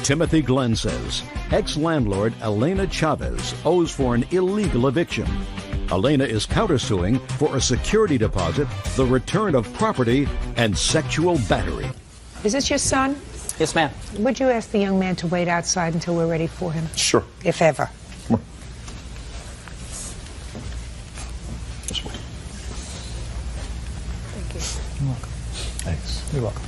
Timothy Glenn says ex-landlord Elena Chavez owes for an illegal eviction. Elena is countersuing for a security deposit, the return of property, and sexual battery. Is this your son? Yes, ma'am. Would you ask the young man to wait outside until we're ready for him? Sure. If ever. Come on. This way. Thank you. You're welcome. Thanks. You're welcome.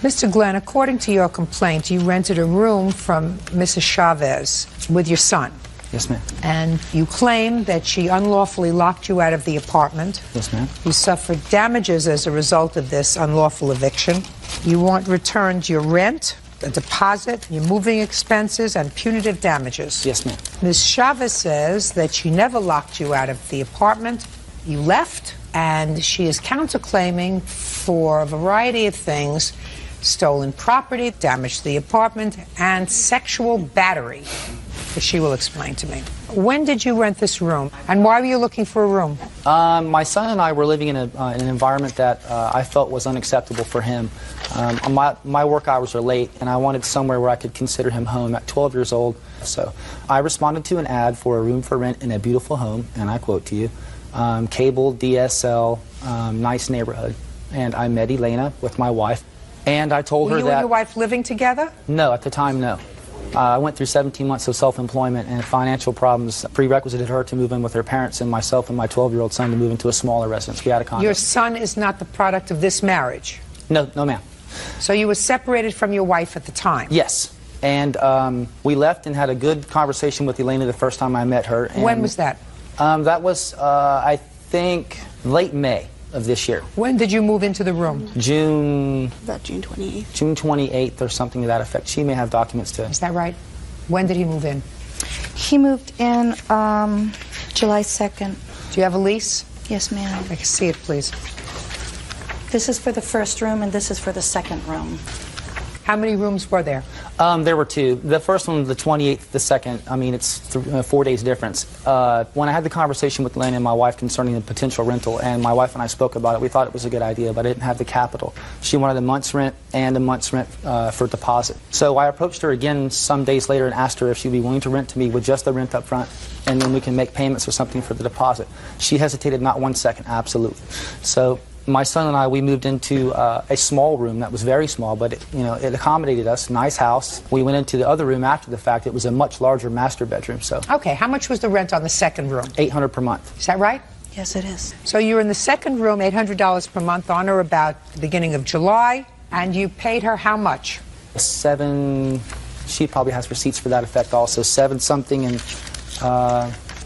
Mr. Glenn, according to your complaint, you rented a room from Mrs. Chavez with your son. Yes, ma'am. And you claim that she unlawfully locked you out of the apartment. Yes, ma'am. You suffered damages as a result of this unlawful eviction. You want returned your rent, a deposit, your moving expenses, and punitive damages. Yes, ma'am. Ms. Chavez says that she never locked you out of the apartment. You left, and she is counterclaiming for a variety of things: stolen property, damage to the apartment, and sexual battery, which she will explain to me. When did you rent this room, and why were you looking for a room? My son and I were living in an environment that I felt was unacceptable for him. My work hours are late, and I wanted somewhere where I could consider him home at 12 years old. So I responded to an ad for a room for rent in a beautiful home, and I quote to you, cable, DSL, nice neighborhood. And I met Elena with my wife, and I told her that... Were you and your wife living together? No, at the time, no. I went through 17 months of self-employment and financial problems prerequisited her to move in with her parents, and myself and my 12-year-old son to move into a smaller residence. We had a condo. Your son is not the product of this marriage? No, no, ma'am. So you were separated from your wife at the time? Yes. And we left and had a good conversation with Elena the first time I met her. And, when was that? That was, I think, late May of this year. When did you move into the room? June... About June 28th. June 28th or something to that effect. She may have documents to... Is that right? When did he move in? He moved in July 2nd. Do you have a lease? Yes, ma'am. I can see it, please. This is for the first room, and this is for the second room. How many rooms were there? There were two. The first one, the 28th, the second, I mean, it's 4 days difference. When I had the conversation with Lynn and my wife concerning the potential rental, and my wife and I spoke about it, we thought it was a good idea, but I didn't have the capital. She wanted a month's rent and a month's rent for deposit. So I approached her again some days later and asked her if she'd be willing to rent to me with just the rent up front, and then we can make payments or something for the deposit. She hesitated not 1 second, absolutely. So my son and I, we moved into a small room that was very small, but it accommodated us. Nice house. We went into the other room after the fact. It was a much larger master bedroom. So. Okay, how much was the rent on the second room? $800 per month. Is that right? Yes, it is. So you were in the second room, $800 per month, on or about the beginning of July, and you paid her how much? $7. She probably has receipts for that effect also. 7 something and.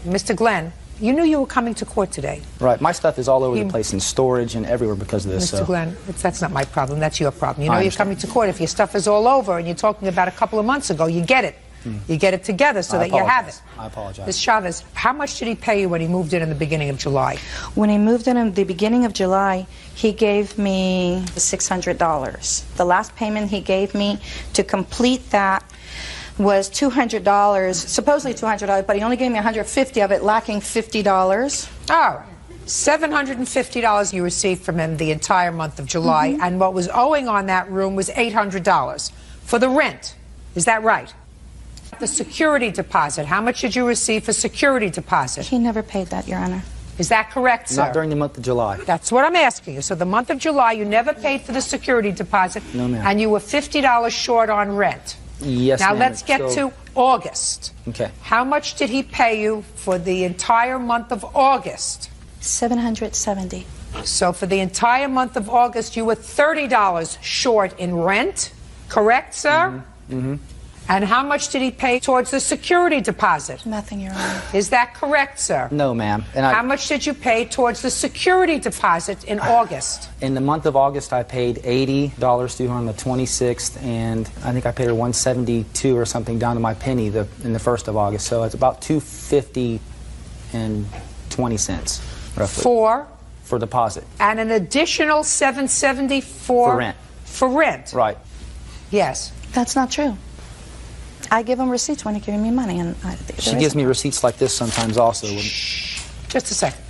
Mr. Glenn, you knew you were coming to court today. Right. My stuff is all over the place in storage and everywhere because of this. Mr. Glenn, that's not my problem. That's your problem. You I know you're understand. coming to court. If your stuff is all over and you're talking about a couple of months ago, you get it. You get it together so that you have it. I apologize. Ms. Chavez, how much did he pay you when he moved in the beginning of July? When he moved in the beginning of July, he gave me $600. The last payment he gave me to complete that was $200, supposedly $200, but he only gave me $150 of it, lacking $50. All right. $750 you received from him the entire month of July, and what was owing on that room was $800 for the rent. Is that right? The security deposit, how much did you receive for security deposit? He never paid that, Your Honor. Is that correct, sir? Not during the month of July. That's what I'm asking you. So the month of July, you never paid for the security deposit, No, ma'am. and you were $50 short on rent. Yes, Now ma'am. let's get to August. Okay. How much did he pay you for the entire month of August? $770. So for the entire month of August, you were $30 short in rent, correct, sir? Mm-hmm. And how much did he pay towards the security deposit? Nothing, Your Honor. Is that correct, sir? No, ma'am. And How much did you pay towards the security deposit in August? in the month of August, I paid $80 to her on the 26th, and I think I paid her $172 or something down to my penny in the 1st of August. So it's about $250 and 20 cents, roughly. For deposit. and an additional $770 For rent. For rent. Right. Yes. That's not true. I give him receipts when he gives me money, and She gives me receipts like this sometimes also. Just a second.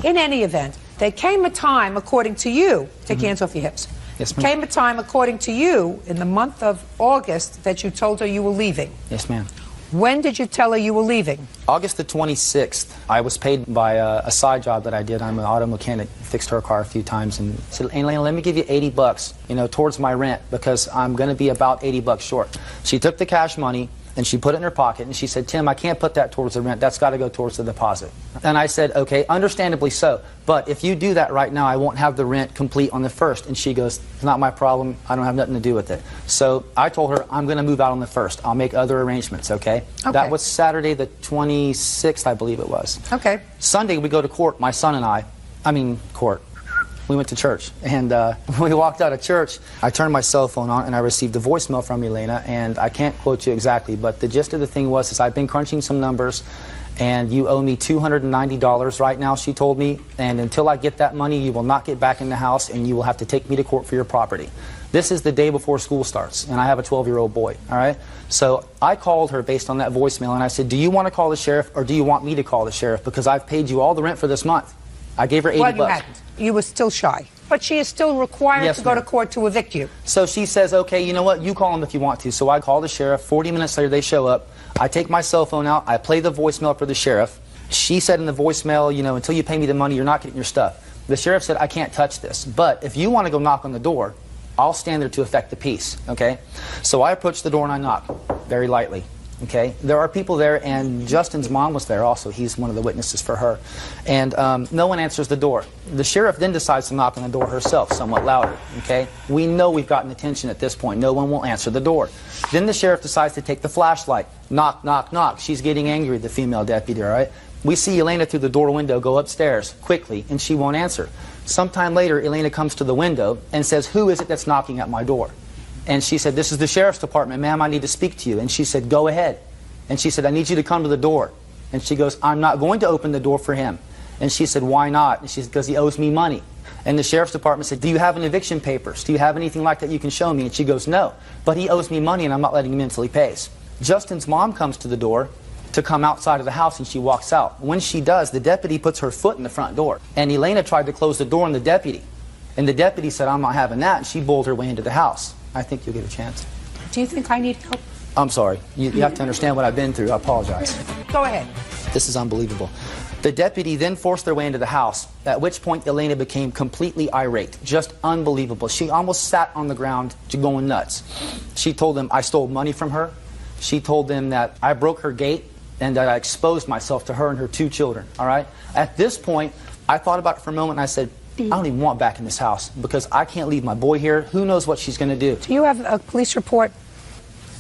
In any event, there came a time, according to you, take your hands off your hips. Yes, ma'am. Came a time, according to you, in the month of August, that you told her you were leaving. Yes, ma'am. When did you tell her you were leaving? August the 26th, I was paid by a side job that I did. I'm an auto mechanic, fixed her car a few times, and said, Elena, let me give you $80, towards my rent, because I'm going to be about $80 short. She took the cash money, and she put it in her pocket, and she said, Tim, I can't put that towards the rent. That's got to go towards the deposit. And I said, okay, understandably so. But if you do that right now, I won't have the rent complete on the 1st. And she goes, it's not my problem. I don't have nothing to do with it. So I told her, I'm going to move out on the 1st. I'll make other arrangements, okay? That was Saturday the 26th, I believe it was. Okay. Sunday, we go to court, my son and I. Court. We went to church, and when we walked out of church, I turned my cell phone on, and I received a voicemail from Elena, and I can't quote you exactly, but the gist of the thing was, I've been crunching some numbers, and you owe me $290 right now, she told me, and until I get that money, you will not get back in the house, and you will have to take me to court for your property. This is the day before school starts, and I have a 12-year-old boy, all right? So I called her based on that voicemail, and I said, do you want to call the sheriff, or do you want me to call the sheriff, because I've paid you all the rent for this month. I gave her $80. Well, you hadn't. You were still shy. But she is still required to go to court to evict you. So she says, okay, you know what? You call them if you want to. So I call the sheriff. 40 minutes later, they show up. I take my cell phone out. I play the voicemail for the sheriff. She said in the voicemail, until you pay me the money, you're not getting your stuff. The sheriff said, I can't touch this. But if you want to go knock on the door, I'll stand there to effect the peace, okay? So I approach the door and I knock very lightly. Okay, there are people there, and Justin's mom was there also. He's one of the witnesses for her. And no one answers the door. The sheriff then decides to knock on the door herself, somewhat louder. Okay, we know we've gotten attention at this point. No one will answer the door. Then the sheriff decides to take the flashlight. Knock, knock, knock. She's getting angry, the female deputy, all right? We see Elena through the door window go upstairs quickly, and she won't answer. Sometime later, Elena comes to the window and says, who is it that's knocking at my door? And she said, this is the sheriff's department. Ma'am, I need to speak to you. And she said, go ahead. And she said, I need you to come to the door. And she goes, I'm not going to open the door for him. And she said, why not? And she said, because he owes me money. And the sheriff's department said, do you have an eviction papers? Do you have anything like that you can show me? And she goes, no, but he owes me money and I'm not letting him in until he pays. Justin's mom comes to the door to come outside of the house, and she walks out. When she does, the deputy puts her foot in the front door. And Elena tried to close the door on the deputy. And the deputy said, I'm not having that. And she bowled her way into the house. I think you'll get a chance. Do you think I need help? I'm sorry. You have to understand what I've been through. I apologize. Go ahead. This is unbelievable. The deputy then forced their way into the house, at which point Elena became completely irate. Just unbelievable. She almost sat on the ground going nuts. She told them I stole money from her. She told them that I broke her gate and that I exposed myself to her and her 2 children. All right? At this point, I thought about it for a moment and I said, I don't even want back in this house because I can't leave my boy here. Who knows what she's going to do? Do you have a police report?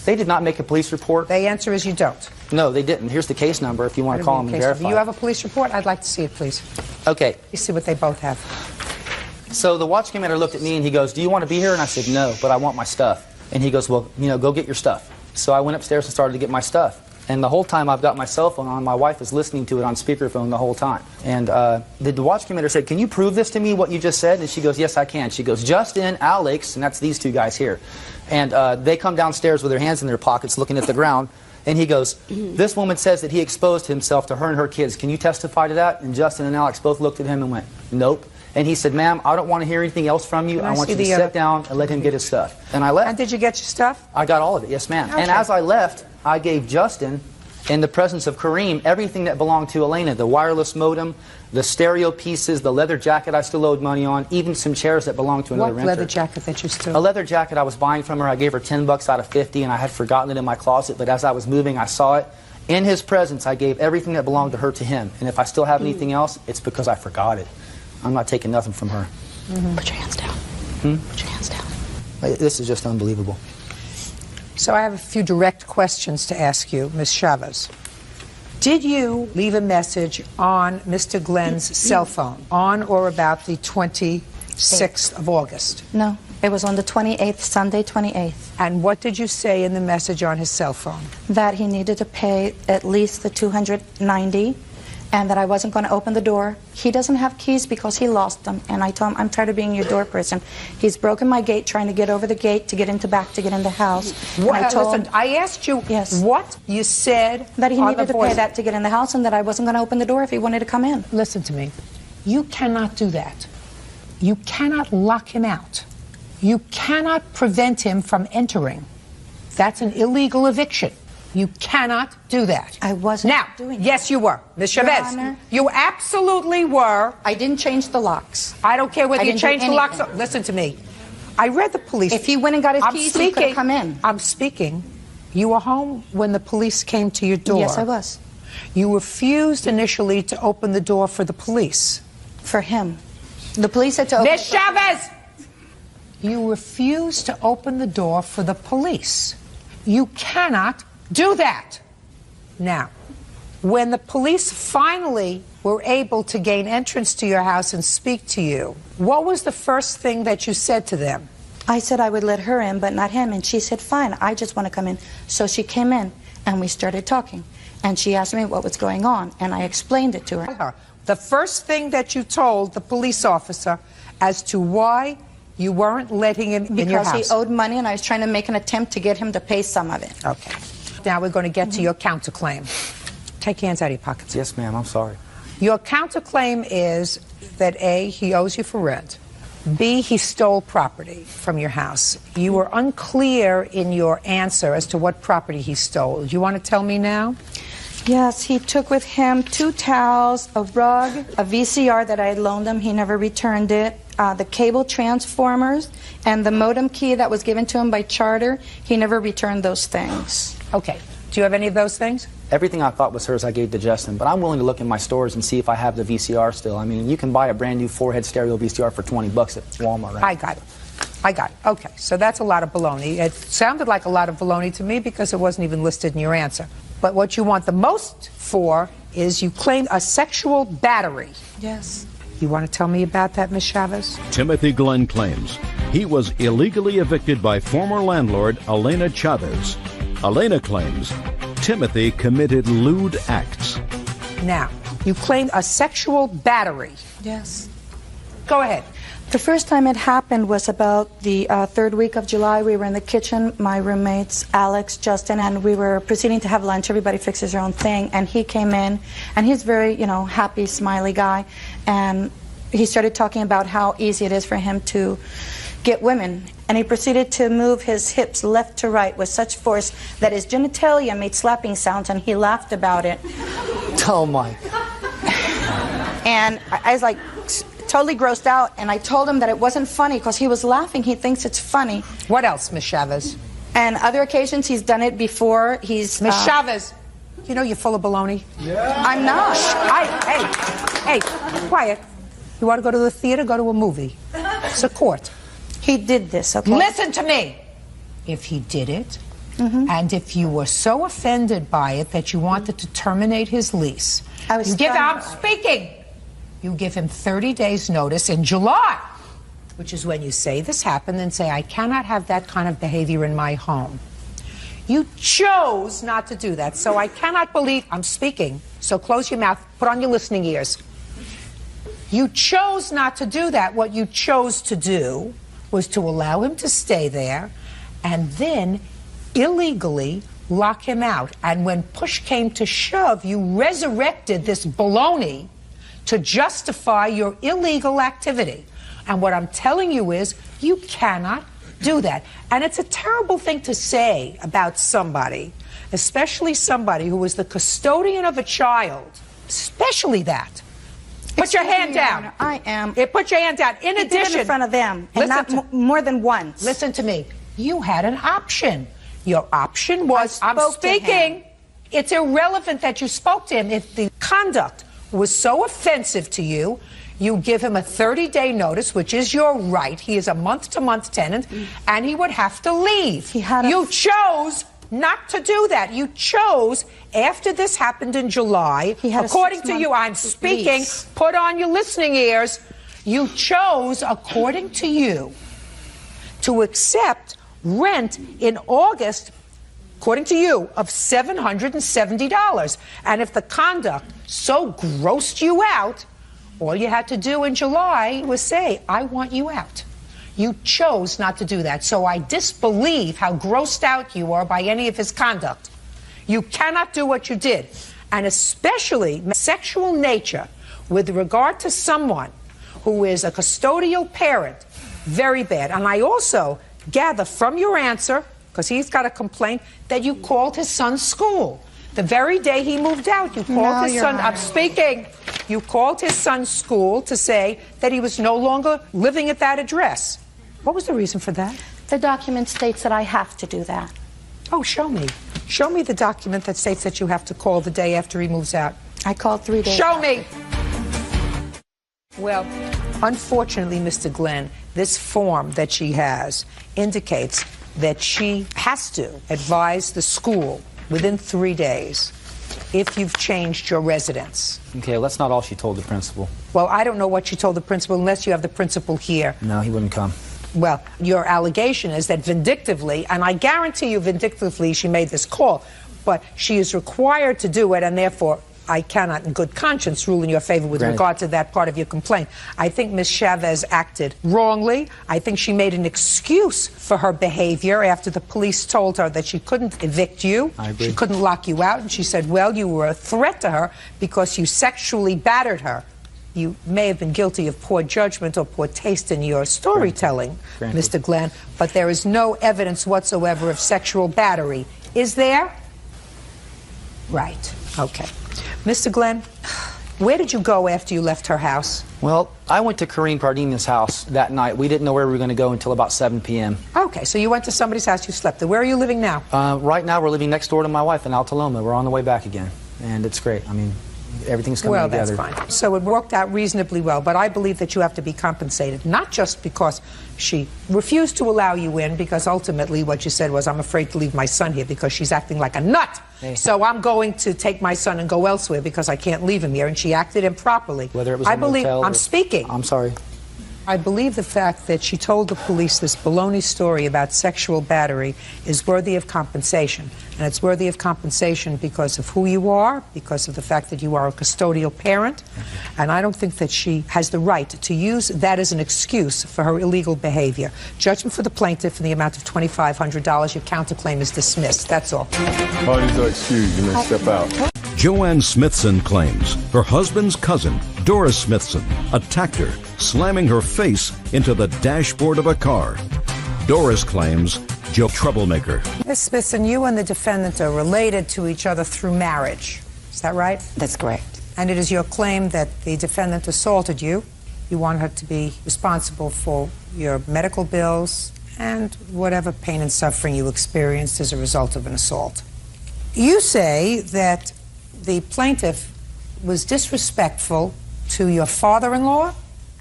They did not make a police report. The answer is you don't. No, they didn't. Here's the case number if you want to call them and verify. Do you have a police report? I'd like to see it, please. Okay. You see what they both have. So the watch commander looked at me and he goes, do you want to be here? And I said, no, but I want my stuff. And he goes, well, go get your stuff. So I went upstairs and started to get my stuff. And the whole time I've got my cell phone on, my wife is listening to it on speakerphone the whole time. And the watch commander said, can you prove this to me, what you just said? And she goes, yes, I can. She goes, Justin, Alex, and that's these 2 guys here. And they come downstairs with their hands in their pockets looking at the ground. And he goes, this woman says that he exposed himself to her and her kids. Can you testify to that? And Justin and Alex both looked at him and went, nope. And he said, ma'am, I don't want to hear anything else from you. I want you to sit down and let him get his stuff. And I left. And did you get your stuff? I got all of it, yes, ma'am. Okay. And as I left, I gave Justin, in the presence of Kareem, everything that belonged to Elena, the wireless modem, the stereo pieces, the leather jacket I still owed money on, even some chairs that belonged to another renter. What leather jacket that you still? A leather jacket I was buying from her. I gave her $10 out of 50, and I had forgotten it in my closet, but as I was moving, I saw it. In his presence, I gave everything that belonged to her to him. And if I still have anything else, it's because I forgot it. I'm not taking nothing from her. Put your hands down. Put your hands down. This is just unbelievable. So I have a few direct questions to ask you, Ms. Chavez. Did you leave a message on Mr. Glenn's cell phone on or about the 26th of August? No, it was on the 28th, Sunday 28th. And what did you say in the message on his cell phone? That he needed to pay at least the $290 and that I wasn't going to open the door. He doesn't have keys because he lost them. And I told him, I'm tired of being your door person. He's broken my gate trying to get over the gate to get into back to get in the house. Listen, I asked you what you said. That he needed to pay that to get in the house and that I wasn't going to open the door if he wanted to come in. Listen to me. You cannot do that. You cannot lock him out. You cannot prevent him from entering. That's an illegal eviction. You cannot do that. I wasn't now, doing that. Yes, you were. Ms. Chavez, Honor, you absolutely were. I didn't change the locks. I don't care whether I you didn't do changed the locks. anything. Listen to me. I read the police. If he went and got his keys, he could have come in. I'm speaking. You were home when the police came to your door. Yes, I was. You refused initially to open the door for the police. For him. The police had to open Ms. Chavez! You refused to open the door for the police. You cannot do that. Now, when the police finally were able to gain entrance to your house and speak to you, what was the first thing that you said to them? I said I would let her in, but not him. And she said, fine, I just want to come in. So she came in, and we started talking. And she asked me what was going on, and I explained it to her. The first thing that you told the police officer as to why you weren't letting him in your house. Because he owed money, and I was trying to make an attempt to get him to pay some of it. Okay. Now we're going to get to your counterclaim. Take your hands out of your pockets. Yes, ma'am, I'm sorry. Your counterclaim is that A, he owes you for rent. B, he stole property from your house. You were unclear in your answer as to what property he stole. You want to tell me now? Yes, he took with him 2 towels, a rug, a VCR that I had loaned him. He never returned it. The cable transformers and the modem key that was given to him by Charter. He never returned those things. Okay. Do you have any of those things? Everything I thought was hers I gave to Justin, but I'm willing to look in my stores and see if I have the VCR still. I mean, you can buy a brand new 4-head stereo VCR for $20 at Walmart, right? I got it. Okay, so that's a lot of baloney. It sounded like a lot of baloney to me because it wasn't even listed in your answer. But what you want the most for is you claim a sexual battery. Yes. You want to tell me about that, Ms. Chavez? Timothy Glenn claims he was illegally evicted by former landlord Elena Chavez. Elena claims Timothy committed lewd acts. Now, you claim a sexual battery. Yes. Go ahead. The first time it happened was about the 3rd week of July. We were in the kitchen, my roommates, Alex, Justin, and we were proceeding to have lunch. Everybody fixes their own thing. And he came in, and he's very, happy, smiley guy. And he started talking about how easy it is for him to get women. And he proceeded to move his hips left to right with such force that his genitalia made slapping sounds, and he laughed about it. Oh, my. And I was like, totally grossed out, and I told him that it wasn't funny because he was laughing. He thinks it's funny. What else, Ms. Chavez? And other occasions he's done it before. He's Ms. Chavez, you know you're full of baloney. Yeah. I'm not. Hey, quiet. You want to go to the theater? Go to a movie. It's a court. He did this, okay? Listen to me. If he did it, and if you were so offended by it that you wanted to terminate his lease, I'm speaking. You give him 30 days notice in July, which is when you say this happened, and say, I cannot have that kind of behavior in my home. You chose not to do that, so I cannot believe I'm speaking. So close your mouth, put on your listening ears. You chose not to do that. What you chose to do was to allow him to stay there and then illegally lock him out. And when push came to shove, you resurrected this baloney to justify your illegal activity. And what I'm telling you is you cannot do that. And it's a terrible thing to say about somebody, especially somebody who was the custodian of a child, especially that. Put your hand down. I am. Put your hand down. In addition, in front of them, and not more than once. Listen to me. You had an option. Your option was, I'm speaking. It's irrelevant that you spoke to him. If the conduct was so offensive to you, you give him a 30-day notice, which is your right. He is a month-to-month tenant, and he would have to leave. You chose not to do that. You chose, after this happened in July, according to you, I'm speaking, lease. Put on your listening ears, you chose, according to you, to accept rent in August, according to you, of $770. And if the conduct so grossed you out, all you had to do in July was say, I want you out. You chose not to do that. So I disbelieve how grossed out you are by any of his conduct. You cannot do what you did. And especially sexual nature with regard to someone who is a custodial parent very bad. And I also gather from your answer, because he's got a complaint, that you called his son's school. The very day he moved out, you called his son. I'm speaking. You called his son's school to say that he was no longer living at that address. What was the reason for that? The document states that I have to do that. Oh, show me. Show me the document that states that you have to call the day after he moves out. I called 3 days. Show me. Well, unfortunately, Mr. Glenn, this form that she has indicates that she has to advise the school within 3 days if you've changed your residence. Okay, well, that's not all she told the principal. Well, I don't know what she told the principal unless you have the principal here. No, he wouldn't come. Well, your allegation is that vindictively, and I guarantee you vindictively she made this call, but she is required to do it, and therefore I cannot in good conscience rule in your favor with regard to that part of your complaint. I think Ms. Chavez acted wrongly. I think she made an excuse for her behavior after the police told her that she couldn't evict you. I agree. She couldn't lock you out, and she said, well, you were a threat to her because you sexually battered her. You may have been guilty of poor judgment or poor taste in your storytelling, Mr. Glenn, but there is no evidence whatsoever of sexual battery. Is there? Right. Okay. Mr. Glenn, where did you go after you left her house? Well, I went to Kareem Pardini's house that night. We didn't know where we were going to go until about 7 p.m. Okay, so you went to somebody's house, you slept there. Where are you living now? Right now, we're living next door to my wife in Altaloma. We're on the way back again, and it's great. I mean, everything's coming together. Well, that's fine. So it worked out reasonably well, but I believe that you have to be compensated, not just because she refused to allow you in, because ultimately what you said was, I'm afraid to leave my son here because she's acting like a nut. Hey. So I'm going to take my son and go elsewhere because I can't leave him here, and she acted improperly. Whether it was a motel I'm speaking. I'm sorry. I believe the fact that she told the police this baloney story about sexual battery is worthy of compensation. And it's worthy of compensation because of who you are, because of the fact that you are a custodial parent. And I don't think that she has the right to use that as an excuse for her illegal behavior. Judgment for the plaintiff in the amount of $2,500. Your counterclaim is dismissed. That's all. Parties are excused. You may step out. Joanne Smithson claims her husband's cousin, Doris Smithson, attacked her, slamming her face into the dashboard of a car. Doris claims Joe troublemaker. Ms. Smithson, you and the defendant are related to each other through marriage. Is that right? That's correct. And it is your claim that the defendant assaulted you. You want her to be responsible for your medical bills and whatever pain and suffering you experienced as a result of an assault. You say that the plaintiff was disrespectful to your father-in-law?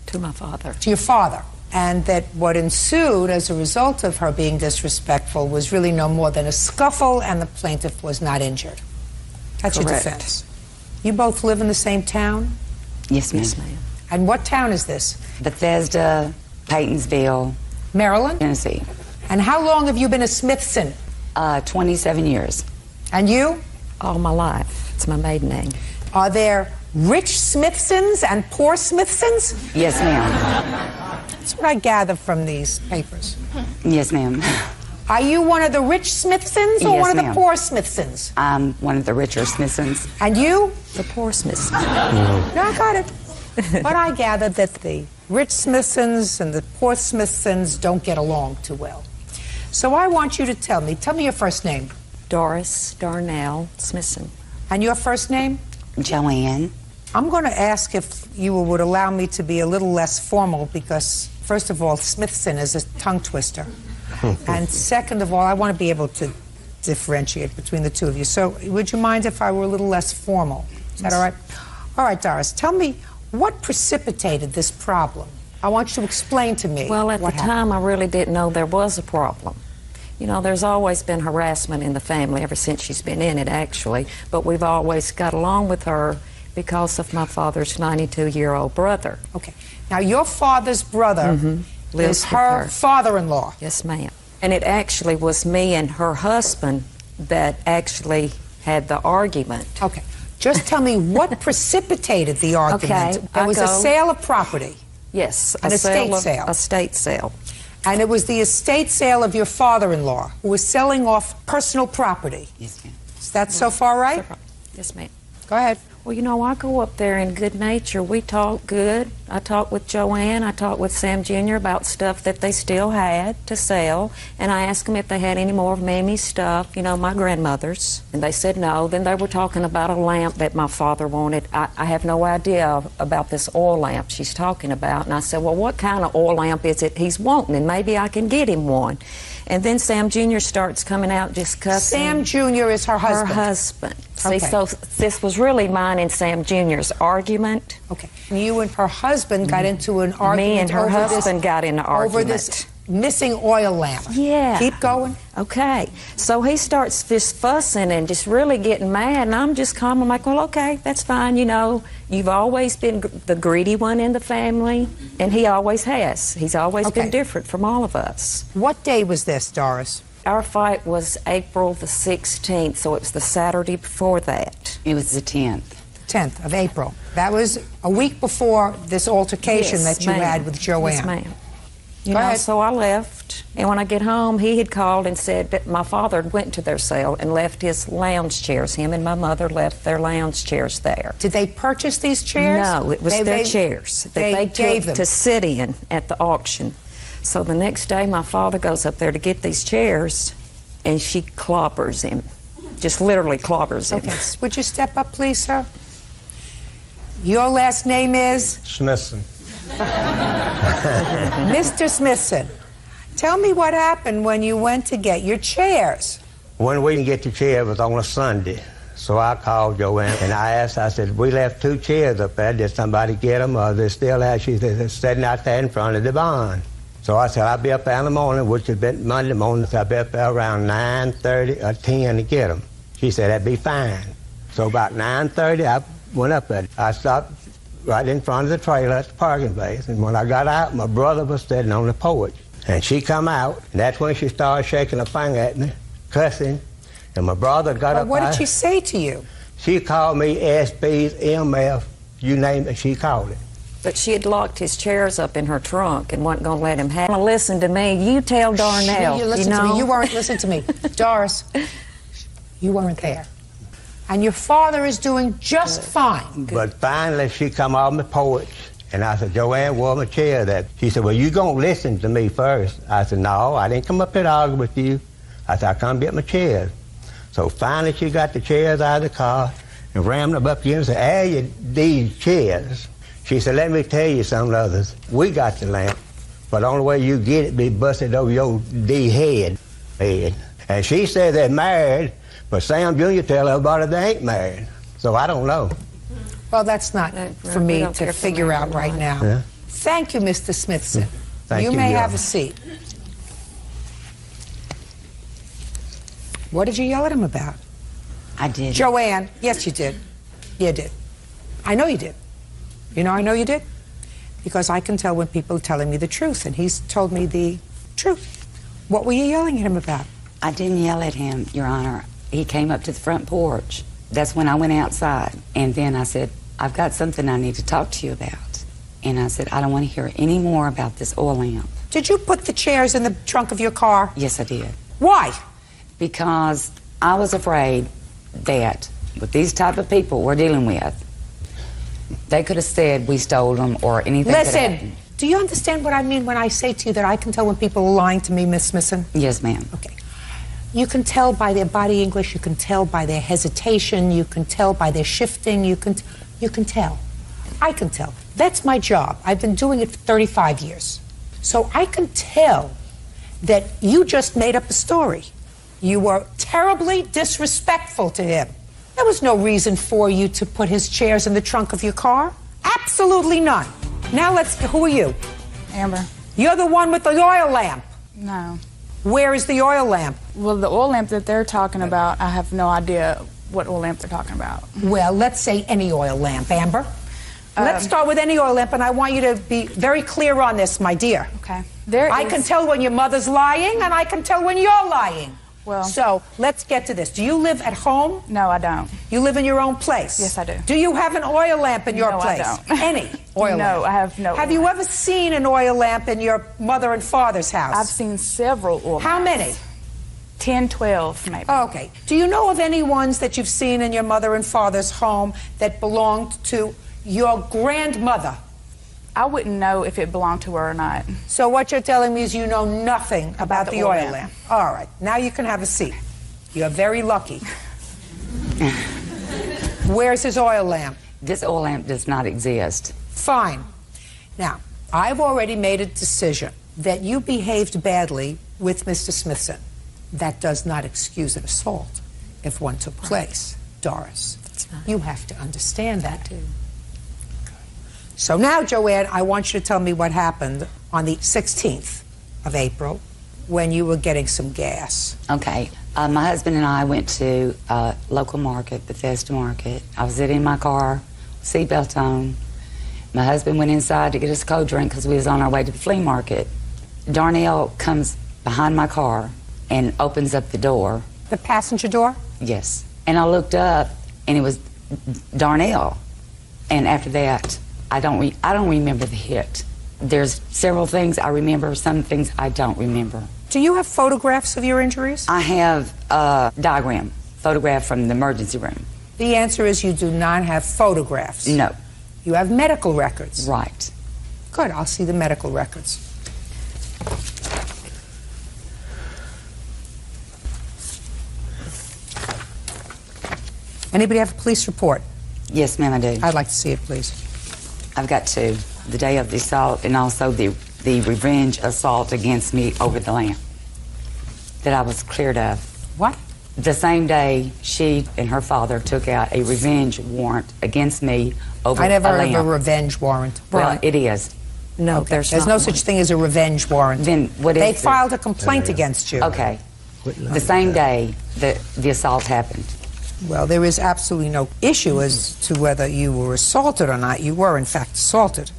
To my father. To your father. And that what ensued as a result of her being disrespectful was really no more than a scuffle, and the plaintiff was not injured. That's Correct. Your defense. You both live in the same town? Yes, ma'am. Yes, ma'am. And what town is this? Bethesda, Paytonsville, Maryland? Tennessee. And how long have you been a Smithson? 27 years. And you? All my life. It's my maiden name. Are there rich Smithsons and poor Smithsons? Yes, ma'am. That's what I gather from these papers. Yes, ma'am. Are you one of the rich Smithsons or Yes, one of the ma'am. poor Smithsons? I'm one of the richer Smithsons. And you? The poor Smithson. No, I got it. But I gather that the rich Smithsons and the poor Smithsons don't get along too well. So I want you to tell me your first name. Doris Darnell Smithson. And your first name? Joanne. I'm going to ask if you would allow me to be a little less formal because, first of all, Smithson is a tongue twister. And second of all, I want to be able to differentiate between the two of you. So would you mind if I were a little less formal? Is that all right? All right, Doris, tell me what precipitated this problem. I want you to explain to me. Well, at the time, I really didn't know there was a problem. You know, there's always been harassment in the family ever since she's been in it, actually. But we've always got along with her because of my father's 92-year-old brother. Okay. Now, your father's brother is her father-in-law. Yes, ma'am. And it actually was me and her husband that actually had the argument. Okay. Just tell me what precipitated the argument. Okay. There was a sale of property. Yes. An estate sale. Estate sale. And it was the estate sale of your father-in-law who was selling off personal property. Yes, ma'am. Is that so far right? Yes, ma'am. Go ahead. Well, you know, I go up there in good nature. We talk good. I talk with Joanne. I talk with Sam Jr. about stuff that they still had to sell. And I asked them if they had any more of Mammy's stuff, you know, my grandmother's. And they said no. Then they were talking about a lamp that my father wanted. I have no idea about this oil lamp she's talking about. And I said, well, what kind of oil lamp is it he's wanting? And maybe I can get him one. And then Sam Jr. starts coming out just cussing. Sam Jr. is her husband? Her husband. Okay. See, so this was really mine and Sam Jr.'s argument. Okay. You and her husband got into an argument. Me and her husband got in an argument. Over this missing oil lamp. Yeah. Keep going. Okay. So he starts just fussing and just really getting mad, and I'm just calm. I'm like, well, okay, that's fine. You know, you've always been the greedy one in the family, and he always has. He's always been different from all of us. What day was this, Doris? Our fight was April the 16th, so it was the Saturday before that. It was the 10th. 10th of April. That was a week before this altercation Yes, that you had with Joanne. Yes, ma'am. Go ahead. So I left, and when I get home, he had called and said that my father went to their sale and left his lounge chairs. Him and my mother left their lounge chairs there. Did they purchase these chairs? No, it was their chairs that they gave took them to sit in at the auction. So the next day, my father goes up there to get these chairs, and she clobbers him, just literally clobbers him. Okay, would you step up, please, sir? Your last name is? Smithson. Mr. Smithson, tell me what happened when you went to get your chairs. When we didn't get the chair, it was on a Sunday. So I called Joanne and I asked, I said, we left 2 chairs up there. Did somebody get them or they're still there? She said, they're sitting out there in front of the barn. So I said, I'll be up there in the morning, which had been Monday morning. So I'll be up there around 9:30 or 10 to get them. She said, that'd be fine. So about 9:30, I went up there. I stopped right in front of the trailer at the parking place. And when I got out, my brother was sitting on the porch. And she come out, and that's when she started shaking her finger at me, cussing. And my brother got up. What did she say to you? She called me SBs, MF, you name it, she called it. But she had locked his chairs up in her trunk and wasn't going to let him have them. Listen to me. You tell Darnell. You listen to me. You weren't listening to me. Doris, you weren't there. And your father is doing just fine. But finally, she come off my porch, and I said, Joanne, where my chair at? She said, well, you gonna listen to me first. I said, no, I didn't come up here to argue with you. I said, I come get my chairs. So finally, she got the chairs out of the car and rammed them up again and said, hey, these chairs. She said, let me tell you some others. We got the lamp, but the only way you get it be busted over your D head. And she said they're married, but Sam Jr. tell everybody they ain't married. So I don't know. Well, that's not for me to figure out right now. Yeah. Thank you, Mr. Smithson. Thank you, may Your have Honor. a seat. What did you yell at him about? I did. Joanne, yes, you did. You did. I know you did. You know I know you did? Because I can tell when people are telling me the truth, and he's told me the truth. What were you yelling at him about? I didn't yell at him, Your Honor. He came up to the front porch. That's when I went outside. And then I said, I've got something I need to talk to you about. And I said, I don't want to hear any more about this oil lamp. Did you put the chairs in the trunk of your car? Yes, I did. Why? Because I was afraid that with these type of people we're dealing with, they could have said we stole them or anything. Listen, do you understand what I mean when I say to you that I can tell when people are lying to me, Miss Smithson? Yes, ma'am. Okay. You can tell by their body English, you can tell by their hesitation, you can tell by their shifting, you can tell. I can tell. That's my job. I've been doing it for 35 years. So I can tell that you just made up a story. You were terribly disrespectful to him. There was no reason for you to put his chairs in the trunk of your car. Absolutely none. Now who are you? Amber. You're the one with the oil lamp. No. Where is the oil lamp? Well, the oil lamp that they're talking about, I have no idea what oil lamp they're talking about. Well, let's say any oil lamp, Amber. Let's start with any oil lamp, and I want you to be very clear on this, my dear. Okay. I can tell when your mother's lying, and I can tell when you're lying. Well. So, let's get to this. Do you live at home? No, I don't. You live in your own place? Yes, I do. Do you have an oil lamp in your No, place? I don't. Any oil lamp? No, I have no. Have you ever seen an oil lamp in your mother and father's house? I've seen several oil lamps. How many? 10, 12, maybe. Okay. Do you know of any ones that you've seen in your mother and father's home that belonged to your grandmother? I wouldn't know if it belonged to her or not. So what you're telling me is you know nothing about the oil lamp. lamp. All right. Now you can have a seat. You're very lucky. Where's his oil lamp? This oil lamp does not exist. Fine. Now, I've already made a decision that you behaved badly with Mr. Smithson. That does not excuse an assault if one took place, Doris. You have to understand that. So now, Joanne, I want you to tell me what happened on the 16th of April when you were getting some gas. Okay. My husband and I went to a local market, Bethesda Market. I was sitting in my car, seatbelt on. My husband went inside to get us a cold drink because we was on our way to the flea market. Darnell comes behind my car and opens up the door. The passenger door? Yes. And I looked up, and it was Darnell. And after that, I don't remember the hit. There's several things I remember, some things I don't remember. Do you have photographs of your injuries? I have a diagram, photograph from the emergency room. The answer is you do not have photographs. No. You have medical records. Right. Good, I'll see the medical records. Anybody have a police report? Yes, ma'am, I do. I'd like to see it, please. I've got two. The day of the assault and also the revenge assault against me over the lamp that I was cleared of. What? The same day, she and her father took out a revenge warrant against me over a lamp. I never heard of a revenge warrant. Well, Right. it is. No, Okay. there's no not such one. thing as a revenge warrant. Then what is They it? filed a complaint against you. Okay. The same day that the assault happened. Well, there is absolutely no issue as to whether you were assaulted or not. You were, in fact, assaulted.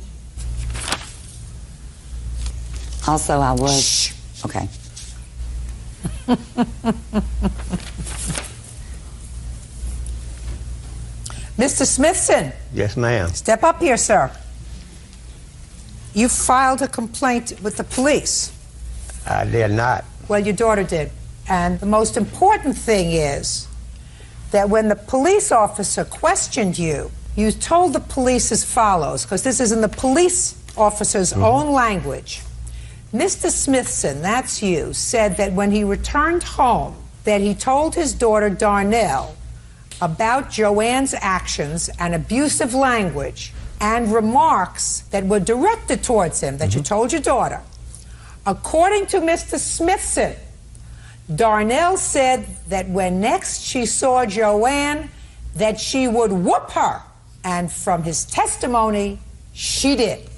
Also, I was... Shh. Okay. Mr. Smithson, Yes, ma'am. step up here, sir. You filed a complaint with the police. I did not. Well, your daughter did. And the most important thing is that when the police officer questioned you, you told the police as follows, because this is in the police officer's own language. Mr. Smithson, that's you, said that when he returned home, that he told his daughter Darnell about Joanne's actions and abusive language and remarks that were directed towards him, that you told your daughter. According to Mr. Smithson, Darnell said that when next she saw Joanne, that she would whoop her. And from his testimony, she did.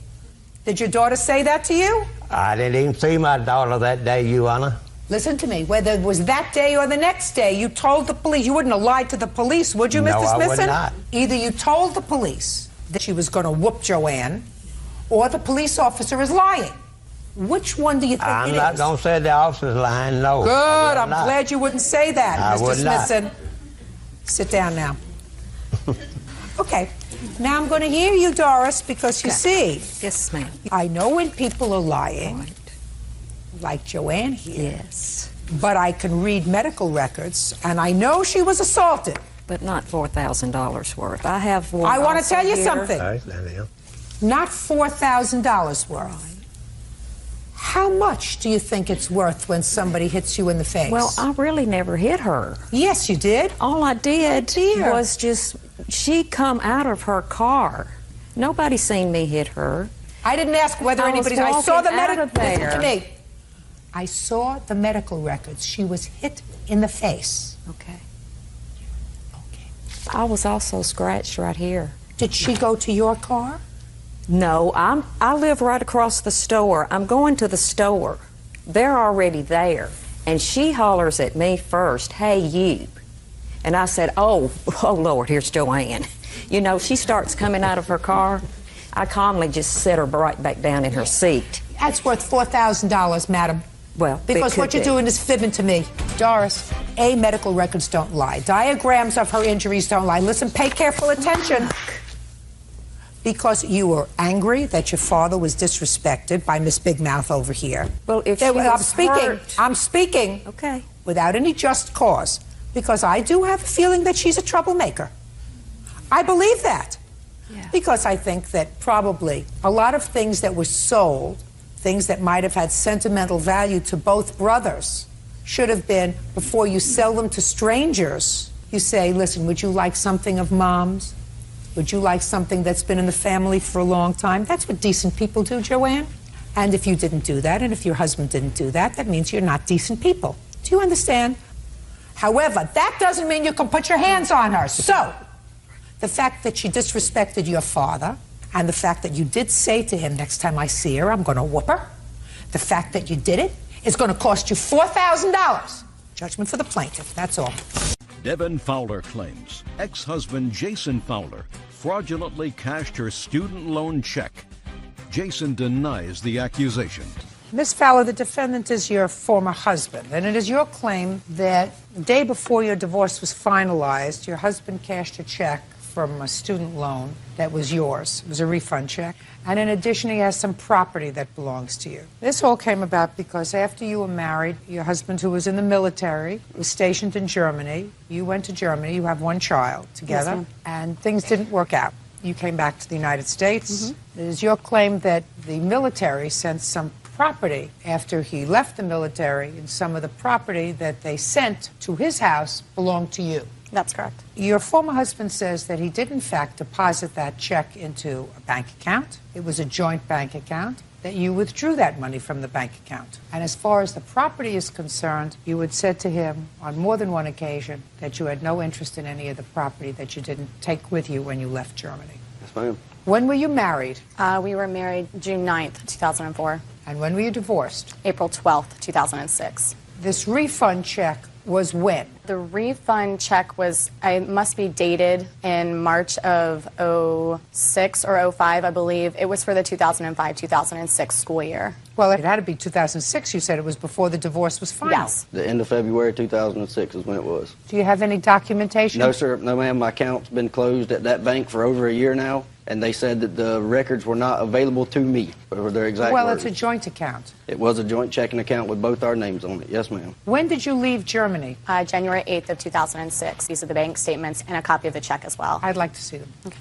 Did your daughter say that to you? I didn't even see my daughter that day, Your Honor. Listen to me. Whether it was that day or the next day, you told the police. You wouldn't have lied to the police, would you, No, Mr. I would Smithson? not. Either you told the police that she was going to whoop Joanne, or the police officer is lying. Which one do you think I'm it not is? going to say the officer's lying, no. Good. I would I'm not. glad you wouldn't say that, I Mr. would not. Smithson. Sit down now. Okay. Now I'm going to hear you, Doris, because you see, Yes, ma'am. I know when people are lying, like Joanne here, Yes. but I can read medical records, and I know she was assaulted. But not $4,000 worth. I have one. I want to also tell you here. something. All right, now. Not $4,000 worth. How much do you think it's worth when somebody hits you in the face? Well, I really never hit her. Yes, you did. All I did dear. was just, she come out of her car. Nobody seen me hit her. I didn't ask whether I was anybody. I saw the walking out medical. of there. Listen to me. I saw the medical records. She was hit in the face. Okay. Okay. I was also scratched right here. Did she go to your car? No, I live right across the store. I'm going to the store. They're already there. And she hollers at me first, "Hey, you." And I said, oh, Lord, here's Joanne. You know, she starts coming out of her car. I calmly just set her right back down in her seat. That's worth $4,000, madam. Well, Because it what could you're be. doing is fibbing to me. Doris, A, medical records don't lie. Diagrams of her injuries don't lie. Listen, pay careful attention. because you were angry that your father was disrespected by Miss Big Mouth over here. Well, if she was hurt. I'm speaking Okay. without any just cause, because I do have a feeling that she's a troublemaker. I believe that. Yeah. Because I think that probably a lot of things that were sold, things that might have had sentimental value to both brothers, should have been, before you sell them to strangers, you say, listen, would you like something of Mom's? Would you like something that's been in the family for a long time? That's what decent people do, Joanne. And if you didn't do that, and if your husband didn't do that, that means you're not decent people. Do you understand? However, that doesn't mean you can put your hands on her. So, the fact that she disrespected your father, and the fact that you did say to him, next time I see her, I'm going to whoop her, the fact that you did it is going to cost you $4,000. Judgment for the plaintiff, that's all. Devin Fowler claims ex-husband Jason Fowler fraudulently cashed her student loan check. Jason denies the accusation. Ms. Fowler, the defendant is your former husband, and it is your claim that the day before your divorce was finalized, your husband cashed a check from a student loan that was yours. It was a refund check. And in addition, he has some property that belongs to you. This all came about because after you were married, your husband, who was in the military, was stationed in Germany. You went to Germany. You have one child together. Yes, ma'am. And things didn't work out. You came back to the United States. It is your claim that the military sent some property after he left the military, and some of the property that they sent to his house belonged to you. That's correct. Your former husband says that he did, in fact, deposit that check into a bank account. It was a joint bank account, that you withdrew that money from the bank account. And as far as the property is concerned, you had said to him on more than one occasion that you had no interest in any of the property that you didn't take with you when you left Germany. Yes, ma'am. When were you married? We were married June 9th, 2004. And when were you divorced? April 12th, 2006. This refund check was when? The refund check was, it must be dated in March of 06 or 05, I believe. It was for the 2005-2006 school year. Well, it had to be 2006. You said it was before the divorce was final. Yes. The end of February 2006 is when it was. Do you have any documentation? No, sir. No, ma'am. My account's been closed at that bank for over a year now, and they said that the records were not available to me, or their exact Well, words. it's a joint account. It was a joint checking account with both our names on it. Yes, ma'am. When did you leave Germany? January 8th of 2006. These are the bank statements and a copy of the check as well. I'd like to see them. Okay.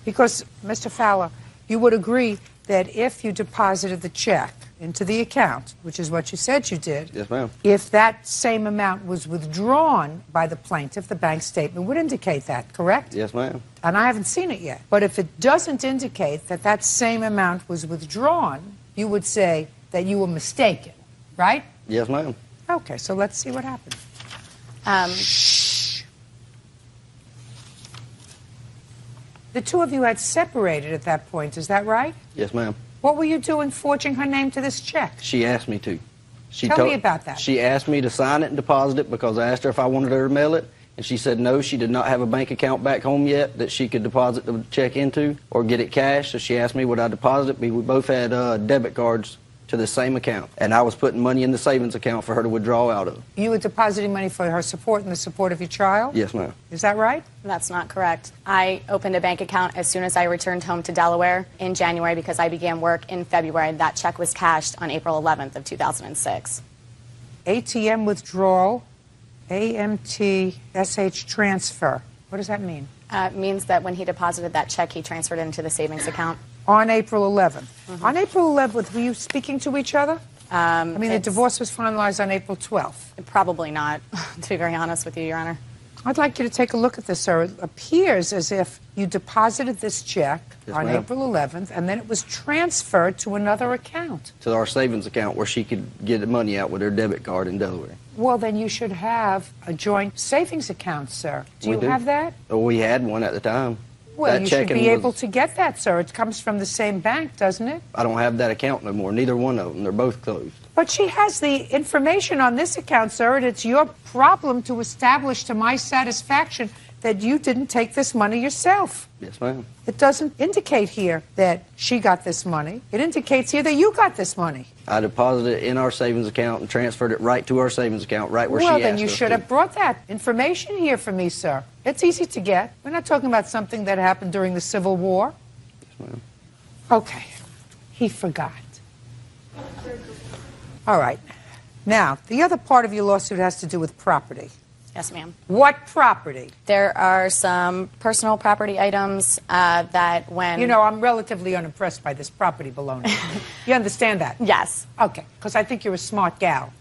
Because, Mr. Fowler, you would agree that if you deposited the check into the account, which is what you said you did, Yes, ma'am. if that same amount was withdrawn by the plaintiff, the bank statement would indicate that, correct? Yes, ma'am. And I haven't seen it yet. But if it doesn't indicate that that same amount was withdrawn, you would say that you were mistaken, right? Yes, ma'am. Okay, so let's see what happens. The two of you had separated at that point, is that right? Yes, ma'am. What were you doing forging her name to this check? She asked me to. Tell me about that. She asked me to sign it and deposit it because I asked her if I wanted her to mail it, and she said no, she did not have a bank account back home yet that she could deposit the check into or get it cashed, so she asked me would I deposit it. We both had debit cards to the same account, and I was putting money in the savings account for her to withdraw out of. You were depositing money for her support and the support of your child? Yes, ma'am. Is that right? That's not correct. I opened a bank account as soon as I returned home to Delaware in January because I began work in February. That check was cashed on April 11th of 2006. ATM withdrawal, AMT-SH transfer. What does that mean? It means that when he deposited that check, he transferred it into the savings account. On April 11th. On April 11th, were you speaking to each other? I mean, the divorce was finalized on April 12th. Probably not, to be very honest with you, Your Honor. I'd like you to take a look at this, sir. It appears as if you deposited this check on ma'am. April 11th, and then it was transferred to another account. To our savings account where she could get the money out with her debit card in Delaware. Well, then you should have a joint savings account, sir. Do We you do. have that? Well, we had one at the time. Well, That you should checking be was- able to get that, sir. It comes from the same bank, doesn't it? I don't have that account no more. Neither one of them. They're both closed. But she has the information on this account, sir, and it's your problem to establish to my satisfaction that you didn't take this money yourself. Yes, ma'am. It doesn't indicate here that she got this money. It indicates here that you got this money. I deposited it in our savings account and transferred it right to our savings account, right where she asked us to. Well, then you should have brought that information here for me, sir. It's easy to get. We're not talking about something that happened during the Civil War. Yes, ma'am. Okay. He forgot. All right. Now, the other part of your lawsuit has to do with property. Yes, ma'am. What property? There are some personal property items that when... You know, I'm relatively unimpressed by this property baloney. You understand that? Yes. Okay, because I think you're a smart gal.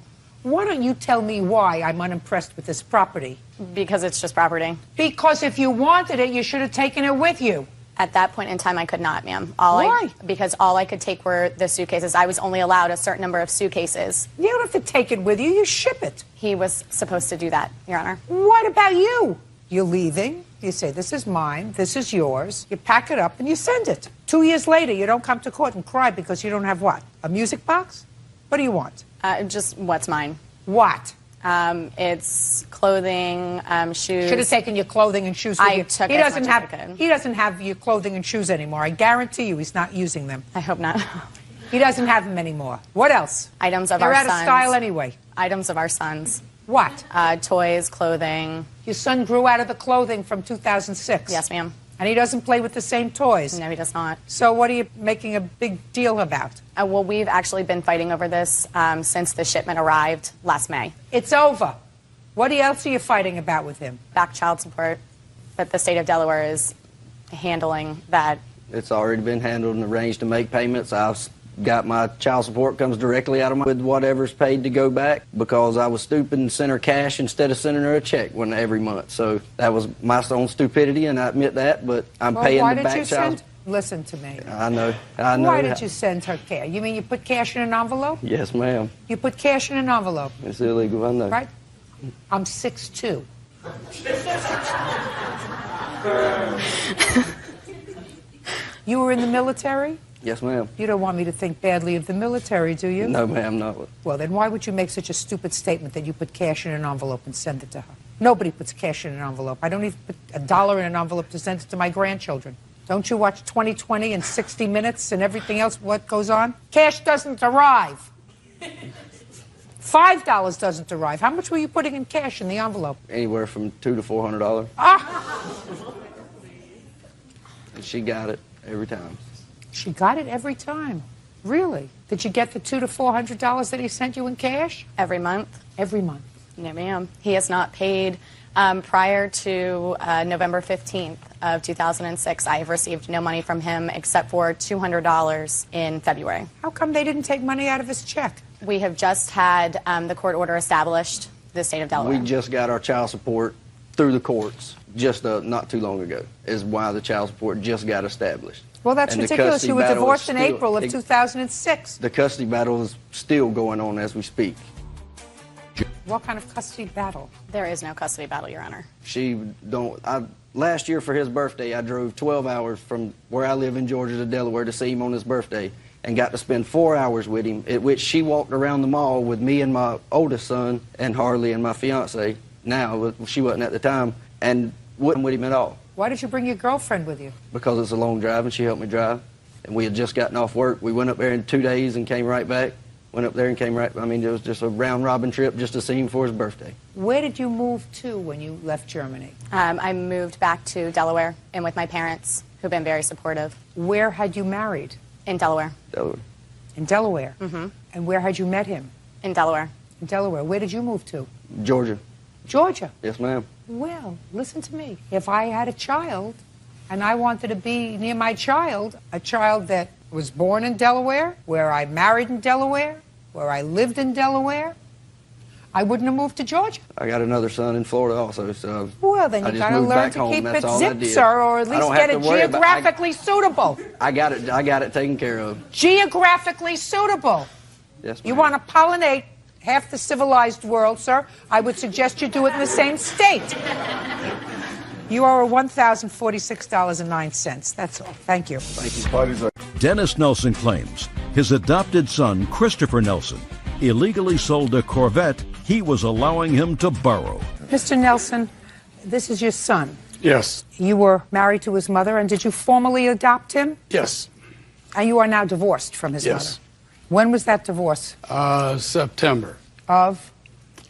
Why don't you tell me why I'm unimpressed with this property? Because it's just property. Because if you wanted it, you should have taken it with you. At that point in time, I could not, ma'am. Why? Because all I could take were the suitcases. I was only allowed a certain number of suitcases. You don't have to take it with you. You ship it. He was supposed to do that, Your Honor. What about you? You're leaving. You say, this is mine. This is yours. You pack it up and you send it. 2 years later, you don't come to court and cry because you don't have what? A music box? What do you want? Just what's mine. What? It's clothing, shoes. Should have taken your clothing and shoes with you. Took He as doesn't much as I have. could. He doesn't have your clothing and shoes anymore. I guarantee you, he's not using them. I hope not. He doesn't have them anymore. What else? Items of You're our out sons. of style anyway. Items of our sons. What? Toys, clothing. Your son grew out of the clothing from 2006. Yes, ma'am. And he doesn't play with the same toys. No, he does not. So what are you making a big deal about? Well, we've actually been fighting over this since the shipment arrived last May. It's over. What else are you fighting about with him? Back child support, but the state of Delaware is handling that. It's already been handled and arranged to make payments. I've got my child support comes directly out of my with whatever's paid to go back because I was stupid and sent her cash instead of sending her a check every month. So that was my own stupidity, and I admit that. But I'm paying the back child. Listen to me. I know. Why did you send her cash? You mean you put cash in an envelope? Yes, ma'am. You put cash in an envelope. It's illegal. I know. Right? I'm 6'2". You were in the military? Yes, ma'am. You don't want me to think badly of the military, do you? No, ma'am, no. Well, then why would you make such a stupid statement that you put cash in an envelope and send it to her? Nobody puts cash in an envelope. I don't even put $1 in an envelope to send it to my grandchildren. Don't you watch 20/20 and 60 Minutes and everything else, what goes on? Cash doesn't arrive. $5 doesn't arrive. How much were you putting in cash in the envelope? Anywhere from $200 to $400. And she got it every time. She got it every time. Really? Did you get the $200 to $400 that he sent you in cash? Every month. Every month. No, ma'am. He has not paid prior to November 15th of 2006. I have received no money from him except for $200 in February. How come they didn't take money out of his check? We have just had the court order established, the state of Delaware. We just got our child support through the courts just not too long ago, is why the child support just got established. Well, that's And ridiculous. You were divorced in still, April of 2006. The custody battle is still going on as we speak. What kind of custody battle? There is no custody battle, Your Honor. Last year for his birthday, I drove 12 hours from where I live in Georgia to Delaware to see him on his birthday and got to spend 4 hours with him, at which she walked around the mall with me and my oldest son and Harley and my fiance, now, she wasn't at the time, and wasn't with him at all. Why did you bring your girlfriend with you? Because it's a long drive and she helped me drive. And we had just gotten off work. We went up there in 2 days and came right back. Went up there and came right, it was just a round-robin trip just to see him for his birthday. Where did you move to when you left Germany? I moved back to Delaware and with my parents, who've been very supportive. Where had you married? In Delaware. Delaware. In Delaware? Mm-hmm. And where had you met him? In Delaware. In Delaware. Where did you move to? Georgia. Georgia? Yes, ma'am. Well, listen to me. If I had a child and I wanted to be near my child, a child that was born in Delaware, where I married in Delaware, where I lived in Delaware, I wouldn't have moved to Georgia. I got another son in Florida also, so well, then you got to learn to keep it zipped, sir, or at least get it geographically suitable. I got it taken care of. Geographically suitable. Yes, ma'am. You want to pollinate half the civilized world, sir? I would suggest you do it in the same state. You owe $1,046.09. That's all. Thank you. Thank you. Dennis Nelson claims his adopted son, Christopher Nelson, illegally sold a Corvette he was allowing him to borrow. Mr. Nelson, this is your son. Yes. You were married to his mother, and did you formally adopt him? Yes. And you are now divorced from his mother? Yes. When was that divorce? September Of?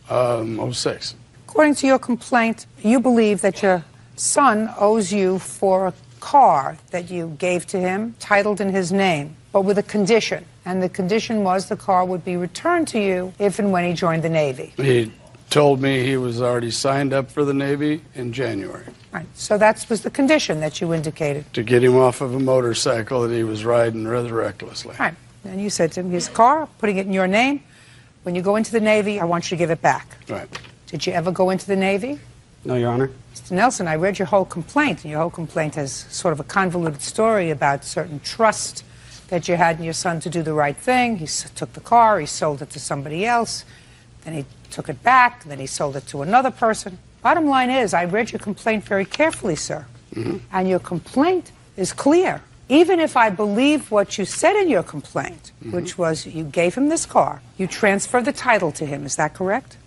06. According to your complaint, you believe that your son owes you for a car that you gave to him, titled in his name, but with a condition. And the condition was the car would be returned to you if and when he joined the Navy. He told me he was already signed up for the Navy in January. Right. So that was the condition that you indicated. To get him off of a motorcycle that he was riding rather recklessly. Right. And you said to him, his car, putting it in your name, when you go into the Navy, I want you to give it back. Right. Did you ever go into the Navy? No, Your Honor. Mr. Nelson, I read your whole complaint, and your whole complaint has sort of a convoluted story about certain trust that you had in your son to do the right thing. He took the car, he sold it to somebody else, then he took it back, then he sold it to another person. Bottom line is, I read your complaint very carefully, sir, and your complaint is clear. Even if I believe what you said in your complaint, which was you gave him this car, you transferred the title to him, is that correct?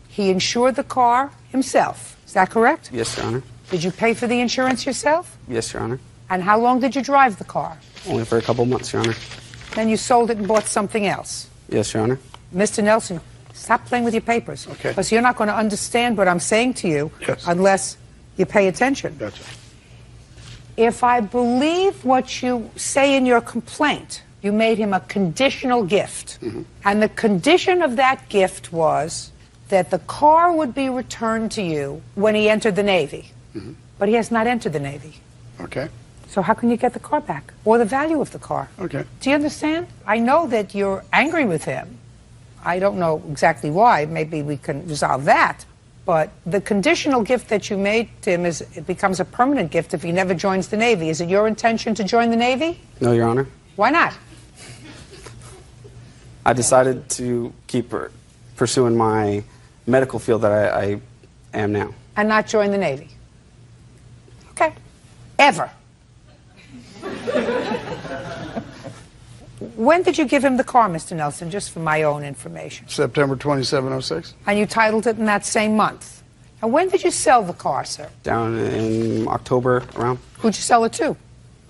He insured the car himself, is that correct? Yes, Your Honor. Did you pay for the insurance yourself? Yes, Your Honor. And how long did you drive the car? Only for a couple months, Your Honor. Then you sold it and bought something else. Yes, Your Honor. Mr. Nelson, stop playing with your papers. Okay. Because you're not going to understand what I'm saying to you unless you pay attention. Gotcha. If I believe what you say in your complaint, you made him a conditional gift. And the condition of that gift was that the car would be returned to you when he entered the Navy. But he has not entered the Navy. Okay. So how can you get the car back? Or the value of the car? Okay. Do you understand? I know that you're angry with him. I don't know exactly why. Maybe we can resolve that. But the conditional gift that you made to him it becomes a permanent gift if he never joins the Navy. Is it your intention to join the Navy? No, Your Honor. Why not? I decided to keep pursuing my medical field that I am now. And not join the Navy? Okay. Ever. When did you give him the car, Mr. Nelson, just for my own information? September 27, 06. And you titled it in that same month. And when did you sell the car, sir? Down in October around. Who'd you sell it to?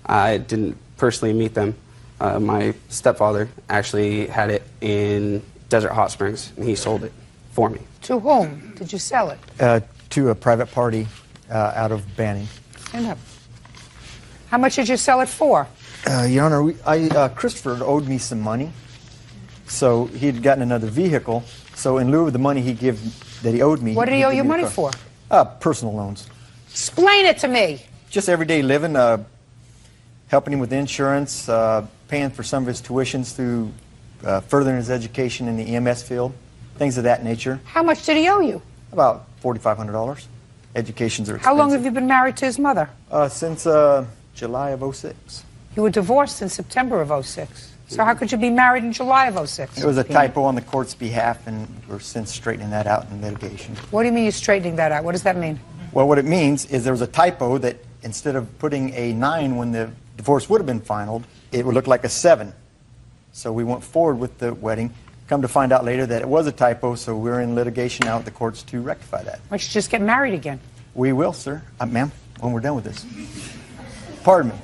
I didn't personally meet them. My stepfather actually had it in Desert Hot Springs, and he sold it for me. To whom did you sell it? To a private party out of Banning. Stand up. How much did you sell it for? Your Honor, Christopher owed me some money, so he had gotten another vehicle. So in lieu of the money that he owed me, What did he owe you money for? Personal loans. Explain it to me. Just everyday living, helping him with insurance, paying for some of his tuitions through furthering his education in the EMS field, things of that nature. How much did he owe you? About $4,500. Educations are expensive. How long have you been married to his mother? Since July of 06. You were divorced in September of 06. So how could you be married in July of 06? It was a typo on the court's behalf, and we're since straightening that out in litigation. What do you mean you're straightening that out? What does that mean? Well, what it means is there was a typo that instead of putting a 9 when the divorce would have been finalized, it would look like a 7. So we went forward with the wedding. Come to find out later that it was a typo, so we're in litigation now at the courts to rectify that. Why don't you just get married again? We will, sir. Ma'am, when we're done with this. Pardon me.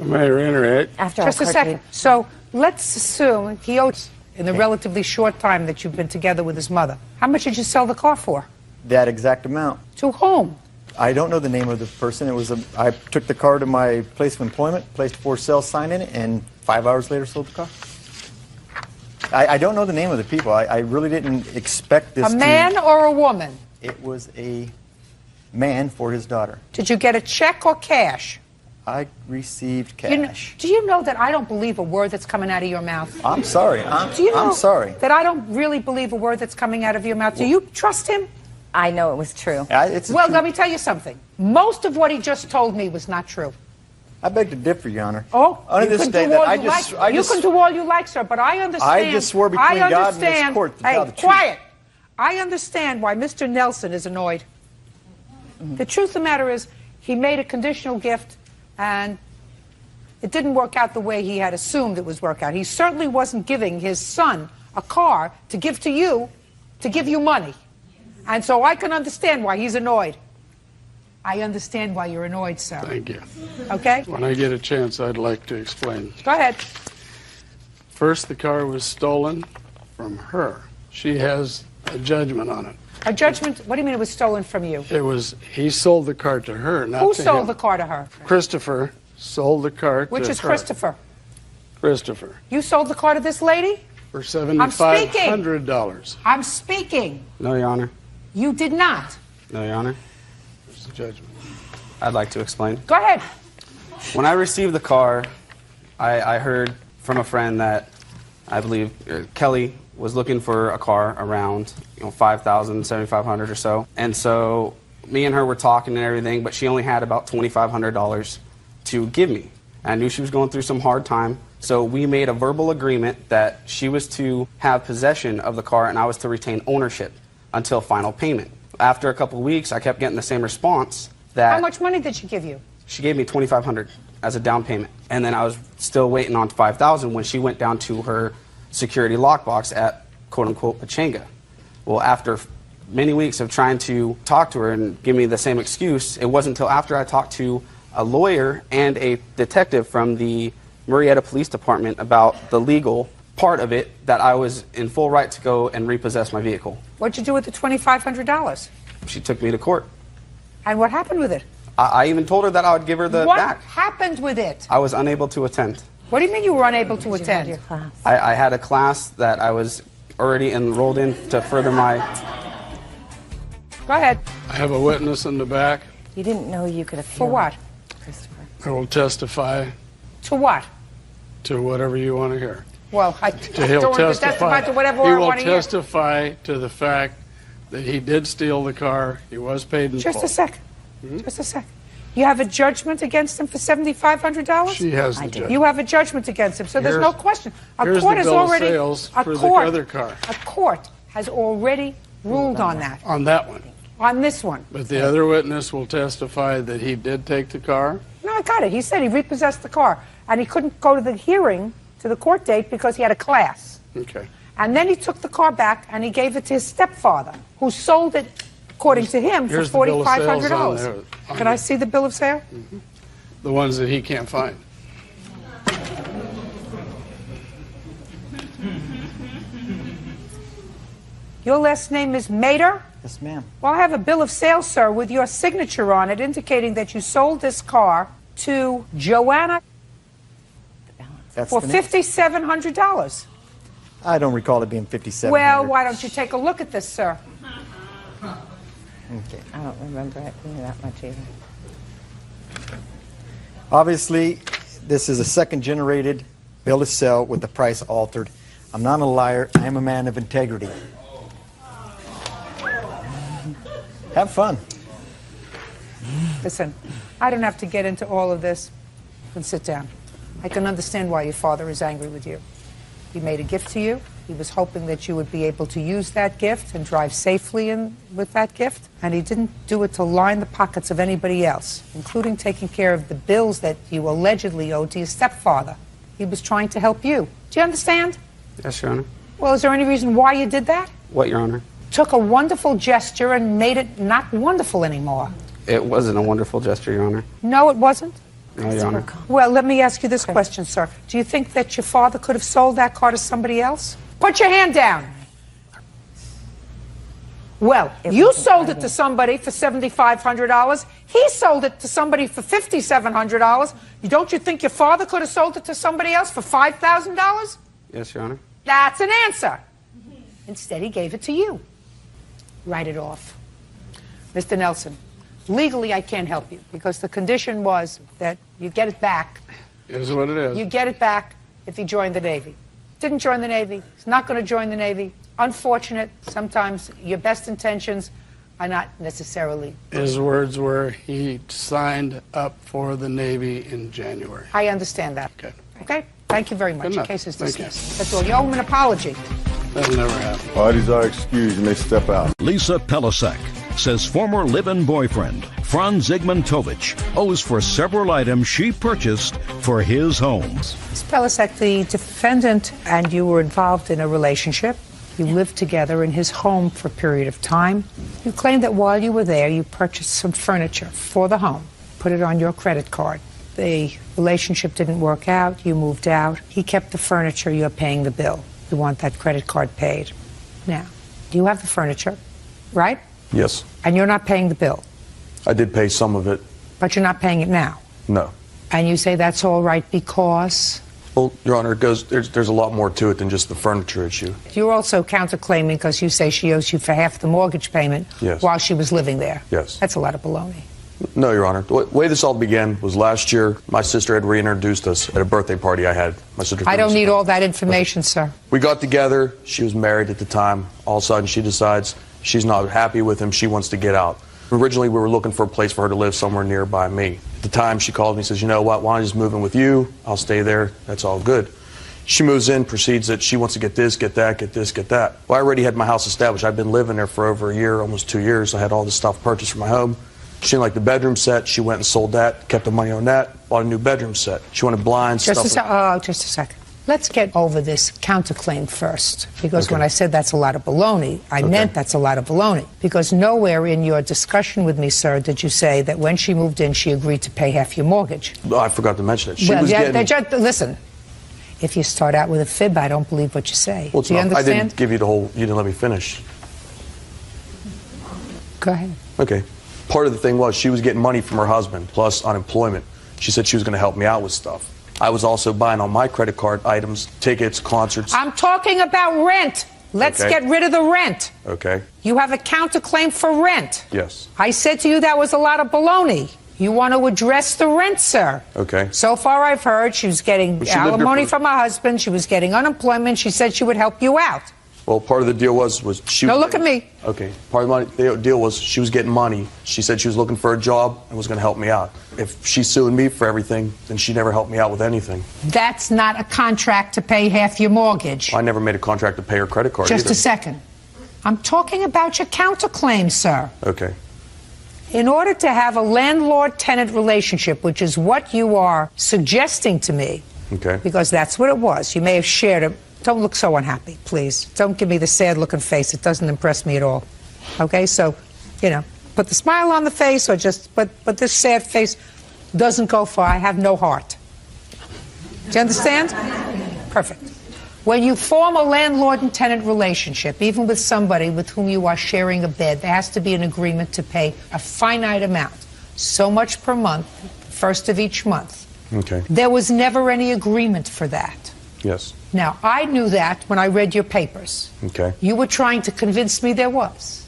May I reiterate? Just a second. So let's assume he owed in the relatively short time that you've been together with his mother. How much did you sell the car for? That exact amount. To whom? I don't know the name of the person. I took the car to my place of employment, placed a for sale sign in it, and 5 hours later sold the car. I don't know the name of the people. I really didn't expect this. A man or a woman? It was a man for his daughter. Did you get a check or cash? I received cash. Do you know that I don't believe a word that's coming out of your mouth? I'm sorry. Do you know I'm sorry. that I don't really believe a word that's coming out of your mouth? Do you trust him? I know it was true. Let me tell you something. Most of what he just told me was not true. I beg to differ, Your Honor. Oh, on this day that you can do all you like, sir, but I understand. I just swore between God and this court to tell the truth. Quiet. I understand why Mr. Nelson is annoyed. The truth of the matter is, he made a conditional gift, and it didn't work out the way he had assumed it was work out. He certainly wasn't giving his son a car to give to you, to give you money. And so I can understand why he's annoyed. I understand why you're annoyed, sir. Thank you. Okay? When I get a chance, I'd like to explain. Go ahead. First, the car was stolen from her. She has a judgment on it. A judgment? What do you mean it was stolen from you? He sold the car to her, not Who to sold him. the car to her? Christopher sold the car to her. Which is Christopher? Christopher. You sold the car to this lady? For $7,500. I'm speaking. No, Your Honor. You did not. No, Your Honor. There's the judgment. I'd like to explain. Go ahead. When I received the car, I heard from a friend that I believe Kelly was looking for a car around $5,000, $7,500 or so. And so me and her were talking and everything, but she only had about $2,500 to give me. I knew she was going through some hard time, so we made a verbal agreement that she was to have possession of the car and I was to retain ownership until final payment. After a couple of weeks, I kept getting the same response that... How much money did she give you? She gave me $2,500 as a down payment, and then I was still waiting on $5,000 when she went down to her security lockbox at quote-unquote Pachanga. Well, after many weeks of trying to talk to her and give me the same excuse, it wasn't until after I talked to a lawyer and a detective from the Murrieta Police Department about the legal part of it that I was in full right to go and repossess my vehicle. What'd you do with the $2,500? She took me to court. And what happened with it? I even told her that I would give her the back. What happened with it? I was unable to attend. What do you mean you were unable to attend? I had a class that I was already enrolled in to further my... Go ahead. I have a witness in the back. You didn't know you could have... For what? Christopher. I will testify To what? to whatever you want to hear. Well, I He'll don't want to testify to whatever he I will want to hear. testify to the fact that he did steal the car. He was paid in Just full. a second. Just a second. You have a judgment against him for $7,500? She has the judgment. You have a judgment against him, so there's no question. Here's the bill of sales for the other car. A court has already ruled on that. On that one. On this one. But the other witness will testify that he did take the car. No, I got it. He said he repossessed the car, and he couldn't go to the hearing, to the court date, because he had a class. Okay. And then he took the car back, and he gave it to his stepfather, who sold it, according to him, for Here's the bill of sales on $4,500. there. Can I see the bill of sale? The ones that he can't find. Your last name is Mater? Yes, ma'am. Well, I have a bill of sale, sir, with your signature on it, indicating that you sold this car to Joanna That's for the name. $5,700. I don't recall it being 57. Well, why don't you take a look at this, sir? Okay. I don't remember it being that much either. Obviously, this is a second-generated bill of sale with the price altered. I'm not a liar. I am a man of integrity. Have fun. Listen, I don't have to get into all of this. You can sit down. I can understand why your father is angry with you. He made a gift to you. He was hoping that you would be able to use that gift and drive safely with that gift. And he didn't do it to line the pockets of anybody else, including taking care of the bills that you allegedly owed to your stepfather. He was trying to help you. Do you understand? Yes, Your Honor. Well, is there any reason why you did that? What, Your Honor? Took a wonderful gesture and made it not wonderful anymore. It wasn't a wonderful gesture, Your Honor. No, it wasn't? No, Your Honor. Well, let me ask you this question, sir. Do you think that your father could have sold that car to somebody else? Put your hand down. Well, you sold it to somebody for $7,500. He sold it to somebody for $5,700. Don't you think your father could have sold it to somebody else for $5,000? Yes, Your Honor. That's an answer. Instead, he gave it to you. Write it off. Mr. Nelson, legally I can't help you because the condition was that you get it back. It is what it is. You get it back if he joined the Navy. Didn't join the Navy. He's not going to join the Navy. Unfortunate. Sometimes your best intentions are not necessarily. His words were he signed up for the Navy in January. I understand that. Okay. Okay? Thank you very much. Good enough. Case is Thank you. dismissed. That's all. You owe him an apology. That'll never happen. Parties are excused. You may step out. Lisa Pelisek says former live-in boyfriend Franz Zygmuntovich owes for several items she purchased for his home. Ms. Pelisek, the defendant and you were involved in a relationship. You lived together in his home for a period of time. You claim that while you were there, you purchased some furniture for the home, put it on your credit card. The relationship didn't work out. You moved out. He kept the furniture. You're paying the bill. You want that credit card paid. Now, you have the furniture, right? Yes. And you're not paying the bill. I did pay some of it. But you're not paying it now. No. And you say that's all right because? Well, Your Honor, there's a lot more to it than just the furniture issue. You're also counterclaiming because you say she owes you for half the mortgage payment while she was living there. Yes. That's a lot of baloney. No, Your Honor. The way this all began was last year. My sister had reintroduced us at a birthday party I had. My sister. I don't need all that information, sir. We got together. She was married at the time. All of a sudden, she decides she's not happy with him. She wants to get out. Originally, we were looking for a place for her to live somewhere nearby me. At the time, she called me and says, you know what, why don't I just move in with you? I'll stay there. That's all good. She moves in, proceeds that she wants to get this, get that, get this, get that. Well, I already had my house established. I'd been living there for over a year, almost 2 years. I had all this stuff purchased for my home. She didn't like the bedroom set. She went and sold that, kept the money on that, bought a new bedroom set. She wanted blinds, just stuff. Just a second. Let's get over this counterclaim first, because when I said that's a lot of baloney, I meant that's a lot of baloney. Because nowhere in your discussion with me, sir, did you say that when she moved in, she agreed to pay half your mortgage. I forgot to mention it. She was getting... Listen, if you start out with a fib, I don't believe what you say. Well, do you understand? I didn't give you the whole... You didn't let me finish. Go ahead. Okay. Part of the thing was she was getting money from her husband, plus unemployment. She said she was going to help me out with stuff. I was also buying on my credit card items, tickets, concerts. I'm talking about rent. Let's get rid of the rent. Okay. You have a counterclaim for rent. Yes. I said to you that was a lot of baloney. You want to address the rent, sir. Okay. So far I've heard she was getting alimony from her husband. She was getting unemployment. She said she would help you out. Well, part of the deal was she... No, look at me. Okay. Part of the deal was she was getting money. She said she was looking for a job and was going to help me out. If she's suing me for everything, then she never helped me out with anything. That's not a contract to pay half your mortgage. I never made a contract to pay her credit card Just either. a second. I'm talking about your counterclaim, sir. Okay. In order to have a landlord-tenant relationship, which is what you are suggesting to me, because that's what it was. You may have shared it. Don't look so unhappy, please. Don't give me the sad-looking face. It doesn't impress me at all. Okay, so, put the smile on the face, or just, but this sad face doesn't go far. I have no heart. Do you understand? Perfect. When you form a landlord and tenant relationship, even with somebody with whom you are sharing a bed, there has to be an agreement to pay a finite amount, so much per month, first of each month. Okay. There was never any agreement for that. Yes. Now, I knew that when I read your papers. Okay. You were trying to convince me there was.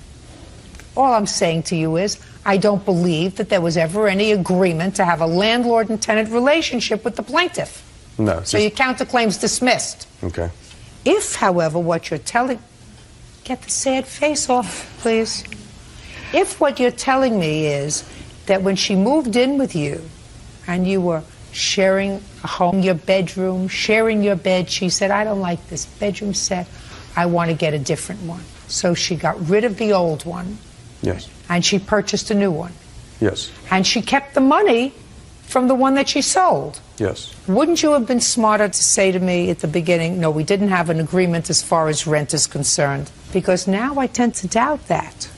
All I'm saying to you is, I don't believe that there was ever any agreement to have a landlord and tenant relationship with the plaintiff. No. So your counterclaim's dismissed. Okay. If, however, what you're telling... Get the sad face off, please. If what you're telling me is that when she moved in with you and you were sharing a home, your bedroom, sharing your bed, she said, I don't like this bedroom set. I want to get a different one. So she got rid of the old one. Yes. And she purchased a new one. Yes. And she kept the money from the one that she sold. Yes. Wouldn't you have been smarter to say to me at the beginning, no, we didn't have an agreement as far as rent is concerned? Because now I tend to doubt that,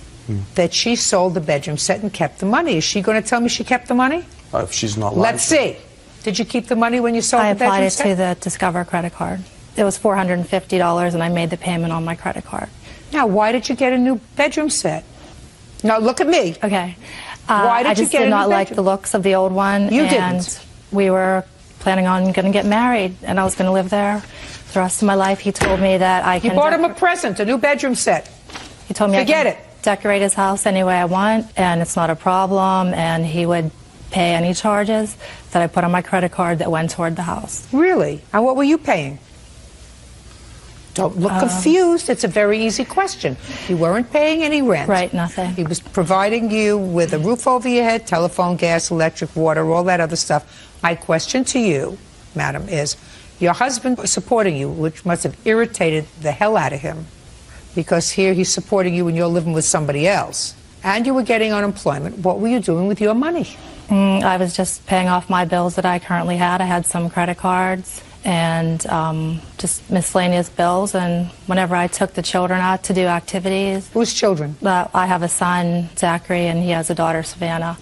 that she sold the bedroom set and kept the money. Is she going to tell me she kept the money? If she's not lying. Let's see. Did you keep the money when you sold the bedroom set? I applied it to the Discover credit card. It was $450, and I made the payment on my credit card. Now, why did you get a new bedroom set? Now, look at me. Okay. Why did I just you get did a not new like the looks of the old one. You and didn't. We were planning on going to get married, and I was going to live there the rest of my life. He told me that I can... You bought him a present, a new bedroom set. He told me Forget I can decorate his house any way I want, and it's not a problem, and he would pay any charges that I put on my credit card that went toward the house. Really? And what were you paying? Don't look confused. It's a very easy question. You weren't paying any rent. Right, nothing. He was providing you with a roof over your head, telephone, gas, electric, water, all that other stuff. My question to you, madam, is your husband was supporting you, which must have irritated the hell out of him, because here he's supporting you and you're living with somebody else, and you were getting unemployment. What were you doing with your money? I was just paying off my bills that I currently had. I had some credit cards, and just miscellaneous bills. And whenever I took the children out to do activities. Whose children? I have a son, Zachary, and he has a daughter, Savannah.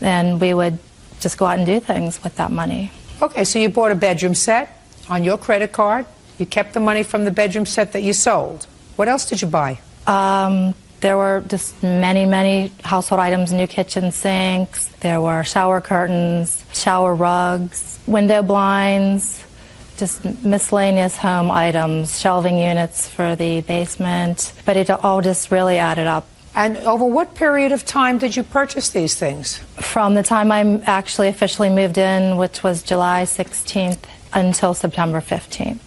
And we would just go out and do things with that money. Okay, so you bought a bedroom set on your credit card. You kept the money from the bedroom set that you sold. What else did you buy? There were just many household items, new kitchen sinks. There were shower curtains, shower rugs, window blinds, just miscellaneous home items, shelving units for the basement. But it all just really added up. And over what period of time did you purchase these things? From the time I actually officially moved in, which was July 16th, until September 15th.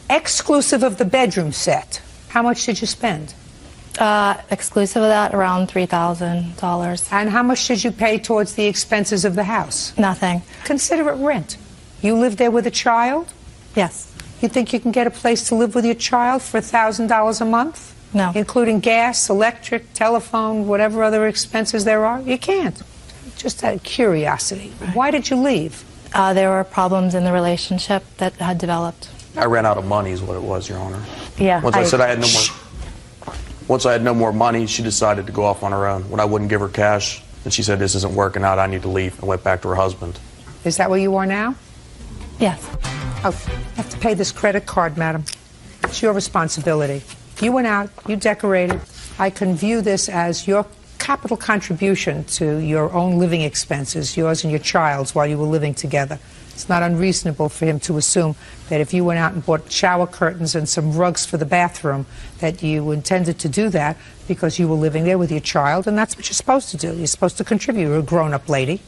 Exclusive of the bedroom set, how much did you spend? Exclusive of that, around $3,000. And how much did you pay towards the expenses of the house? Nothing. Consider it rent. You live there with a child? Yes. You think you can get a place to live with your child for $1,000 a month? No. Including gas, electric, telephone, whatever other expenses there are? You can't. Just out of curiosity. Why did you leave? There were problems in the relationship that had developed. I ran out of money is what it was, Your Honor. Yeah. Once I said I had no more. Once I had no more money, she decided to go off on her own. When I wouldn't give her cash, and she said, "This isn't working out, I need to leave," and went back to her husband. Is that where you are now? Yes. Oh, you have to pay this credit card, madam. It's your responsibility. You went out, you decorated. I can view this as your capital contribution to your own living expenses, yours and your child's, while you were living together. It's not unreasonable for him to assume that if you went out and bought shower curtains and some rugs for the bathroom, that you intended to do that because you were living there with your child, and that's what you're supposed to do. You're supposed to contribute. You're a grown-up lady.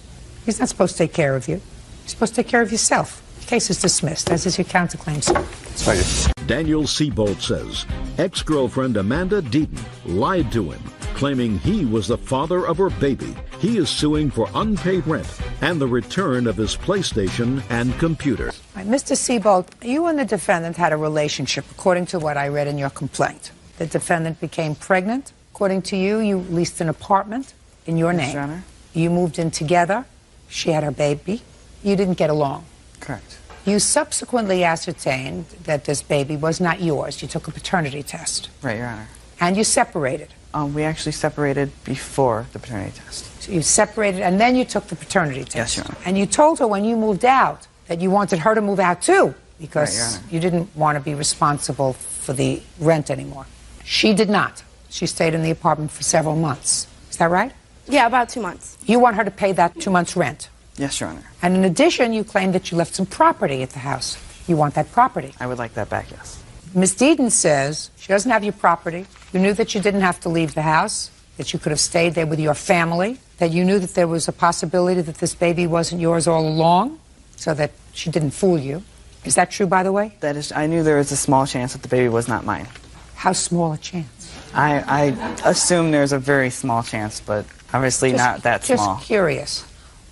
He's not supposed to take care of you. You're supposed to take care of yourself. The case is dismissed, as is your counterclaim, sir. Thank you. Daniel Seabolt says ex-girlfriend Amanda Deaton lied to him, claiming he was the father of her baby. He is suing for unpaid rent and the return of his PlayStation and computer. Right, Mr. Seabolt, you and the defendant had a relationship, according to what I read in your complaint. The defendant became pregnant. According to you, you leased an apartment in your name. Yes, Your Honor. You moved in together. She had her baby. You didn't get along. Correct. You subsequently ascertained that this baby was not yours. You took a paternity test. Right, Your Honor. And you separated. We actually separated before the paternity test. So you separated, and then you took the paternity test. Yes, Your Honor. And you told her when you moved out that you wanted her to move out too, because Right, Your Honor. you didn't want to be responsible for the rent anymore. She did not. She stayed in the apartment for several months. Is that right? Yeah, about 2 months. You want her to pay that 2 months' rent. Yes, Your Honor. And in addition, you claim that you left some property at the house. You want that property. I would like that back, yes. Ms. Deaton says she doesn't have your property. You knew that you didn't have to leave the house, that you could have stayed there with your family, that you knew that there was a possibility that this baby wasn't yours all along, so that she didn't fool you. Is that true, by the way? That is, I knew there was a small chance that the baby was not mine. How small a chance? I assume there's a very small chance, but obviously not that small. Just curious.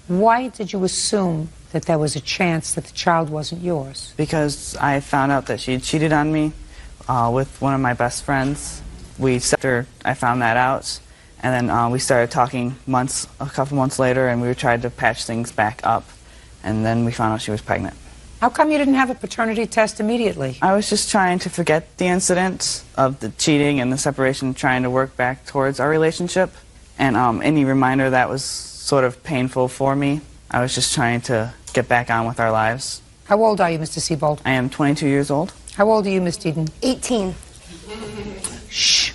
Why did you assume that there was a chance that the child wasn't yours? Because I found out that she had cheated on me with one of my best friends. After I found that out, and then we started talking a couple months later, and we tried to patch things back up, and then we found out she was pregnant. How come you didn't have a paternity test immediately? I was just trying to forget the incident of the cheating and the separation, trying to work back towards our relationship, and any reminder that was sort of painful for me. I was just trying to get back on with our lives. How old are you, Mr. Seabolt? I am 22 years old. How old are you, Miss Deaton? 18. Shh.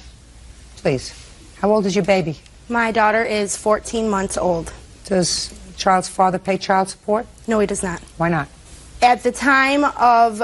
Please. How old is your baby? My daughter is 14 months old. Does the child's father pay child support? No, he does not. Why not? At the time of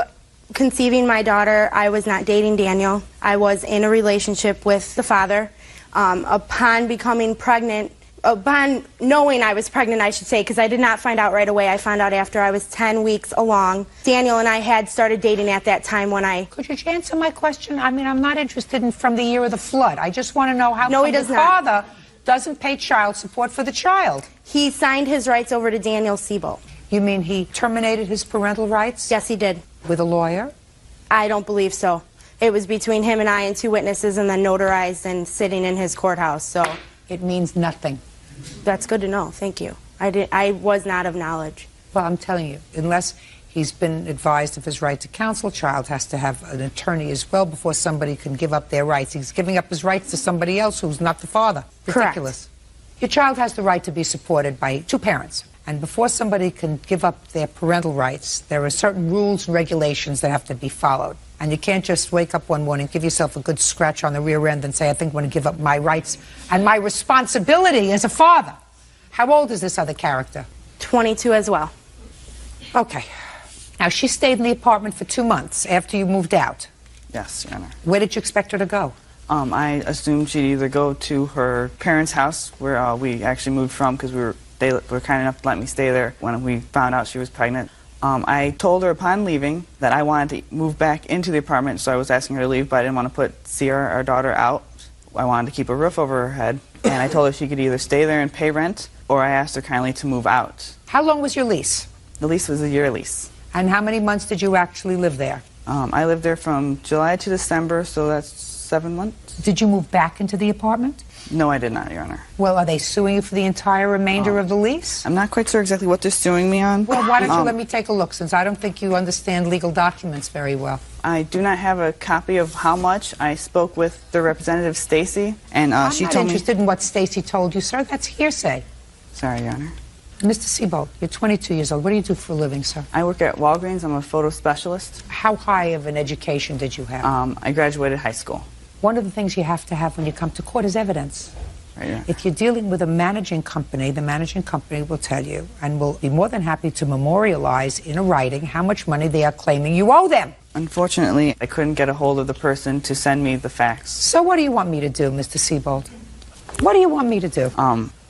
conceiving my daughter, I was not dating Daniel. I was in a relationship with the father. Upon becoming pregnant, upon knowing I was pregnant, I should say, because I did not find out right away. I found out after I was 10 weeks along. Daniel and I had started dating at that time when I... Could you answer my question? I mean, I'm not interested in from the year of the flood. I just want to know how No, come he does the not. father doesn't pay child support for the child. He signed his rights over to Daniel Seabolt. You mean he terminated his parental rights? Yes, he did. With a lawyer? I don't believe so. It was between him and I and 2 witnesses, and then notarized and sitting in his courthouse, so... It means nothing. That's good to know. Thank you. I was not of knowledge. Well, I'm telling you, unless He's been advised of his right to counsel. Child has to have an attorney as well before somebody can give up their rights. He's giving up his rights to somebody else who's not the father. Ridiculous. Correct. Your child has the right to be supported by two parents. And before somebody can give up their parental rights, there are certain rules and regulations that have to be followed. And you can't just wake up one morning, give yourself a good scratch on the rear end and say, I think I'm going to give up my rights and my responsibility as a father. How old is this other character? 22 as well. Okay. Now, she stayed in the apartment for 2 months after you moved out. Yes, Your Honor. Where did you expect her to go? I assumed she'd either go to her parents' house, where we actually moved from, because they were kind enough to let me stay there when we found out she was pregnant. I told her upon leaving that I wanted to move back into the apartment, so I was asking her to leave, but I didn't want to see our daughter out. I wanted to keep a roof over her head, and I told her she could either stay there and pay rent, or I asked her kindly to move out. How long was your lease? The lease was a year lease. And how many months did you actually live there? I lived there from July to December, so that's 7 months. Did you move back into the apartment? No, I did not, Your Honor. Well, are they suing you for the entire remainder of the lease? I'm not quite sure exactly what they're suing me on. Well, why don't you let me take a look, since I don't think you understand legal documents very well. I do not have a copy of how much. I spoke with the representative, Stacy, and she told me... I'm not interested in what Stacy told you, sir. That's hearsay. Sorry, Your Honor. Mr. Seabold, you're 22 years old. What do you do for a living, sir? I work at Walgreens. I'm a photo specialist. How high of an education did you have? I graduated high school. One of the things you have to have when you come to court is evidence. Right, yeah. If you're dealing with a managing company, the managing company will tell you and will be more than happy to memorialize in a writing how much money they are claiming you owe them. Unfortunately, I couldn't get a hold of the person to send me the facts. So what do you want me to do, Mr. Seabold? What do you want me to do?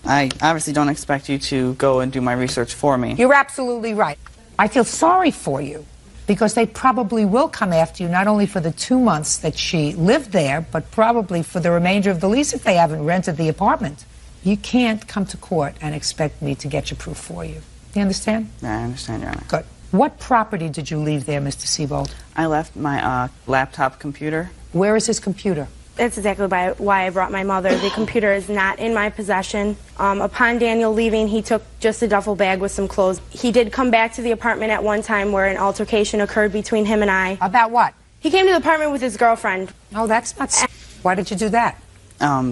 I obviously don't expect you to go and do my research for me. You're absolutely right. I feel sorry for you because they probably will come after you not only for the 2 months that she lived there, but probably for the remainder of the lease if they haven't rented the apartment. You can't come to court and expect me to get your proof for you. You understand? Yeah, I understand, Your Honor. Good. What property did you leave there, Mr. Seabold? I left my laptop computer. Where is his computer? That's exactly why I brought my mother. The computer is not in my possession. Upon Daniel leaving, he took just a duffel bag with some clothes. He did come back to the apartment at one time where an altercation occurred between him and I. About what? He came to the apartment with his girlfriend. Oh, that's not... Why did you do that?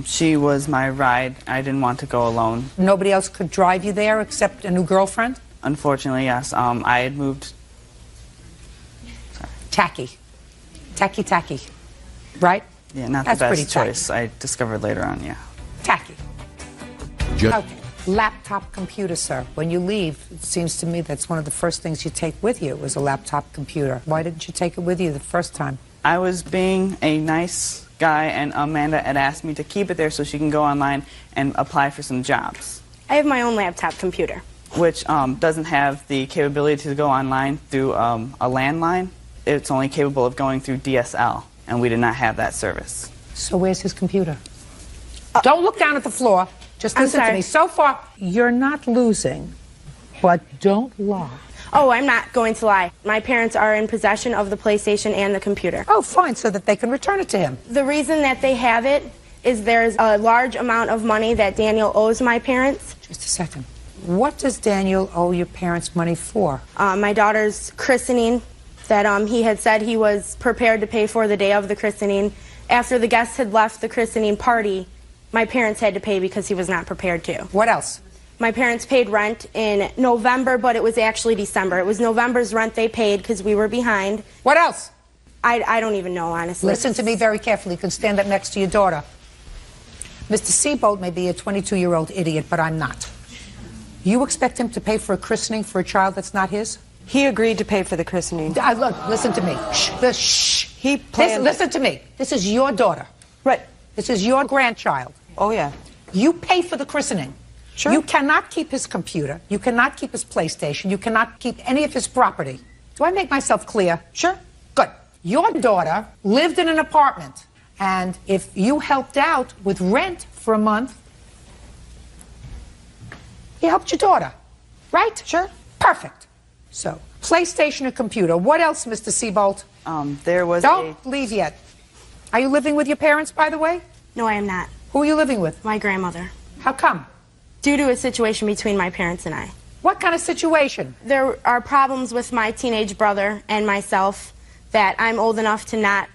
She was my ride. I didn't want to go alone. Nobody else could drive you there except a new girlfriend? Unfortunately, yes. I had moved... Sorry. Tacky. Right? Yeah, not That's the pretty best choice. I discovered later on, yeah. Tacky. Okay. Laptop computer, sir. When you leave, it seems to me that's one of the first things you take with you is a laptop computer. Why didn't you take it with you the first time? I was being a nice guy, and Amanda had asked me to keep it there so she can go online and apply for some jobs. I have my own laptop computer. Which doesn't have the capability to go online through a landline. It's only capable of going through DSL, and we did not have that service. So where's his computer? Don't look down at the floor. Just listen to me. So far, you're not losing, but don't lie. Oh, I'm not going to lie. My parents are in possession of the PlayStation and the computer. Oh, fine, so that they can return it to him. The reason that they have it is there's a large amount of money that Daniel owes my parents. Just a second. What does Daniel owe your parents money for? My daughter's christening that he had said he was prepared to pay for the day of the christening. After the guests had left the christening party, my parents had to pay because he was not prepared to. What else? My parents paid rent in November, but it was actually December. It was November's rent they paid because we were behind. What else? I don't even know, honestly. Listen to me very carefully. You can stand up next to your daughter. Mr. Seabold may be a 22-year-old idiot, but I'm not. You expect him to pay for a christening for a child that's not his? He agreed to pay for the christening. Look, listen to me. Shh. He planned... Listen to me. This is your daughter. Right. This is your grandchild. Oh, yeah. You pay for the christening. Sure. You cannot keep his computer. You cannot keep his PlayStation. You cannot keep any of his property. Do I make myself clear? Sure. Good. Your daughter lived in an apartment, and if you helped out with rent for a month, he helped your daughter, right? Sure. Perfect. So, PlayStation and computer. What else, Mr. Seabold? There was Don't leave yet. Are you living with your parents, by the way? No, I am not. Who are you living with? My grandmother. How come? Due to a situation between my parents and I. What kind of situation? There are problems with my teenage brother and myself that I'm old enough to not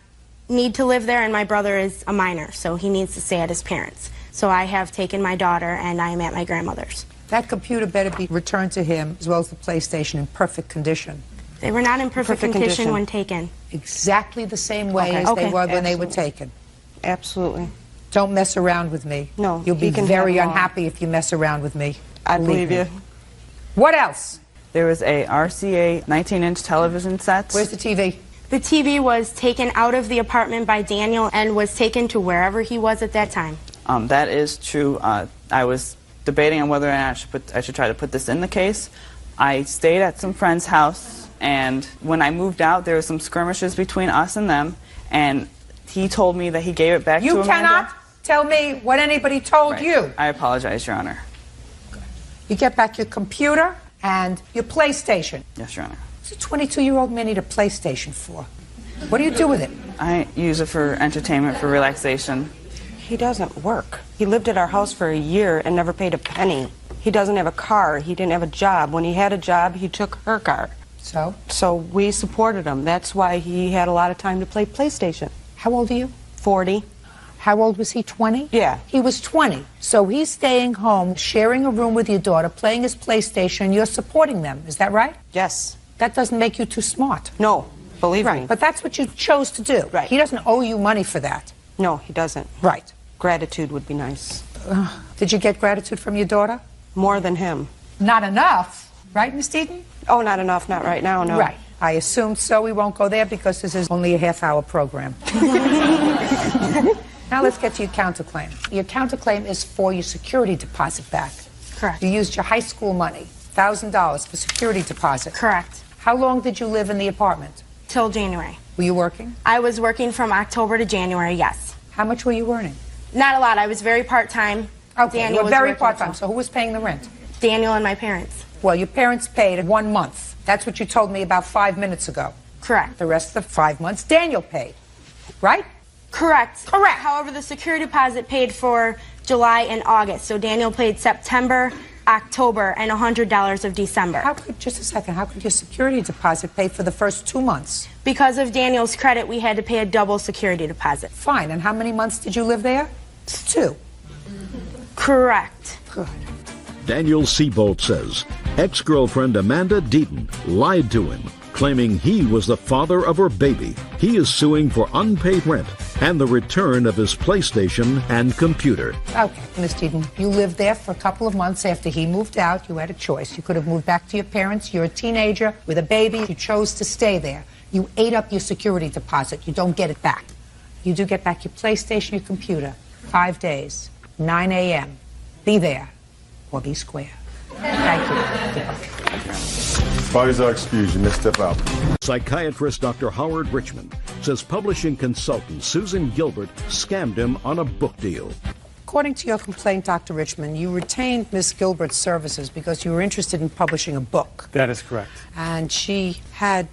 need to live there, and my brother is a minor, so he needs to stay at his parents. So I have taken my daughter, and I am at my grandmother's. That computer better be returned to him, as well as the PlayStation, in perfect condition. They were not in perfect condition when taken. Exactly the same way as they were when they were taken. Absolutely. Don't mess around with me. No, You'll be you can very have them all. unhappy if you mess around with me. I believe me. you. What else? There was a RCA 19-inch television set. Where's the TV? The TV was taken out of the apartment by Daniel and was taken to wherever he was at that time. That is true. I was debating on whether or not I should try to put this in the case. I stayed at some friend's house, and when I moved out, there were some skirmishes between us and them, and he told me that he gave it back to Amanda. You cannot tell me what anybody told you. I apologize, Your Honor. You get back your computer and your PlayStation. Yes, Your Honor. What's a 22-year-old man need a PlayStation for? What do you do with it? I use it for entertainment, for relaxation. He doesn't work. He lived at our house for a year and never paid a penny. He doesn't have a car. He didn't have a job. When he had a job, he took her car. So? So we supported him. That's why he had a lot of time to play PlayStation. How old are you? 40. How old was he, 20? Yeah. He was 20. So he's staying home, sharing a room with your daughter, playing his PlayStation, and you're supporting them. Is that right? Yes. That doesn't make you too smart. No, believe me. But that's what you chose to do. Right. He doesn't owe you money for that. No, he doesn't. Right. Gratitude would be nice. Did you get gratitude from your daughter? More than him. Not enough. Right, Miss Deaton? Oh, not enough. Not right now, no. Right. I assumed so. We won't go there because this is only a half-hour program. Now let's get to your counterclaim. Your counterclaim is for your security deposit back. Correct. You used your high school money, $1,000 for security deposit. Correct. How long did you live in the apartment? Till January. Were you working? I was working from October to January, yes. How much were you earning? Not a lot. I was very part-time. Okay, Daniel you were was very working part-time. full- So who was paying the rent? Daniel and my parents. Well, your parents paid 1 month. That's what you told me about 5 minutes ago. Correct. The rest of the 5 months, Daniel paid. Right? Correct. Correct. However, the security deposit paid for July and August. So Daniel paid September, October, and $100 of December. How could, just a second, how could your security deposit pay for the first 2 months? Because of Daniel's credit, we had to pay a double security deposit. Fine. And how many months did you live there? 2. Correct. Good. Daniel Seabolt says ex-girlfriend Amanda Deaton lied to him, claiming he was the father of her baby. He is suing for unpaid rent and the return of his PlayStation and computer. Okay, Miss Deaton, you lived there for a couple of months after he moved out. You had a choice. You could have moved back to your parents. You're a teenager with a baby. You chose to stay there. You ate up your security deposit. You don't get it back. You do get back your PlayStation, your computer. 5 days, 9 a.m. Be there or be square. Thank you. Bodies are excused. You may step out. Psychiatrist Dr. Howard Richmond says publishing consultant Susan Gilbert scammed him on a book deal. According to your complaint, Dr. Richmond, you retained Miss Gilbert's services because you were interested in publishing a book. That is correct. And she had,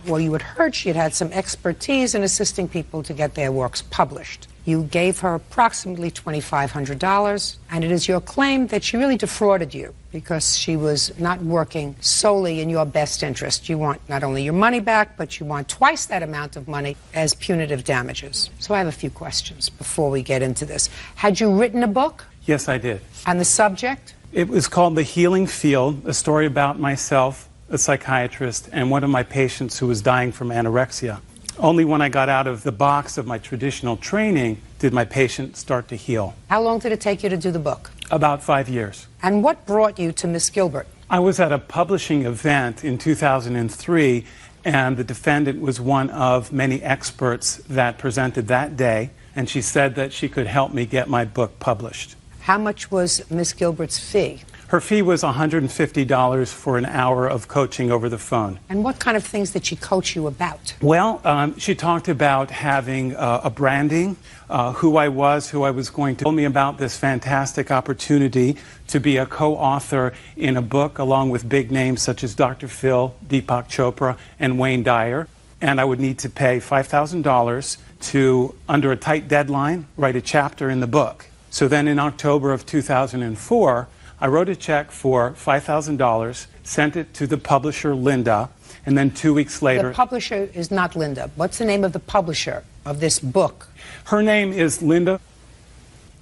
well, you had heard she had had some expertise in assisting people to get their works published. You gave her approximately $2,500, and it is your claim that she really defrauded you because she was not working solely in your best interest. You want not only your money back, but you want twice that amount of money as punitive damages. So I have a few questions before we get into this. Had you written a book? Yes, I did. And the subject? It was called The Healing Field, a story about myself, a psychiatrist, and one of my patients who was dying from anorexia. Only when I got out of the box of my traditional training did my patient start to heal. How long did it take you to do the book? About 5 years. And what brought you to Miss Gilbert? I was at a publishing event in 2003, and the defendant was one of many experts that presented that day, and she said that she could help me get my book published. How much was Miss Gilbert's fee? Her fee was $150 for an hour of coaching over the phone. And what kind of things did she coach you about? Well, she talked about having a branding, who I was going to. Told me about this fantastic opportunity to be a co-author in a book along with big names such as Dr. Phil, Deepak Chopra, and Wayne Dyer. And I would need to pay $5,000 to, under a tight deadline, write a chapter in the book. So then in October of 2004, I wrote a check for $5,000, sent it to the publisher, Linda, and then 2 weeks later... The publisher is not Linda. What's the name of the publisher of this book? Her name is Linda,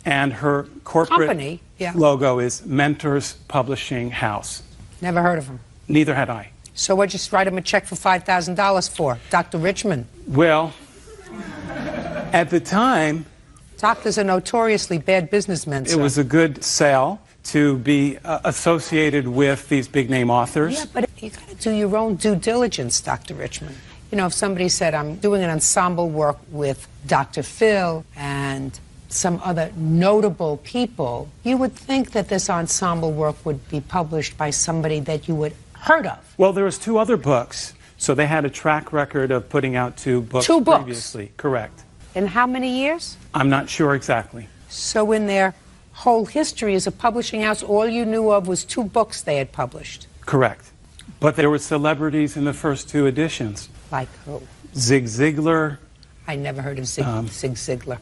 and her corporate company, logo is Mentors Publishing House. Never heard of them. Neither had I. So what'd you just write him a check for $5,000 for? Dr. Richmond? Well, at the time... Doctors are notoriously bad businessmen, sir. It was a good sale to be associated with these big-name authors. Yeah, but you got to do your own due diligence, Dr. Richmond. You know, if somebody said, I'm doing an ensemble work with Dr. Phil and some other notable people, you would think that this ensemble work would be published by somebody that you would heard of. Well, there was 2 other books, so they had a track record of putting out 2 books previously. Correct. In how many years? I'm not sure exactly. So in their whole history as a publishing house, all you knew of was 2 books they had published? Correct. But there were celebrities in the first 2 editions. Like who? Zig Ziglar. I never heard of Zig Ziglar.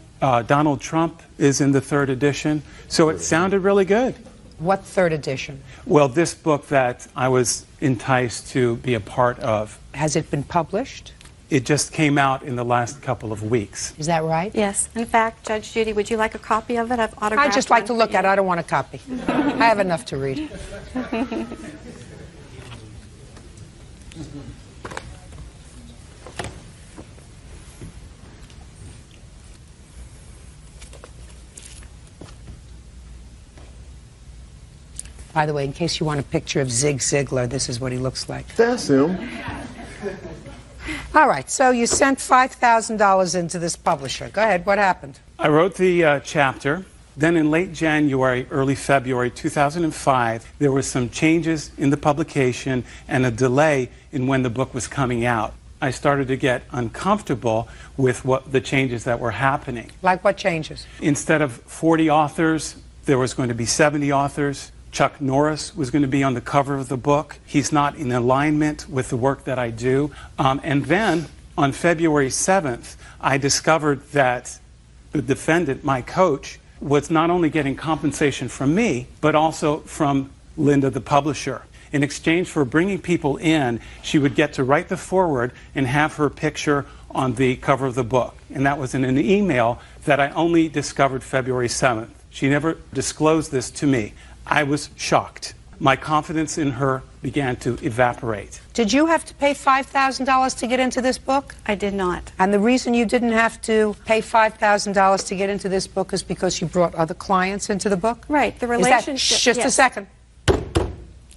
Donald Trump is in the 3rd edition, so it sounded really good. What 3rd edition? Well, this book that I was enticed to be a part of. Has it been published? It just came out in the last couple of weeks. Is that right? Yes. In fact, Judge Judy, would you like a copy of it? I've autographed I'd just like to one look for at it. you. I don't want a copy. I have enough to read. By the way, in case you want a picture of Zig Ziglar, this is what he looks like. That's him. All right, so you sent $5,000 into this publisher. Go ahead, what happened? I wrote the chapter. Then in late January, early February 2005, there were some changes in the publication and a delay in when the book was coming out. I started to get uncomfortable with the changes that were happening. Like what changes? Instead of 40 authors, there was going to be 70 authors. Chuck Norris was going to be on the cover of the book. He's not in alignment with the work that I do. And then on February 7th, I discovered that the defendant, my coach, was not only getting compensation from me, but also from Linda, the publisher. In exchange for bringing people in, she would get to write the foreword and have her picture on the cover of the book. And that was in an email that I only discovered February 7th. She never disclosed this to me. I was shocked. My confidence in her began to evaporate. Did you have to pay $5,000 to get into this book? I did not. And the reason you didn't have to pay $5,000 to get into this book is because you brought other clients into the book? Right. The relationship. Just a second.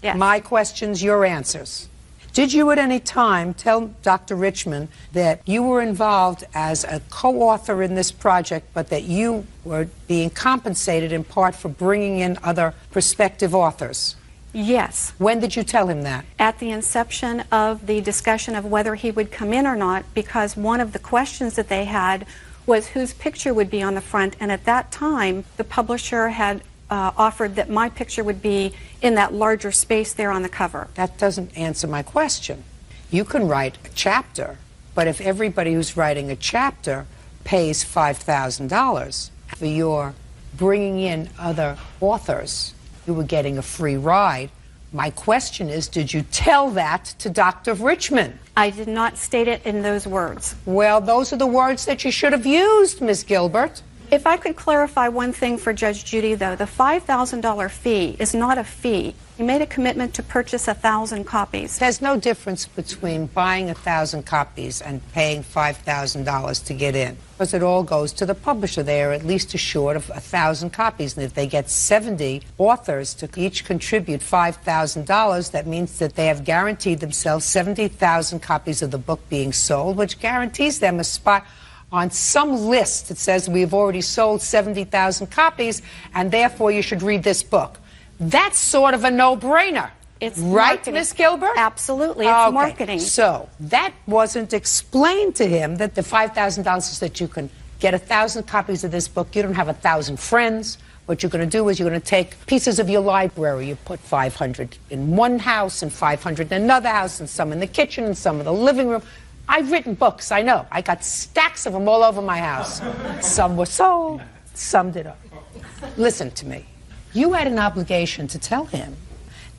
Yes. My questions, your answers. Did you at any time tell Dr. Richmond that you were involved as a co-author in this project, but that you were being compensated in part for bringing in other prospective authors? Yes. When did you tell him that? At the inception of the discussion of whether he would come in or not, because one of the questions that they had was whose picture would be on the front, and at that time, the publisher had offered that my picture would be in that larger space there on the cover. That doesn't answer my question. You can write a chapter, but if everybody who's writing a chapter pays $5,000 for your bringing in other authors, you were getting a free ride. My question is, did you tell that to Dr. Richmond? I did not state it in those words. Well, those are the words that you should have used, Ms. Gilbert. If I could clarify one thing for Judge Judy, though, the $5,000 fee is not a fee. He made a commitment to purchase 1,000 copies. There's no difference between buying 1,000 copies and paying $5,000 to get in, because it all goes to the publisher. They are at least assured of 1,000 copies, and if they get 70 authors to each contribute $5,000, that means that they have guaranteed themselves 70,000 copies of the book being sold, which guarantees them a spot on some list that says we've already sold 70,000 copies, and therefore you should read this book. That's sort of a no-brainer. It's right, marketing. Ms. Gilbert? Absolutely, it's marketing. So that wasn't explained to him, that the $5,000 is that you can get 1,000 copies of this book. You don't have 1,000 friends. What you're going to do is you're going to take pieces of your library. You put 500 in one house and 500 in another house, and some in the kitchen and some in the living room. I've written books, I know. I got stacks of them all over my house. Some were sold, some did not. Listen to me. You had an obligation to tell him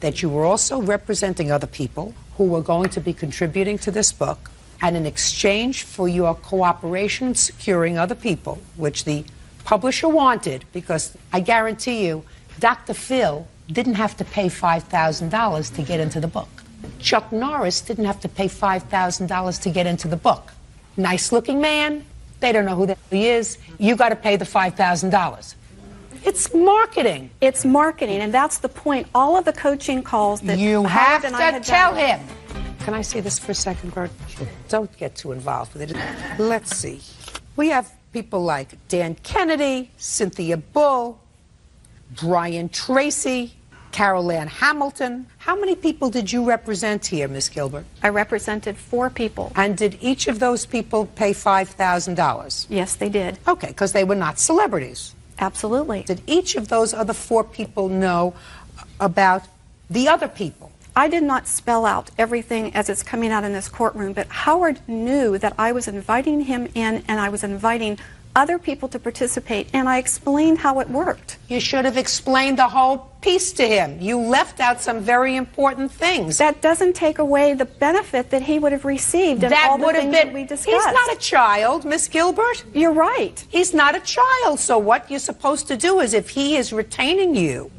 that you were also representing other people who were going to be contributing to this book, and in exchange for your cooperation in securing other people, which the publisher wanted, because I guarantee you, Dr. Phil didn't have to pay $5,000 to get into the book. Chuck Norris didn't have to pay $5,000 to get into the book. Nice-looking man, they don't know who the hell he is. You got to pay the $5,000. It's marketing. It's marketing, and that's the point. All of the coaching calls that you Howard have and I to had tell done. him. Can I say this for a second, Bert? Don't get too involved with it. Let's see. We have people like Dan Kennedy, Cynthia Bull, Brian Tracy, Carol Ann Hamilton. How many people did you represent here, Miss Gilbert? I represented 4 people. And did each of those people pay $5,000? Yes, they did. Okay, because they were not celebrities. Absolutely. Did each of those other 4 people know about the other people? I did not spell out everything as it's coming out in this courtroom, but Howard knew that I was inviting him in and I was inviting other people to participate, and I explained how it worked. You should have explained the whole piece to him. You left out some very important things. That doesn't take away the benefit that he would have received and all the things that we discussed. He's not a child, Miss Gilbert. You're right. He's not a child. So what you're supposed to do is, if he is retaining you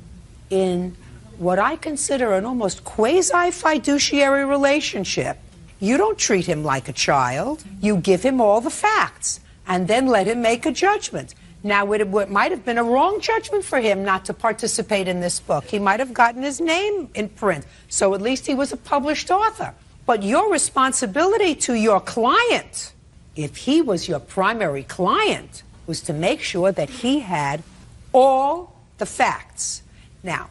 in what I consider an almost quasi-fiduciary relationship, you don't treat him like a child. You give him all the facts and then let him make a judgment. Now, it might have been a wrong judgment for him not to participate in this book. He might have gotten his name in print, so at least he was a published author. But your responsibility to your client, if he was your primary client, was to make sure that he had all the facts. Now,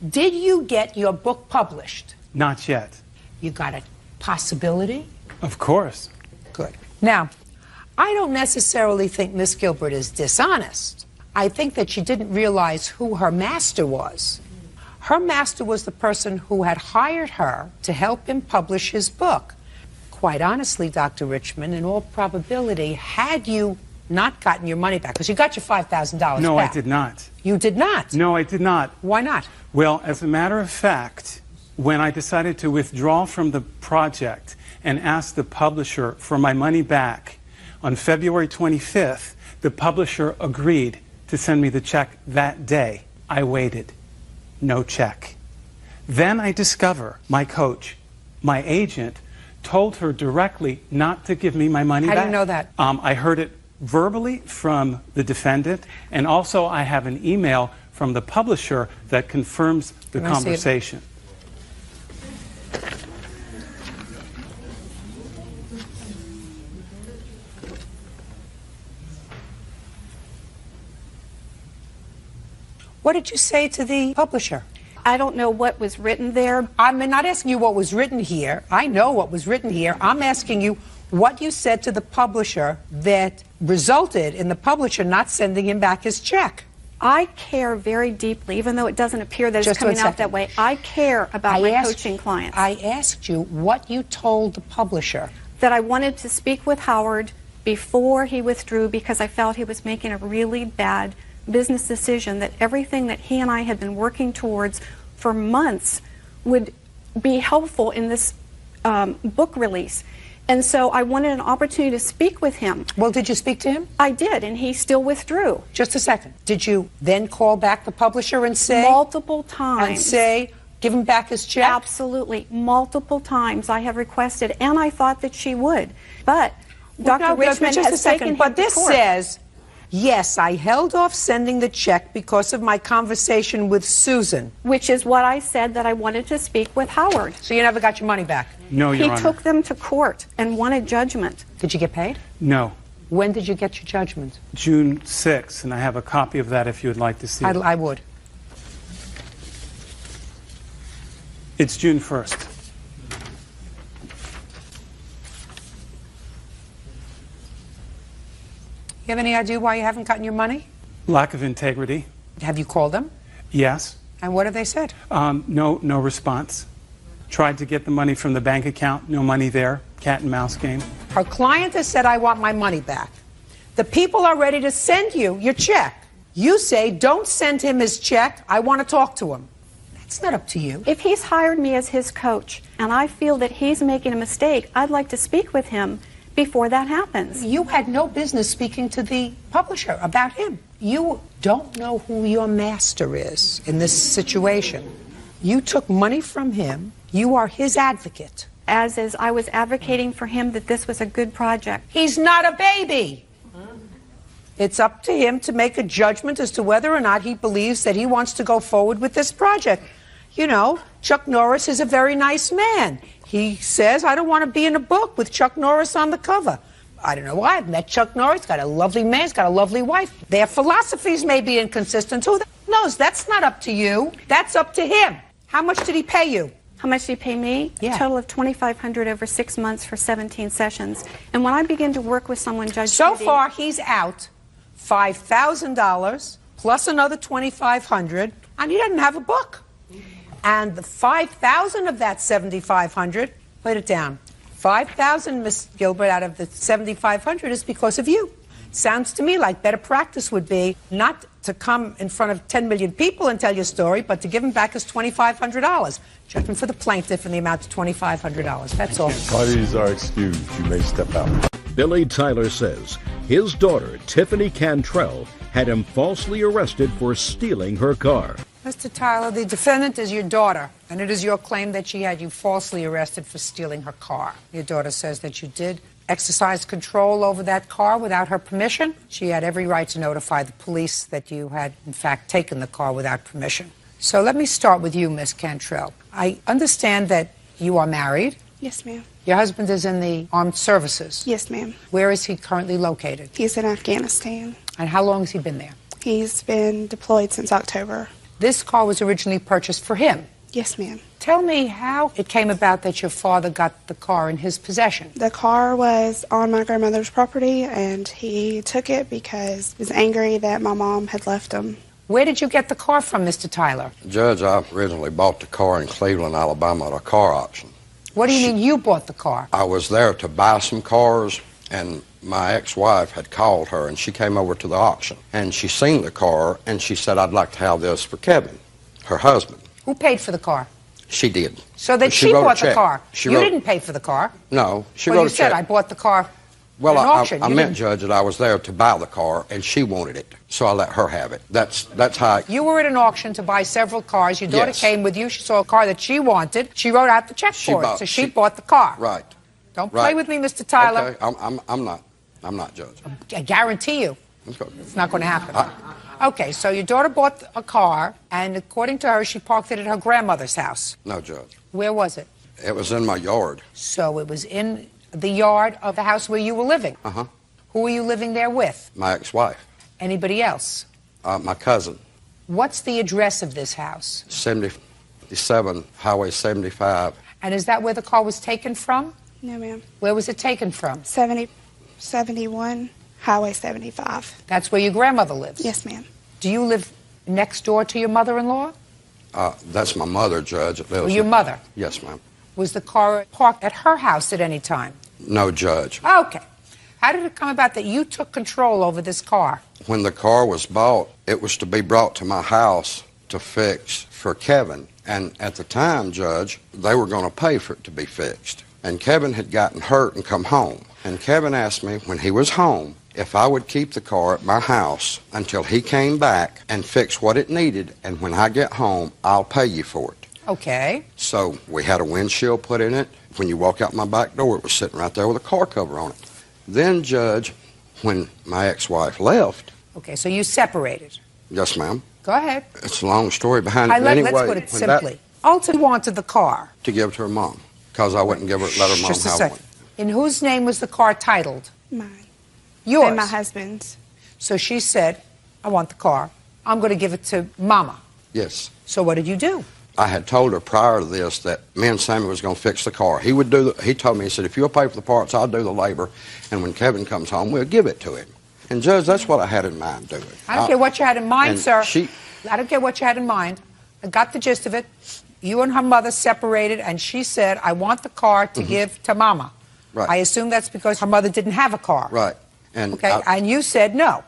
did you get your book published? Not yet. You got a possibility? Of course. Good. Now, I don't necessarily think Miss Gilbert is dishonest. I think that she didn't realize who her master was. Her master was the person who had hired her to help him publish his book. Quite honestly, Dr. Richmond, in all probability, had you not gotten your money back, because you got your $5,000 No, back. I did not. You did not? No, I did not. Why not? Well, as a matter of fact, when I decided to withdraw from the project and ask the publisher for my money back, on February 25th, the publisher agreed to send me the check that day. I waited. No check. Then I discover my coach, my agent, told her directly not to give me my money back. How do you know that? I heard it verbally from the defendant, and also I have an email from the publisher that confirms the Can I see it? conversation. What did you say to the publisher? I don't know what was written there. I'm not asking you what was written here. I know what was written here. I'm asking you what you said to the publisher that resulted in the publisher not sending him back his check. I care very deeply, even though it doesn't appear that it's Just coming 1 out second. that way. I care about my coaching clients. I asked you what you told the publisher. That I wanted to speak with Howard before he withdrew because I felt he was making a really bad business decision, that everything that he and I had been working towards for months would be helpful in this book release. And so I wanted an opportunity to speak with him. Well, did you speak to him? I did, and he still withdrew. Just a second. Did you then call back the publisher and say? Multiple times. And say, give him back his check? Absolutely. Multiple times I have requested, and I thought that she would. But Dr. Richmond just a has second. taken him But to this court. says, yes, I held off sending the check because of my conversation with Susan. Which is what I said, that I wanted to speak with Howard. So you never got your money back? No, Your He Honor. took them to court and wanted judgment. Did you get paid? No. When did you get your judgment? June 6th, and I have a copy of that if you would like to see it. I would. It's June 1st. You have any idea why you haven't gotten your money? Lack of integrity. Have you called them? Yes. And what have they said? No response. Tried to get the money from the bank account. No money there. Cat and mouse game. Her client has said, I want my money back. The people are ready to send you your check. You say, don't send him his check. I want to talk to him. That's not up to you. If he's hired me as his coach and I feel that he's making a mistake, I'd like to speak with him before that happens. You had no business speaking to the publisher about him. You don't know who your master is in this situation. You took money from him. You are his advocate. As is, I was advocating for him that this was a good project. He's not a baby. It's up to him to make a judgment as to whether or not he believes that he wants to go forward with this project. You know, Chuck Norris is a very nice man. He says, I don't want to be in a book with Chuck Norris on the cover. I don't know why. I've met Chuck Norris, got a lovely man, he's got a lovely wife. Their philosophies may be inconsistent. Who knows? That's not up to you. That's up to him. How much did he pay you? How much did he pay me? Yeah. A total of $2,500 over 6 months for 17 sessions. And when I begin to work with someone, Judge So Judy, far, he's out $5,000 plus another $2,500, and he doesn't have a book. And the $5,000 of that $7,500, put it down. $5,000, Miss Gilbert, out of the $7,500 is because of you. Sounds to me like better practice would be not to come in front of 10 million people and tell your story, but to give him back his $2,500. Judgment for the plaintiff in the amount of $2,500. That's all. Parties are excused. You may step out. Billy Tyler says his daughter, Tiffany Cantrell, had him falsely arrested for stealing her car. Mr. Tyler, the defendant is your daughter, and it is your claim that she had you falsely arrested for stealing her car. Your daughter says that you did exercise control over that car without her permission. She had every right to notify the police that you had, in fact, taken the car without permission. So let me start with you, Miss Cantrell. I understand that you are married. Yes, ma'am. Your husband is in the armed services. Yes, ma'am. Where is he currently located? He's in Afghanistan. And how long has he been there? He's been deployed since October. This car was originally purchased for him. Yes, ma'am. Tell me how it came about that your father got the car in his possession. The car was on my grandmother's property, and he took it because he was angry that my mom had left him. Where did you get the car from, Mr. Tyler? Judge, I originally bought the car in Cleveland, Alabama at a car auction. What do you mean you bought the car? I was there to buy some cars, and my ex-wife had called her, and she came over to the auction. And she seen the car, and she said, I'd like to have this for Kevin, her husband. Who paid for the car? She did. So that she wrote a bought the check. car. She You wrote- didn't pay for the car. No, she Well, wrote you a said, check. I bought the car Well, at an auction. I You meant, didn't- Judge, that I was there to buy the car, and she wanted it, so I let her have it. That's how. You were at an auction to buy several cars. Your daughter Yes. came with you. She saw a car that she wanted. She wrote out the check for it. So she bought the car. Right. Don't play Right. with me, Mr. Tyler. Okay, I'm not, Judge. I guarantee you Okay. it's not going to happen. Okay, so your daughter bought a car, and according to her, she parked it at her grandmother's house. No, Judge. Where was it? It was in my yard. So it was in the yard of the house where you were living. Uh-huh. Who were you living there with? My ex-wife. Anybody else? My cousin. What's the address of this house? 77, Highway 75. And is that where the car was taken from? No, ma'am. Where was it taken from? 71, Highway 75. That's where your grandmother lives? Yes, ma'am. Do you live next door to your mother-in-law? That's my mother, Judge. Or your mother? Yes, ma'am. Was the car parked at her house at any time? No, Judge. Okay. How did it come about that you took control over this car? When the car was bought, it was to be brought to my house to fix for Kevin. And at the time, Judge, they were going to pay for it to be fixed. And Kevin had gotten hurt and come home. And Kevin asked me when he was home if I would keep the car at my house until he came back and fix what it needed. And when I get home, I'll pay you for it. Okay. So we had a windshield put in it. When you walk out my back door, it was sitting right there with a car cover on it. Then, Judge, when my ex-wife left... Okay, so you separated. Yes, ma'am. Go ahead. It's a long story behind it. Anyway, let's put it when simply. Ulta wanted the car. to give to her mom, because I wouldn't let her mom Just a have second. one. In whose name was the car titled? Mine. Yours. And my husband's. So she said, I want the car. I'm going to give it to Mama. Yes. So what did you do? I had told her prior to this that me and Sammy was going to fix the car. He told me, he said, if you'll pay for the parts, I'll do the labor, and when Kevin comes home, we'll give it to him. And Judge, that's what I had in mind doing. I don't care what you had in mind, and sir. she- I don't care what you had in mind. I got the gist of it. You and her mother separated, and she said, I want the car to give to Mama. Right. I assume that's because her mother didn't have a car. Right. And Okay, and you said no.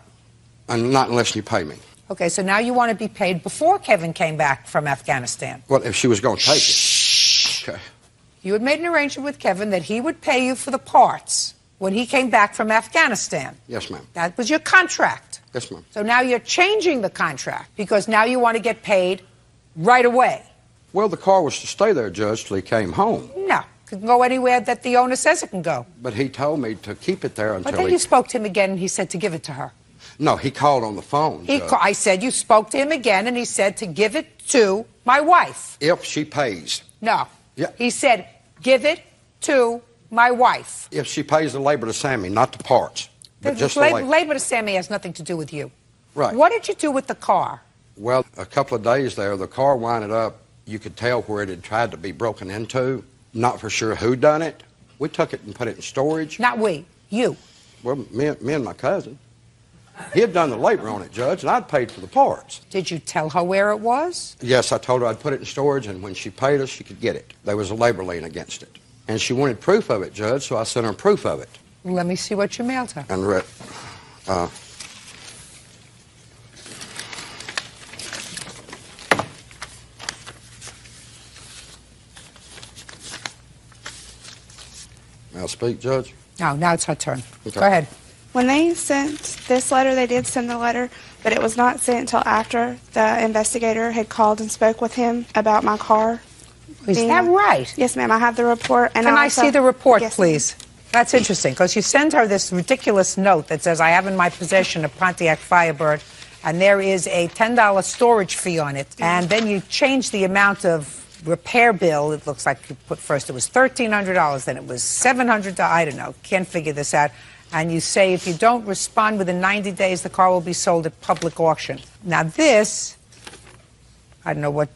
and not unless you pay me. Okay, so now you want to be paid before Kevin came back from Afghanistan. Well, if she was going to take it. Okay. You had made an arrangement with Kevin that he would pay you for the parts when he came back from Afghanistan. Yes, ma'am. That was your contract. Yes, ma'am. So now you're changing the contract because now you want to get paid right away. Well, the car was to stay there, Judge, till he came home. No, it can go anywhere that the owner says it can go. But he told me to keep it there until But then you spoke to him again and he said to give it to her. No, he called on the phone, Judge. I said you spoke to him again and he said to give it to my wife. If she pays. No. Yeah. He said give it to my wife. If she pays the labor to Sammy, not the parts. But just the labor to Sammy has nothing to do with you. Right. What did you do with the car? Well, a couple of days there, the car winded up. You could tell where it had tried to be broken into. Not for sure who done it. We took it and put it in storage. Not we. You. Well, me and my cousin. He had done the labor on it, Judge, and I'd paid for the parts. Did you tell her where it was? Yes, I told her I'd put it in storage, and when she paid us, she could get it. There was a labor lien against it. And she wanted proof of it, Judge, so I sent her proof of it. Let me see what you mailed her. And may I speak, Judge? No, now it's her turn. Okay. Go ahead. When they sent this letter, they did send the letter, but it was not sent until after the investigator had called and spoke with him about my car. Is that right? Yes, ma'am. I have the report. And Can I see the report, yes, please? That's interesting, because you send her this ridiculous note that says, I have in my possession a Pontiac Firebird, and there is a $10 storage fee on it. And then you change the amount of repair bill. It looks like you put first it was $1,300, then it was $700. I don't know. Can't figure this out. And you say if you don't respond within 90 days, the car will be sold at public auction. Now this, I don't know what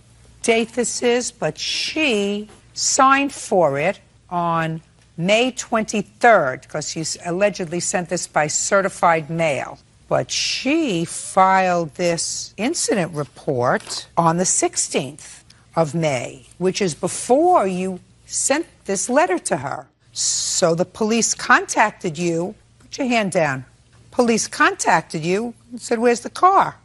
date this is, but she signed for it on May 23rd, because she allegedly sent this by certified mail. But she filed this incident report on the 16th of May, which is before you sent this letter to her. So the police contacted you. Put your hand down. Police contacted you and said, where's the car?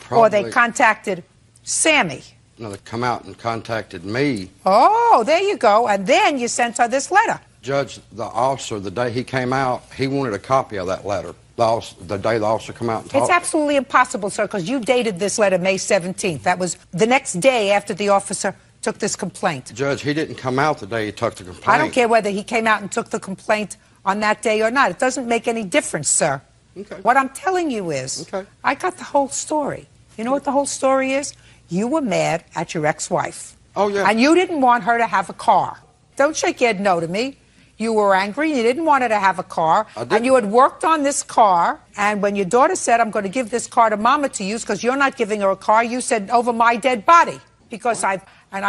Or they contacted Sammy. No, they come out and contacted me. Oh, there you go. And then you sent her this letter. Judge, the officer, the day he came out, he wanted a copy of that letter. The day the officer come out and talked. It's absolutely impossible, sir, because you dated this letter May 17th. That was the next day after the officer took this complaint. Judge, he didn't come out the day he took the complaint. I don't care whether he came out and took the complaint on that day or not. It doesn't make any difference, sir. Okay. What I'm telling you is, I got the whole story. You know what the whole story is? You were mad at your ex-wife. Oh, yeah. And you didn't want her to have a car. Don't shake your head no to me. You were angry, you didn't want her to have a car, and you had worked on this car, and when your daughter said, I'm going to give this car to Mama to use because you're not giving her a car, you said, over my dead body, because I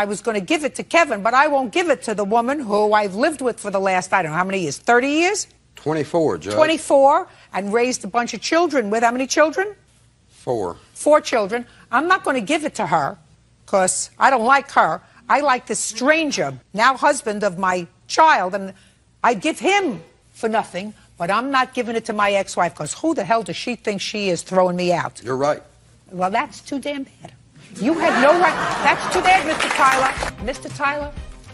was going to give it to Kevin, but I won't give it to the woman who I've lived with for the last, I don't know, how many years, 30 years? 24, Judge. 24, and raised a bunch of children with how many children? 4. 4 children. I'm not going to give it to her because I don't like her. I like this stranger, now husband of my child, and I'd give him for nothing, but I'm not giving it to my ex-wife because who the hell does she think she is throwing me out? You're right. Well, that's too damn bad. You had no right. That's too bad, Mr. Tyler. Mr. Tyler.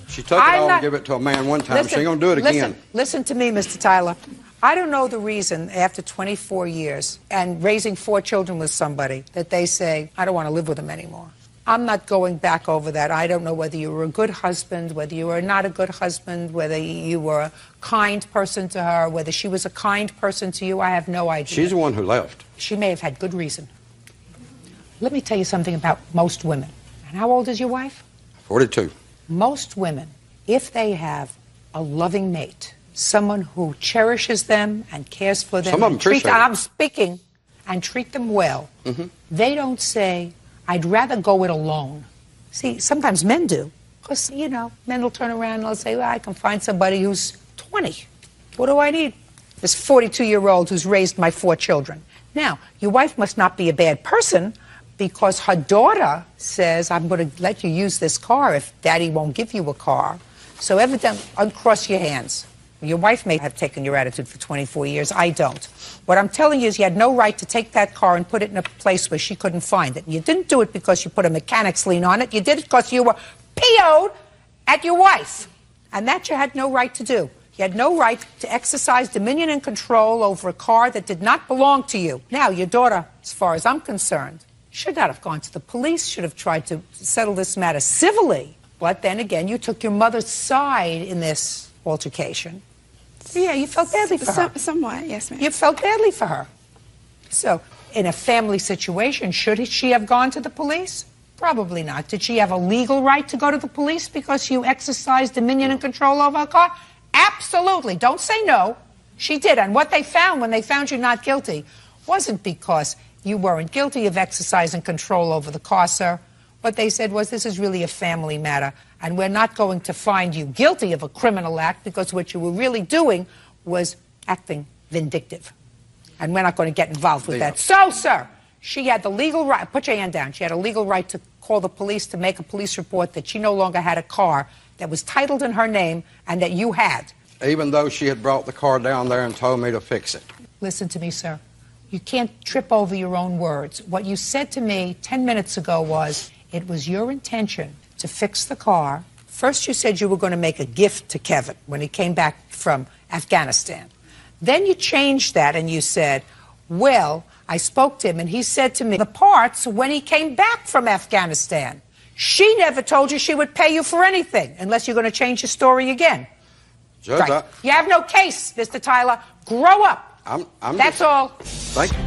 She took it all and gave it to a man one time. She ain't going to do it again. Listen to me, Mr. Tyler. I don't know the reason after 24 years and raising 4 children with somebody that they say, I don't want to live with him anymore. I'm not going back over that. I don't know whether you were a good husband, whether you were not a good husband, whether you were a kind person to her, whether she was a kind person to you. I have no idea. She's the one who left. She may have had good reason. Let me tell you something about most women. And how old is your wife? 42. Most women, if they have a loving mate, someone who cherishes them and cares for them, some of them appreciate it. I'm speaking, and treat them well, they don't say, I'd rather go it alone. See, sometimes men do. Because, you know, men will turn around and they'll say, well, I can find somebody who's 20. What do I need? This 42-year-old who's raised my 4 children. Now, your wife must not be a bad person because her daughter says, I'm going to let you use this car if Daddy won't give you a car. So evidently, uncross your hands. Your wife may have taken your attitude for 24 years. I don't. What I'm telling you is you had no right to take that car and put it in a place where she couldn't find it. You didn't do it because you put a mechanic's lien on it. You did it because you were PO'd at your wife. And that you had no right to do. You had no right to exercise dominion and control over a car that did not belong to you. Now, your daughter, as far as I'm concerned, should not have gone to the police, should have tried to settle this matter civilly. But then again, you took your mother's side in this altercation. Yeah, you felt badly for her. Somewhat, yes, ma'am. You felt badly for her. So, in a family situation, should she have gone to the police? Probably not. Did she have a legal right to go to the police because you exercised dominion and control over her car? Absolutely. Don't say no. She did. And what they found when they found you not guilty wasn't because you weren't guilty of exercising control over the car, sir. What they said was, this is really a family matter, and we're not going to find you guilty of a criminal act because what you were really doing was acting vindictive. And we're not going to get involved with that. So, sir, she had the legal right, put your hand down, she had a legal right to call the police to make a police report that she no longer had a car that was titled in her name and that you had. Even though she had brought the car down there and told me to fix it. Listen to me, sir. You can't trip over your own words. What you said to me 10 minutes ago was, it was your intention to fix the car. First, you said you were going to make a gift to Kevin when he came back from Afghanistan. Then you changed that and you said, well, I spoke to him and he said to me the parts when he came back from Afghanistan. She never told you she would pay you for anything unless you're going to change your story again. Judge, right. You have no case, Mr. Tyler. Grow up. That's all. Thank you.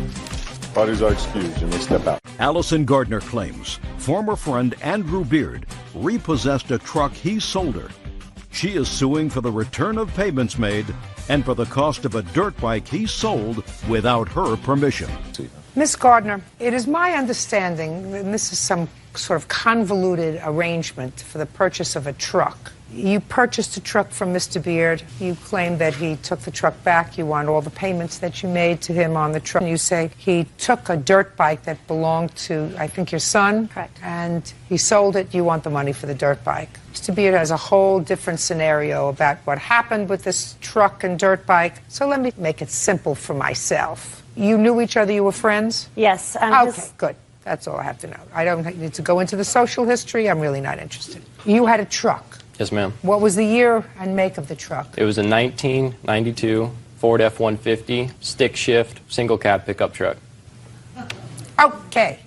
Parties are excused. You may step out. Allison Gardner claims former friend Andrew Beard repossessed a truck he sold her. She is suing for the return of payments made and for the cost of a dirt bike he sold without her permission. Miss Gardner, it is my understanding, and this is some sort of convoluted arrangement for the purchase of a truck. You purchased a truck from Mr. Beard. You claim that he took the truck back. You want all the payments that you made to him on the truck. You say he took a dirt bike that belonged to, I think, your son. Correct. And he sold it. You want the money for the dirt bike. Mr. Beard has a whole different scenario about what happened with this truck and dirt bike. So let me make it simple for myself. You knew each other? You were friends? Yes. Okay, good. That's all I have to know. I don't need to go into the social history. I'm really not interested. You had a truck. Yes, ma'am. What was the year and make of the truck? It was a 1992 Ford F-150 stick shift single cab pickup truck. Okay.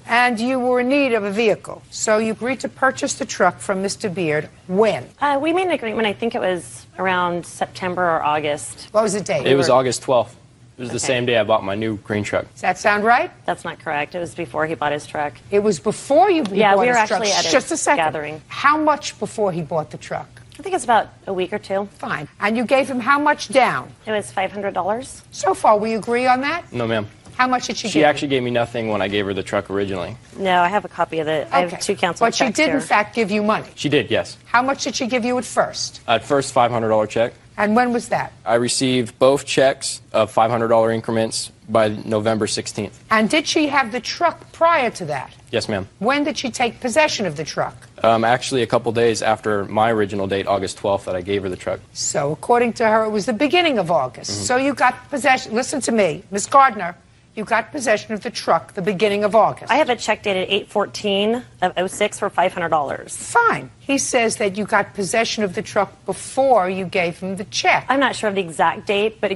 And you were in need of a vehicle. So you agreed to purchase the truck from Mr. Beard. When? We made an agreement, I think it was around September or August. What was the date? It was August 12th. It was the same day I bought my new green truck. Does that sound right? That's not correct. It was before he bought his truck. It was before you Yeah, bought we were his truck. actually at Just a second. gathering. How much before he bought the truck? I think it's about a week or two. Fine. And you gave him how much down? It was $500. So far, we agree on that? No, ma'am. How much did she give She you? actually gave me nothing when I gave her the truck originally. No, I have a copy of it. I Okay. have two council But she checks did, here. in fact, give you money. She did, yes. How much did she give you at first? At first, $500 check. And when was that? I received both checks of $500 increments by November 16th. And did she have the truck prior to that? Yes, ma'am. When did she take possession of the truck? Actually, a couple days after my original date, August 12th, that I gave her the truck. So, according to her, it was the beginning of August. Mm-hmm. So you got possession. Listen to me, Miss Gardner. You got possession of the truck the beginning of August. I have a check dated 8/14 of 06 for $500. Fine. He says that you got possession of the truck before you gave him the check. I'm not sure of the exact date, but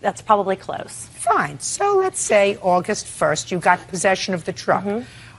that's probably close. Fine. So let's say August 1st, you got possession of the truck.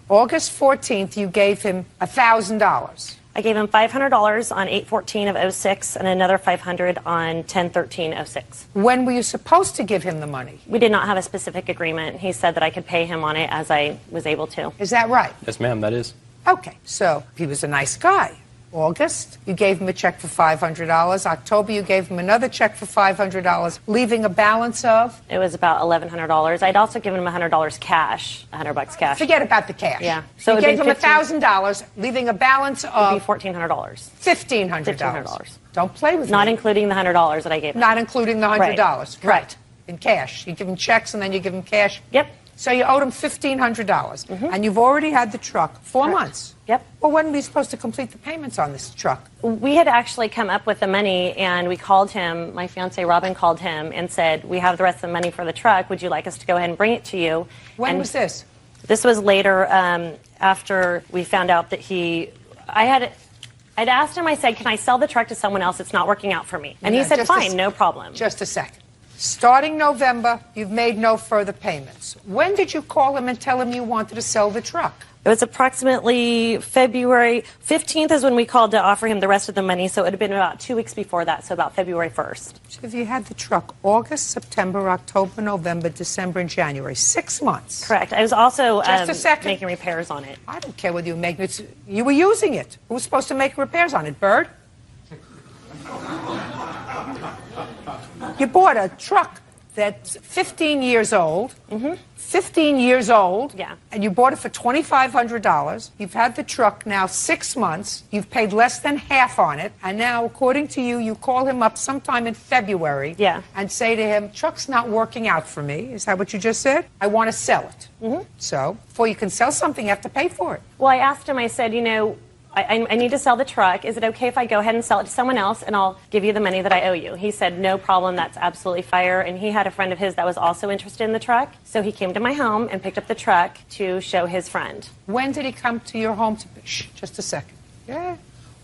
August 14th, you gave him $1,000. I gave him $500 on 8/14 of 06 and another $500 on 10/13/06. When were you supposed to give him the money? We did not have a specific agreement. He said that I could pay him on it as I was able to. Is that right? Yes, ma'am, that is. Okay. So he was a nice guy. August, you gave him a check for $500. October, you gave him another check for $500, leaving a balance of? It was about $1,100. I'd also given him $100 cash, $100 cash. Forget about the cash. Yeah. So you it'd gave been him $1,000, leaving a balance of? It'd be $1,400. $1,500. Don't play with me. Not including the $100 that I gave him. Not including the $100. Right. In cash. You give him checks and then you give him cash? Yep. So you owed him $1,500, and you've already had the truck 4 months. Yep. Well, when were you supposed to complete the payments on this truck? We had actually come up with the money, and we called him. My fiance Robin called him and said, "We have the rest of the money for the truck. Would you like us to go ahead and bring it to you?" When was this? This was later, after we found out that I'd asked him. I said, "Can I sell the truck to someone else? It's not working out for me." And he said, "Fine, no problem." Just a second. Starting November, you've made no further payments. When did you call him and tell him you wanted to sell the truck? It was approximately February 15th is when we called to offer him the rest of the money, so it would have been about 2 weeks before that, so about February 1st. So if you had the truck August, September, October, November, December, and January, 6 months. Correct. I was also Just a second. making repairs on it. I don't care whether you were making it. You were using it. Who was supposed to make repairs on it, Bird? You bought a truck that's 15 years old. 15 years old. Yeah. And you bought it for $2,500. You've had the truck now 6 months. You've paid less than half on it. And now, according to you, you call him up sometime in February. Yeah. And say to him, truck's not working out for me. Is that what you just said? I want to sell it. So, before you can sell something, you have to pay for it. Well, I asked him, I said, I need to sell the truck. Is it okay if I go ahead and sell it to someone else and I'll give you the money that I owe you? He said, no problem. That's absolutely fire. And he had a friend of his that was also interested in the truck. So he came to my home and picked up the truck to show his friend. When did he come to your home to... just a second. Yeah.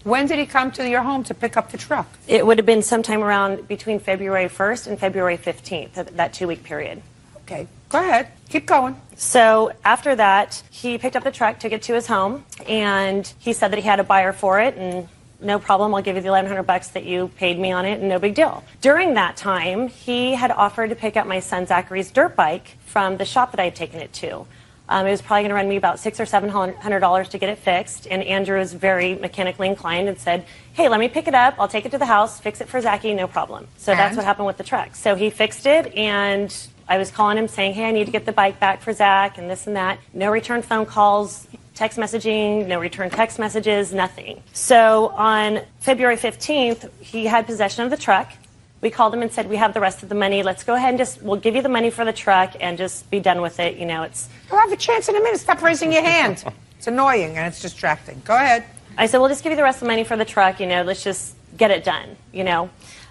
When did he come to your home to pick up the truck? It would have been sometime around between February 1st and February 15th, that 2-week period. Okay. Go ahead. Keep going. So after that, he picked up the truck, took it to his home, and he said that he had a buyer for it, and no problem, I'll give you the $1,100 that you paid me on it, and no big deal. During that time, he had offered to pick up my son Zachary's dirt bike from the shop that I had taken it to. It was probably going to run me about $600 or $700 to get it fixed, and Andrew was very mechanically inclined and said, hey, let me pick it up, I'll take it to the house, fix it for Zachy, no problem. So that's what happened with the truck. So he fixed it, and I was calling him saying, hey, I need to get the bike back for Zach and this and that. No return phone calls, text messaging, no return text messages, nothing. So on February 15th, he had possession of the truck. We called him and said, we have the rest of the money. Let's go ahead and we'll give you the money for the truck and just be done with it. It's... You'll have a chance in a minute. Stop raising your hand. It's annoying and it's distracting. Go ahead. I said, we'll just give you the rest of the money for the truck. Let's just get it done,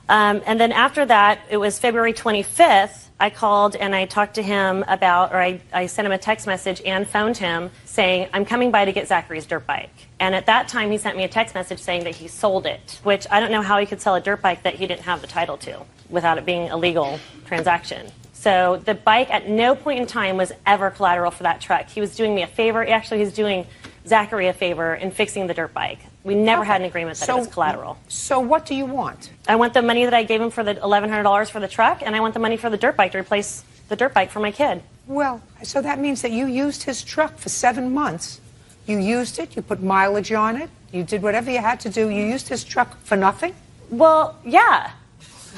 And then after that, it was February 25th. I called and I talked to him about, or I sent him a text message and phoned him saying, I'm coming by to get Zachary's dirt bike. And at that time, he sent me a text message saying that he sold it, which I don't know how he could sell a dirt bike that he didn't have the title to without it being a legal transaction. So the bike at no point in time was ever collateral for that truck. He was doing me a favor. Actually, he was doing Zachary a favor in fixing the dirt bike. We never had an agreement that it was collateral. So what do you want? I want the money that I gave him for the $1,100 for the truck, and I want the money for the dirt bike to replace the dirt bike for my kid. Well, so that means that you used his truck for 7 months. You used it, you put mileage on it, you did whatever you had to do. You used his truck for nothing? Well, yeah.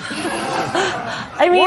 I mean,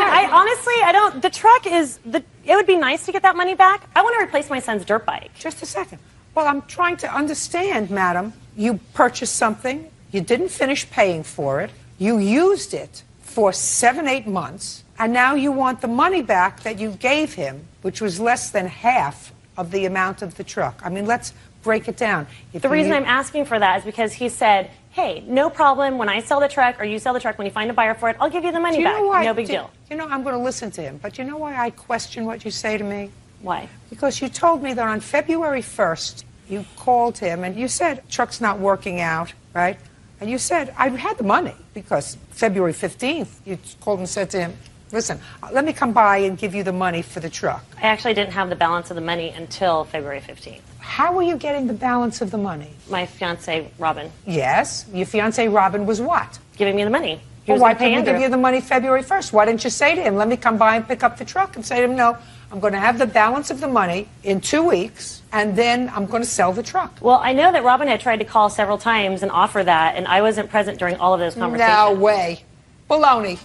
the truck it would be nice to get that money back. I want to replace my son's dirt bike. Just a second. Well, I'm trying to understand, madam. You purchased something, you didn't finish paying for it, you used it for 7-8 months, and now you want the money back that you gave him, which was less than half of the amount of the truck. I mean, let's break it down. The reason I'm asking for that is because he said, hey, no problem, when I sell the truck or you sell the truck, when you find a buyer for it, I'll give you the money back. No big deal. I'm going to listen to him, but you know why I question what you say to me? Why? Because you told me that on February 1st, you called him and you said, truck's not working out, right? And you said, I had the money because February 15th, you called and said to him, listen, let me come by and give you the money for the truck. I actually didn't have the balance of the money until February 15th. How were you getting the balance of the money? My fiance, Robin. Yes, your fiance, Robin, was what? Giving me the money. Well, why couldn't he give you the money February 1st? Why didn't you say to him, let me come by and pick up the truck, and say to him, no, I'm going to have the balance of the money in 2 weeks, and then I'm going to sell the truck. Well, I know that Robin had tried to call several times and offer that, and I wasn't present during all of those conversations. No way. Baloney.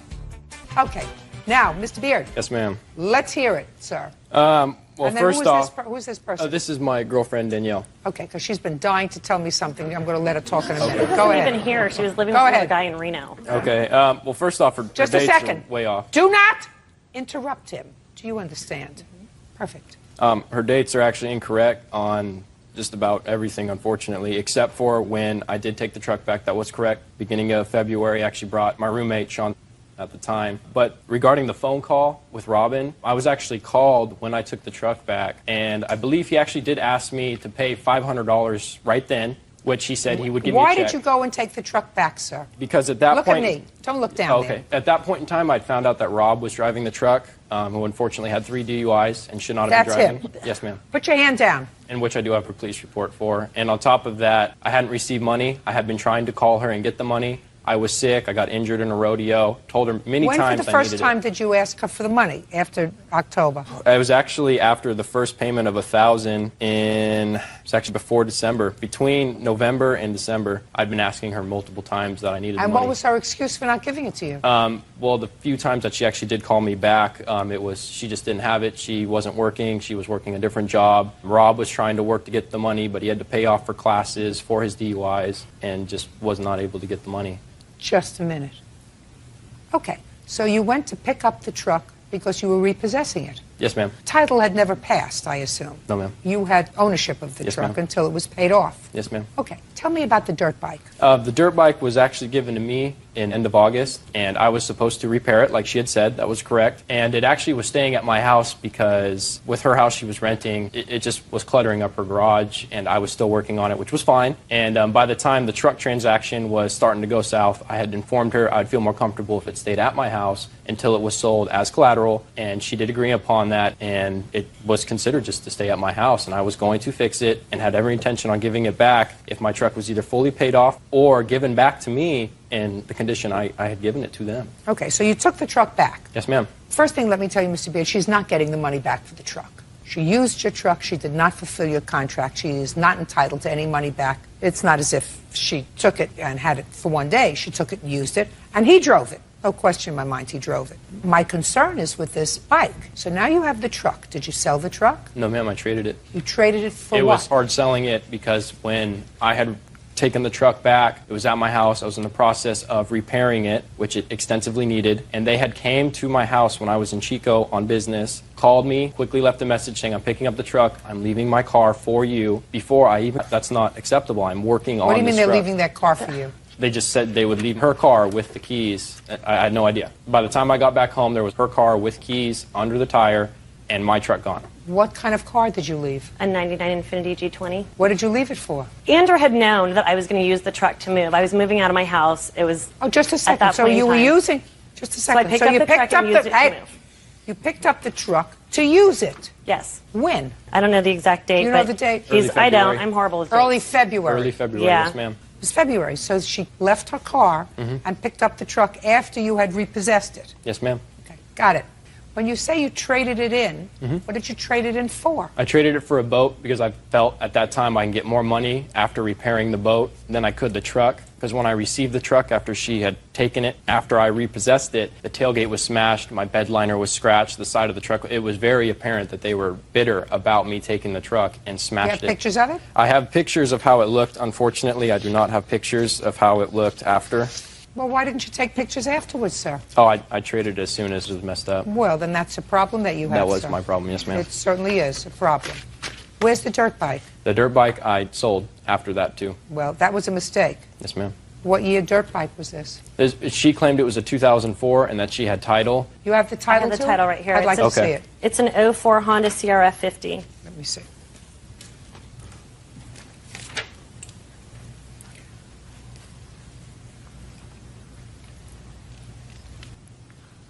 Okay. Now, Mr. Beard. Yes, ma'am. Let's hear it, sir. Well, first off, who is this person? This is my girlfriend, Danielle. Okay, because she's been dying to tell me something. I'm going to let her talk in a minute. She wasn't even here. She was living with another guy in Reno. Okay. Well, first off, just a second. Way off. Do not interrupt him. Do you understand? Perfect. Her dates are actually incorrect on just about everything, unfortunately, except for when I did take the truck back. That was correct. Beginning of February, I actually brought my roommate, Sean, at the time. But regarding the phone call with Robin, I was actually called when I took the truck back, and I believe he actually did ask me to pay $500 right then, which he said he would give me a check. Why did you go and take the truck back, sir? Because at that point... Look at me. Don't look down okay. At that point in time, I'd found out that Rob was driving the truck, who unfortunately had 3 DUIs and should not have been driving. That's him. Yes, ma'am. Put your hand down. And which I do have a police report for. And on top of that, I hadn't received money. I had been trying to call her and get the money. I was sick. I got injured in a rodeo. Told her many times I needed it. When for the first time did you ask her for the money? After October? It was actually after the first payment of $1,000 in, it's actually before December. Between November and December, I'd been asking her multiple times that I needed the money. And what was her excuse for not giving it to you? Well, the few times that she actually did call me back, it was she just didn't have it. She wasn't working. She was working a different job. Rob was trying to work to get the money, but he had to pay off for classes for his DUIs and just was not able to get the money. Just a minute. Okay, so you went to pick up the truck because you were repossessing it. Yes, ma'am. Title had never passed, I assume. No, ma'am. You had ownership of the Yes, truck ma'am. until it was paid off. Yes, ma'am. Okay, tell me about the dirt bike. The dirt bike was actually given to me in end of August, and I was supposed to repair it, like she had said. That was correct. And it actually was staying at my house because with her house she was renting, it just was cluttering up her garage, and I was still working on it, which was fine. And by the time the truck transaction was starting to go south, I had informed her I'd feel more comfortable if it stayed at my house until it was sold as collateral, and she did agree upon that, and it was considered just to stay at my house, and I was going to fix it and had every intention on giving it back if my truck was either fully paid off or given back to me in the condition I had given it to them. Okay, so you took the truck back. Yes, ma'am. First thing, let me tell you, Mr. Beard, she's not getting the money back for the truck. She used your truck. She did not fulfill your contract. She is not entitled to any money back. It's not as if she took it and had it for one day. She took it and used it, and he drove it. No question in my mind, he drove it. My concern is with this bike. So now you have the truck. Did you sell the truck? No, ma'am, I traded it. You traded it for what? It what? was hard selling it because when I had taken the truck back, it was at my house. I was in the process of repairing it, which it extensively needed, and they had came to my house when I was in Chico on business, called me, quickly left a message saying, I'm picking up the truck, I'm leaving my car for you. Before I even, that's not acceptable, I'm working on this truck. What do you mean they're leaving their car for you? They just said they would leave her car with the keys. I had no idea. By the time I got back home, there was her car with keys under the tire and my truck gone. What kind of car did you leave? A 99 Infiniti G20. What did you leave it for? Andrew had known that I was going to use the truck to move. I was moving out of my house. It was just a second. At that So point you in were time. using just a second. So I picked So up you the picked truck and up used the it to move. you picked up the truck to use it. Yes. When? I don't know the exact date. You know but the date? I don't. I'm horrible with dates. Early February. Early February, Yeah. yes, ma'am. It was February. So she left her car and picked up the truck after you had repossessed it. Yes, ma'am. Okay, got it. When you say you traded it in, what did you trade it in for? I traded it for a boat because I felt at that time I can get more money after repairing the boat than I could the truck. Because when I received the truck after she had taken it, after I repossessed it, the tailgate was smashed, my bed liner was scratched, the side of the truck. It was very apparent that they were bitter about me taking the truck and smashed You have pictures of it? I have pictures of how it looked. Unfortunately, I do not have pictures of how it looked after. Well, why didn't you take pictures afterwards, sir? Oh, I traded it as soon as it was messed up. Well, then that's a problem that you have, That was sir. my problem, yes, ma'am. It certainly is a problem. Where's the dirt bike? The dirt bike I sold after that, too. Well, that was a mistake. Yes, ma'am. What year dirt bike was this? She claimed it was a 2004 and that she had title. You have the I title, have the too? title right here. I'd like to see Okay. it. It's an 04 Honda CRF 50. Let me see.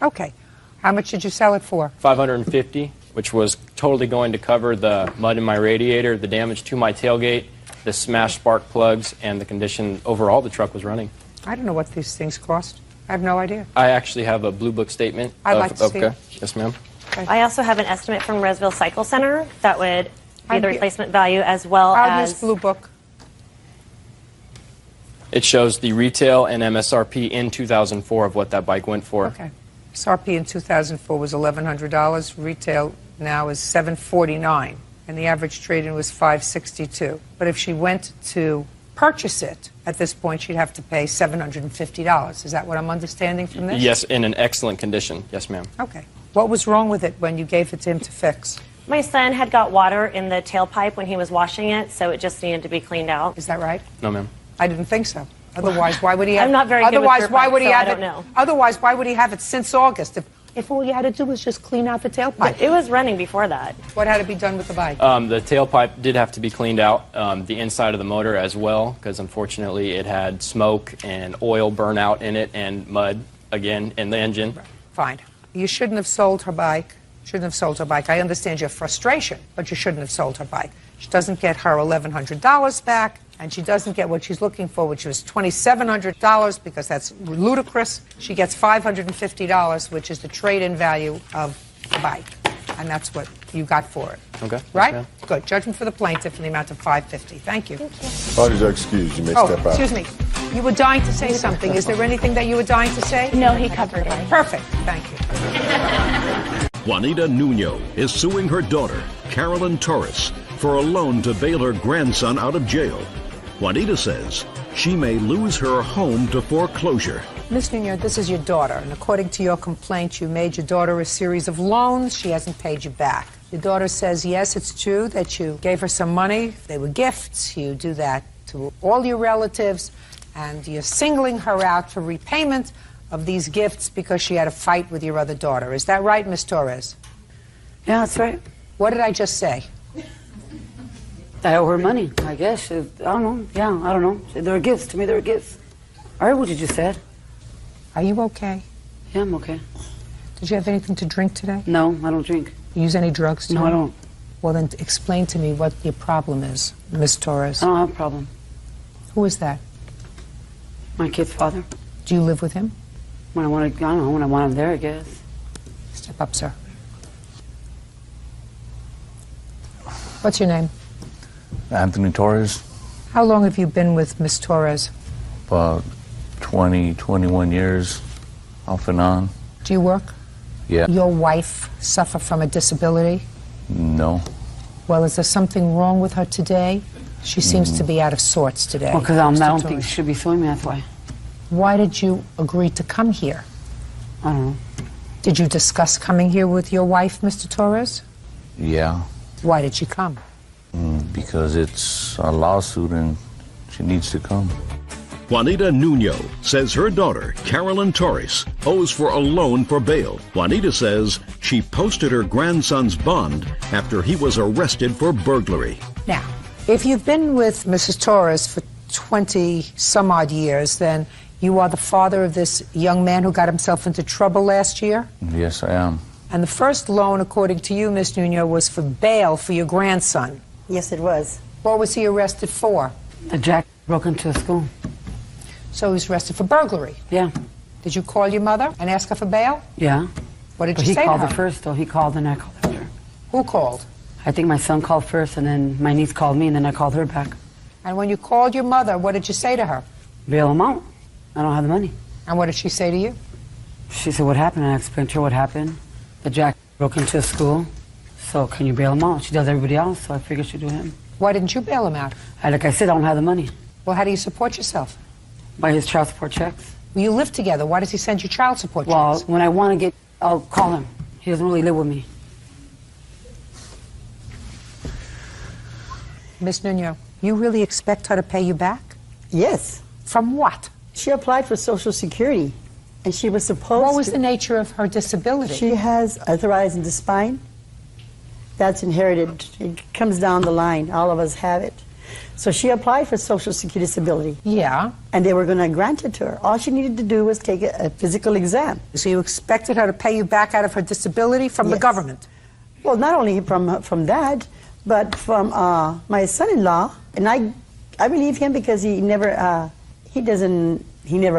Okay. How much did you sell it for? $550, which was totally going to cover the mud in my radiator, the damage to my tailgate, the smashed spark plugs, and the condition overall the truck was running. I don't know what these things cost. I have no idea. I actually have a Blue Book statement. I'd like to see it. Yes, ma'am. I also have an estimate from Roseville Cycle Center that would be I'd the be- replacement value as well I'll as use Blue Book. It shows the retail and MSRP in 2004 of what that bike went for. Okay. SRP in 2004 was $1,100. Retail now is $749, and the average trade-in was $562. But if she went to purchase it, at this point she'd have to pay $750. Is that what I'm understanding from this? Yes, in an excellent condition. Yes, ma'am. Okay. What was wrong with it when you gave it to him to fix? My son had got water in the tailpipe when he was washing it, so it just needed to be cleaned out. Is that right? No, ma'am. I didn't think so. Otherwise, why would he have? I'm not very good with Otherwise, why tailpipes, would he so I have don't it? know. Otherwise, why would he have it since August? If all you had to do was just clean out the tailpipe. It was running before that. What had to be done with the bike? The tailpipe did have to be cleaned out, the inside of the motor as well, because unfortunately it had smoke and oil burnout in it and mud, again, in the engine. Fine. You shouldn't have sold her bike. Shouldn't have sold her bike. I understand your frustration, but you shouldn't have sold her bike. She doesn't get her $1,100 back, and she doesn't get what she's looking for, which was $2,700, because that's ludicrous. She gets $550, which is the trade-in value of the bike, and that's what you got for it. Okay. Right? Yes, Good. Judgment for the plaintiff in the amount of $550. Thank you. Parties are excused. You may step out. Excuse me. You were dying to say something. Is there anything that you were dying to say? No, he covered it. Perfect. Thank you. Juanita Nuno is suing her daughter, Carolyn Torres, for a loan to bail her grandson out of jail. Juanita says she may lose her home to foreclosure. Ms. Nuno, this is your daughter, and according to your complaint, you made your daughter a series of loans. She hasn't paid you back. Your daughter says, yes, it's true that you gave her some money. They were gifts. You do that to all your relatives, and you're singling her out for repayment of these gifts because she had a fight with your other daughter. Is that right, Ms. Torres? Yeah, that's right. What did I just say? I owe her money, I guess. I don't know. Yeah, I don't know. They're gifts. To me, they're gifts. I heard what you just said. Are you okay? Yeah, I'm okay. Did you have anything to drink today? No, I don't drink. You use any drugs today? No, I don't. Well, then explain to me what your problem is, Ms. Torres. I don't have a problem. Who is that? My kid's father. Do you live with him? When I want to, I don't know, when I want him there, I guess. Step up, sir. What's your name? Anthony Torres. How long have you been with Miss Torres? About 20, 21 years, off and on. Do you work? Yeah. Your wife suffer from a disability? No. Well, is there something wrong with her today? She seems to be out of sorts today. Well, because I Mr. don't Torres. think she should be suing me, that's why. Why did you agree to come here? I don't know. Did you discuss coming here with your wife, Mr. Torres? Yeah. Why did she come? Because it's a lawsuit and she needs to come. Juanita Nuno says her daughter, Carolyn Torres, owes for a loan for bail. Juanita says she posted her grandson's bond after he was arrested for burglary. Now, if you've been with Mrs. Torres for 20-some-odd years, then you are the father of this young man who got himself into trouble last year? Yes, I am. And the first loan, according to you, Ms. Nuno, was for bail for your grandson. Yes, it was. What was he arrested for? Jack broke into a school. So he was arrested for burglary? Yeah. Did you call your mother and ask her for bail? Yeah. What did But you he say to called her? her first, though. He called and I called after. Who called? I think my son called first, and then my niece called me, and then I called her back. And when you called your mother, what did you say to her? Bail him out. I don't have the money. And what did she say to you? She said, what happened? And I explained to her what happened. That Jack broke into a school. So can you bail him out? She does everybody else, so I figured she'd do him. Why didn't you bail him out? Like I said, I don't have the money. Well, how do you support yourself? By his child support checks. Well, you live together. Why does he send you child support Well, checks? when I want to get, I'll call him. He doesn't really live with me. Miss Nuno, you really expect her to pay you back? Yes. From what? She applied for Social Security, and she was supposed What was to... the nature of her disability? She has arthritis in the spine. That's inherited. It comes down the line. All of us have it. So she applied for Social Security disability. Yeah. And they were going to grant it to her. All she needed to do was take a physical exam. So you expected her to pay you back out of her disability from the government? Well, not only from that, but from my son-in-law. And I believe him because he never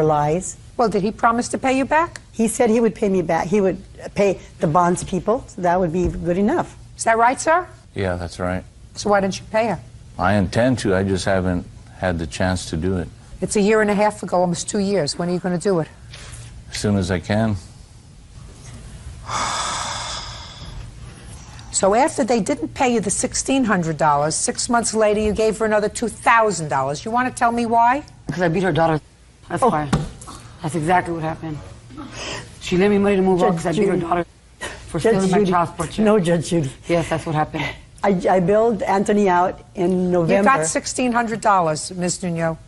lies. Well, did he promise to pay you back? He said he would pay me back. He would pay the bonds people. So that would be good enough. Is that right, sir? Yeah, that's right. So why didn't you pay her? I intend to. I just haven't had the chance to do it. It's a year and a half ago, almost 2 years. When are you going to do it? As soon as I can. So after they didn't pay you the $1,600, 6 months later you gave her another $2,000. You want to tell me why? Because I beat her daughter. That's why. That's exactly what happened. She lent me money to move out because I beat her daughter. For stealing my passport check. No, Judge Judy. Yes, that's what happened. I billed Anthony out in November. You got $1,600, Ms. Nuno.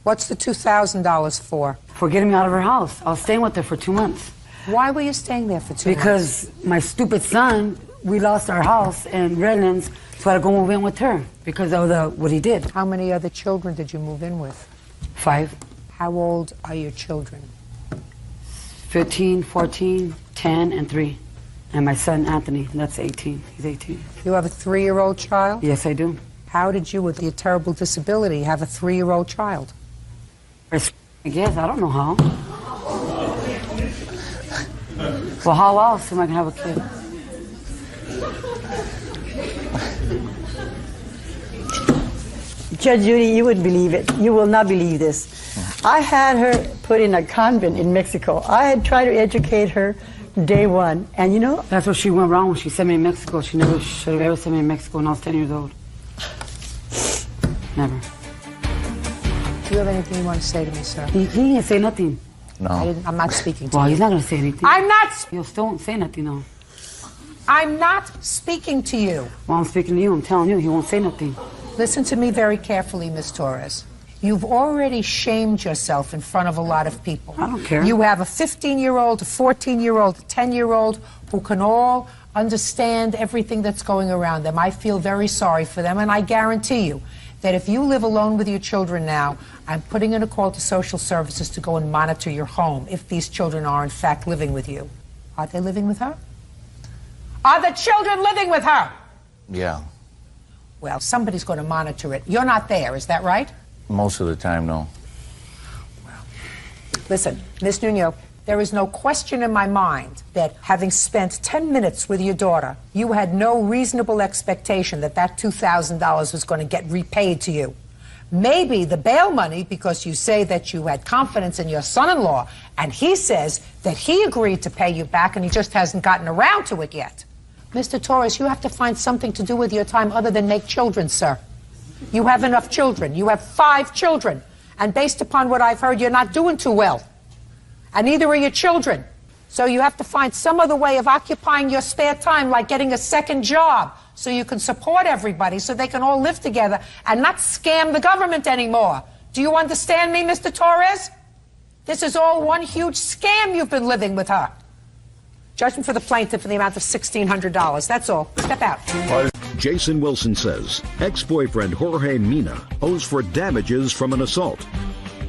What's the $2,000 for? For getting me out of her house. I was staying with her for 2 months. Why were you staying there for 2 months? Because my stupid son, we lost our house in Redlands, so I had to go move in with her because of what he did. How many other children did you move in with? 5. How old are your children? 15, 14, 10, and 3. And my son, Anthony, that's 18. He's 18. You have a 3-year-old child? Yes, I do. How did you, with your terrible disability, have a 3-year-old child? I guess. I don't know how. Well, how else am I going to have a kid? Judge Judy, you wouldn't believe it. You will not believe this. I had her put in a convent in Mexico. I had tried to educate her day one, and you know... That's what she went wrong when she sent me to Mexico. She never should have ever sent me to Mexico when I was 10 years old. Never. Do you have anything you want to say to me, sir? He didn't say nothing. No. I'm not speaking to you. Well, he's not going to say anything. I'm not... He'll still won't say nothing, though. I'm not speaking to you. Well, I'm speaking to you. I'm telling you, he won't say nothing. Listen to me very carefully, Ms. Torres. You've already shamed yourself in front of a lot of people. I don't care. You have a 15-year-old, a 14-year-old, a 10-year-old who can all understand everything that's going around them. I feel very sorry for them, and I guarantee you that if you live alone with your children now, I'm putting in a call to social services to go and monitor your home if these children are in fact living with you. Are they living with her? Are the children living with her? Yeah. Well, somebody's going to monitor it. You're not there, is that right? Most of the time, no. Listen, Ms. Nuno, there is no question in my mind that having spent 10 minutes with your daughter, you had no reasonable expectation that that $2,000 was going to get repaid to you. Maybe the bail money, because you say that you had confidence in your son-in-law, and he says that he agreed to pay you back and he just hasn't gotten around to it yet. Mr. Torres, you have to find something to do with your time other than make children, sir. You have enough children. You have 5 children. And based upon what I've heard, you're not doing too well. And neither are your children. So you have to find some other way of occupying your spare time, like getting a second job, so you can support everybody, so they can all live together and not scam the government anymore. Do you understand me, Mr. Torres? This is all one huge scam you've been living with her. Judgment for the plaintiff in the amount of $1,600. That's all. Step out. Jason Wilson says ex-boyfriend Jorge Mina owes for damages from an assault.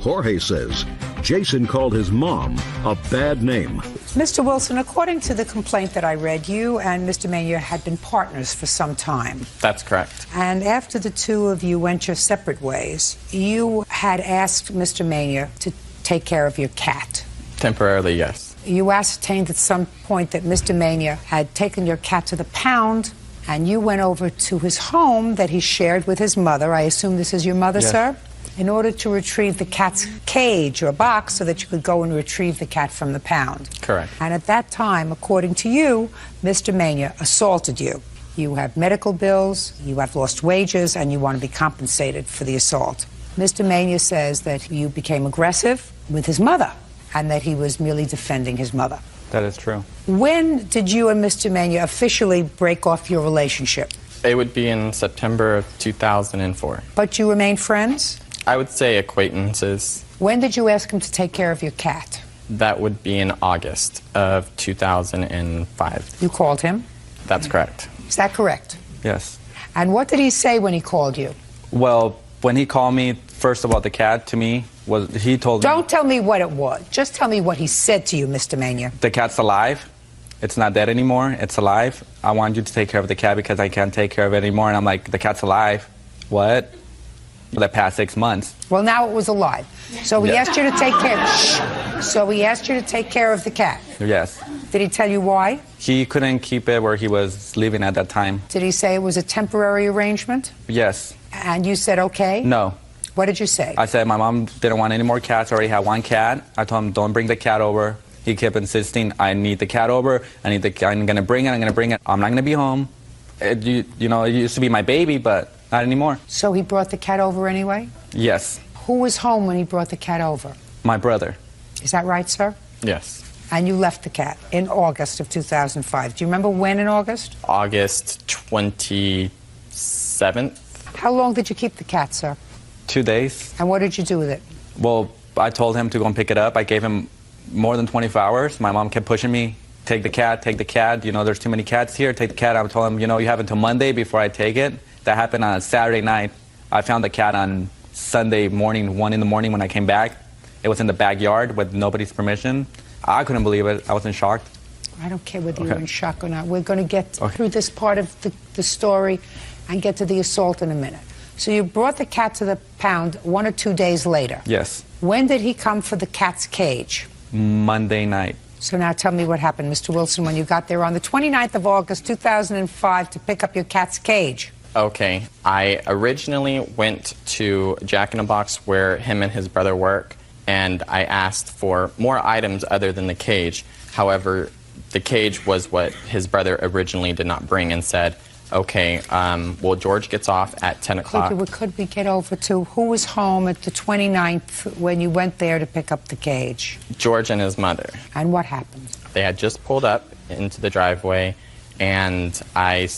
Jorge says Jason called his mom a bad name. Mr. Wilson, according to the complaint that I read, you and Mr. Mania had been partners for some time. That's correct. And after the two of you went your separate ways, you had asked Mr. Mania to take care of your cat. Temporarily, yes. You ascertained at some point that Mr. Mania had taken your cat to the pound, and you went over to his home that he shared with his mother. I assume this is your mother, yes, sir? In order to retrieve the cat's cage or box so that you could go and retrieve the cat from the pound. Correct. And at that time, according to you, Mr. Mania assaulted you. You have medical bills, you have lost wages, and you want to be compensated for the assault. Mr. Mania says that you became aggressive with his mother and that he was merely defending his mother. That is true. When did you and Mr. Mania officially break off your relationship? It would be in September of 2004. But you remain friends? I would say acquaintances. When did you ask him to take care of your cat? That would be in August of 2005. You called him? That's correct. Is that correct? Yes. And what did he say when he called you? Well, when he called me, first about the cat to me, he told me... Don't tell me what it was. Just tell me what he said to you, Mr. Mania. The cat's alive. It's not dead anymore. It's alive. I want you to take care of the cat because I can't take care of it anymore. And I'm like, the cat's alive. What? For the past 6 months. Well, now it was alive. So he asked you to take care... Shh. So he asked you to take care of the cat. Yes. Did he tell you why? He couldn't keep it where he was living at that time. Did he say it was a temporary arrangement? Yes. And you said okay? No. What did you say? I said my mom didn't want any more cats. I already had 1 cat. I told him, don't bring the cat over. He kept insisting, I need the cat over. I'm going to bring it. I'm going to bring it. I'm not going to be home. You know, it used to be my baby, but not anymore. So he brought the cat over anyway? Yes. Who was home when he brought the cat over? My brother. Is that right, sir? Yes. And you left the cat in August of 2005. Do you remember when in August? August 27th. How long did you keep the cat, sir? 2 days. And what did you do with it? Well, I told him to go and pick it up. I gave him more than 24 hours. My mom kept pushing me, take the cat, take the cat. You know, there's too many cats here, take the cat. I told him, you know, you have until Monday before I take it. That happened on a Saturday night. I found the cat on Sunday morning, 1 in the morning when I came back. It was in the backyard with nobody's permission. I couldn't believe it. I was in shock. I don't care whether you're in shock or not. We're going to get through this part of the story and get to the assault in a minute. So you brought the cat to the pound 1 or 2 days later. Yes. When did he come for the cat's cage? Monday night. So now tell me what happened, Mr. Wilson, when you got there on the 29th of August, 2005 to pick up your cat's cage. Okay. I originally went to Jack in the Box where him and his brother work, and I asked for more items other than the cage. However, the cage was what his brother originally did not bring and said, okay, well, George gets off at 10 o'clock. Could we get over to who was home at the 29th when you went there to pick up the cage? George and his mother. And what happened? They had just pulled up into the driveway, and I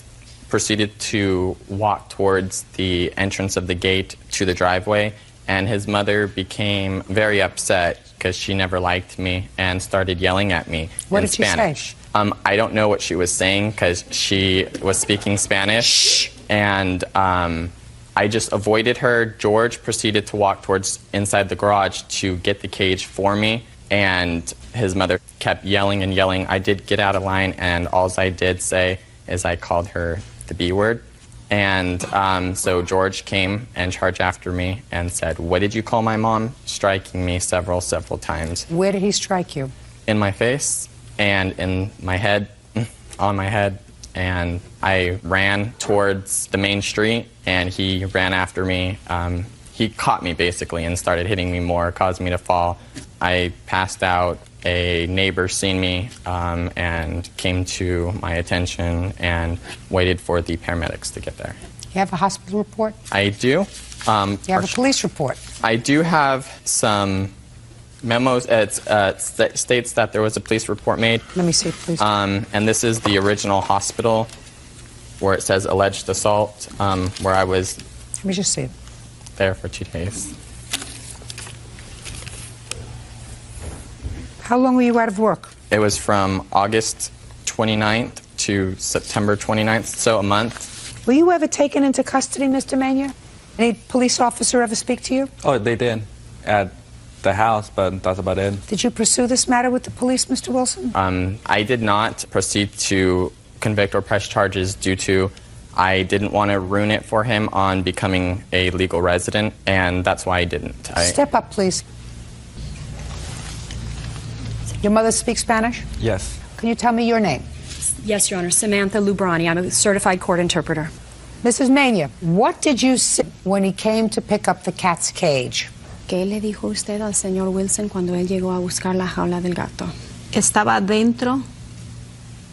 proceeded to walk towards the entrance of the gate to the driveway, and his mother became very upset because she never liked me and started yelling at me in Spanish. She say? I don't know what she was saying because she was speaking Spanish, and I just avoided her. George proceeded to walk towards inside the garage to get the cage for me, and his mother kept yelling and yelling. I did get out of line, and all I did say is I called her the B word. And so George came and charged after me and said, what did you call my mom? Striking me several times. Where did he strike you? In my face and in my head, on my head. And I ran towards the main street, and he ran after me. He caught me, basically, and started hitting me more, caused me to fall. I passed out. A neighbor seen me and came to my attention and waited for the paramedics to get there. You have a hospital report? I do. You have a police report? I do have some memos. It states that there was a police report made. Let me see, please. And this is the original hospital where it says alleged assault, where I was Let me just see it. There for 2 days. How long were you out of work? It was from August 29th to September 29th, so a month. Were you ever taken into custody, Mr. Mania? Any police officer ever speak to you? Oh, they did at the house, but that's about it. Did you pursue this matter with the police, Mr. Wilson? I did not proceed to convict or press charges due to I didn't want to ruin it for him on becoming a legal resident, and that's why I didn't. Step up, please. Your mother speaks Spanish? Yes. Can you tell me your name? Yes, Your Honor. Samantha Lubrani. I'm a certified court interpreter. Mrs. Mania, what did you say when he came to pick up the cat's cage? ¿Qué le dijo usted al señor Wilson cuando él llegó a buscar la jaula del gato? Estaba dentro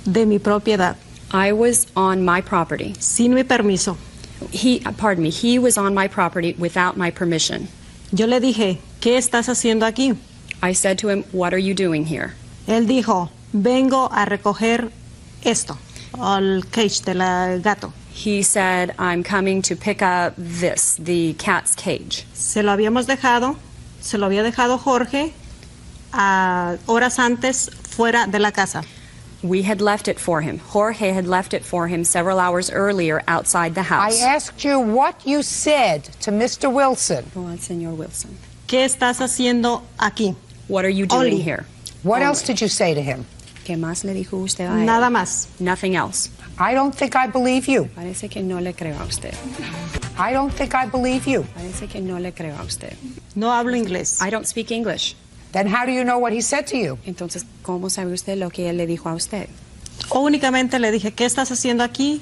de mi propiedad. I was on my property. Sin mi permiso. He was on my property without my permission. Yo le dije, ¿qué estás haciendo aquí? I said to him, what are you doing here? Él dijo, vengo a recoger esto, el cage del gato. He said, I'm coming to pick up this, the cat's cage. Se lo había dejado Jorge horas antes fuera de la casa. We had left it for him. Jorge had left it for him several hours earlier outside the house. I asked you what you said to Mr. Wilson. Oh, al señor Wilson. ¿Qué estás haciendo aquí? What are you doing here? What else did you say to him? ¿Qué más le dijo usted a él? Nada más. Nothing else. I don't think I believe you. Parece que no le creo a usted. I don't think I believe you. Parece que no le creo a usted. No hablo inglés. I don't speak English. Then how do you know what he said to you? Entonces, ¿cómo sabe usted lo que él le dijo a usted? Únicamente le dije, ¿qué estás haciendo aquí?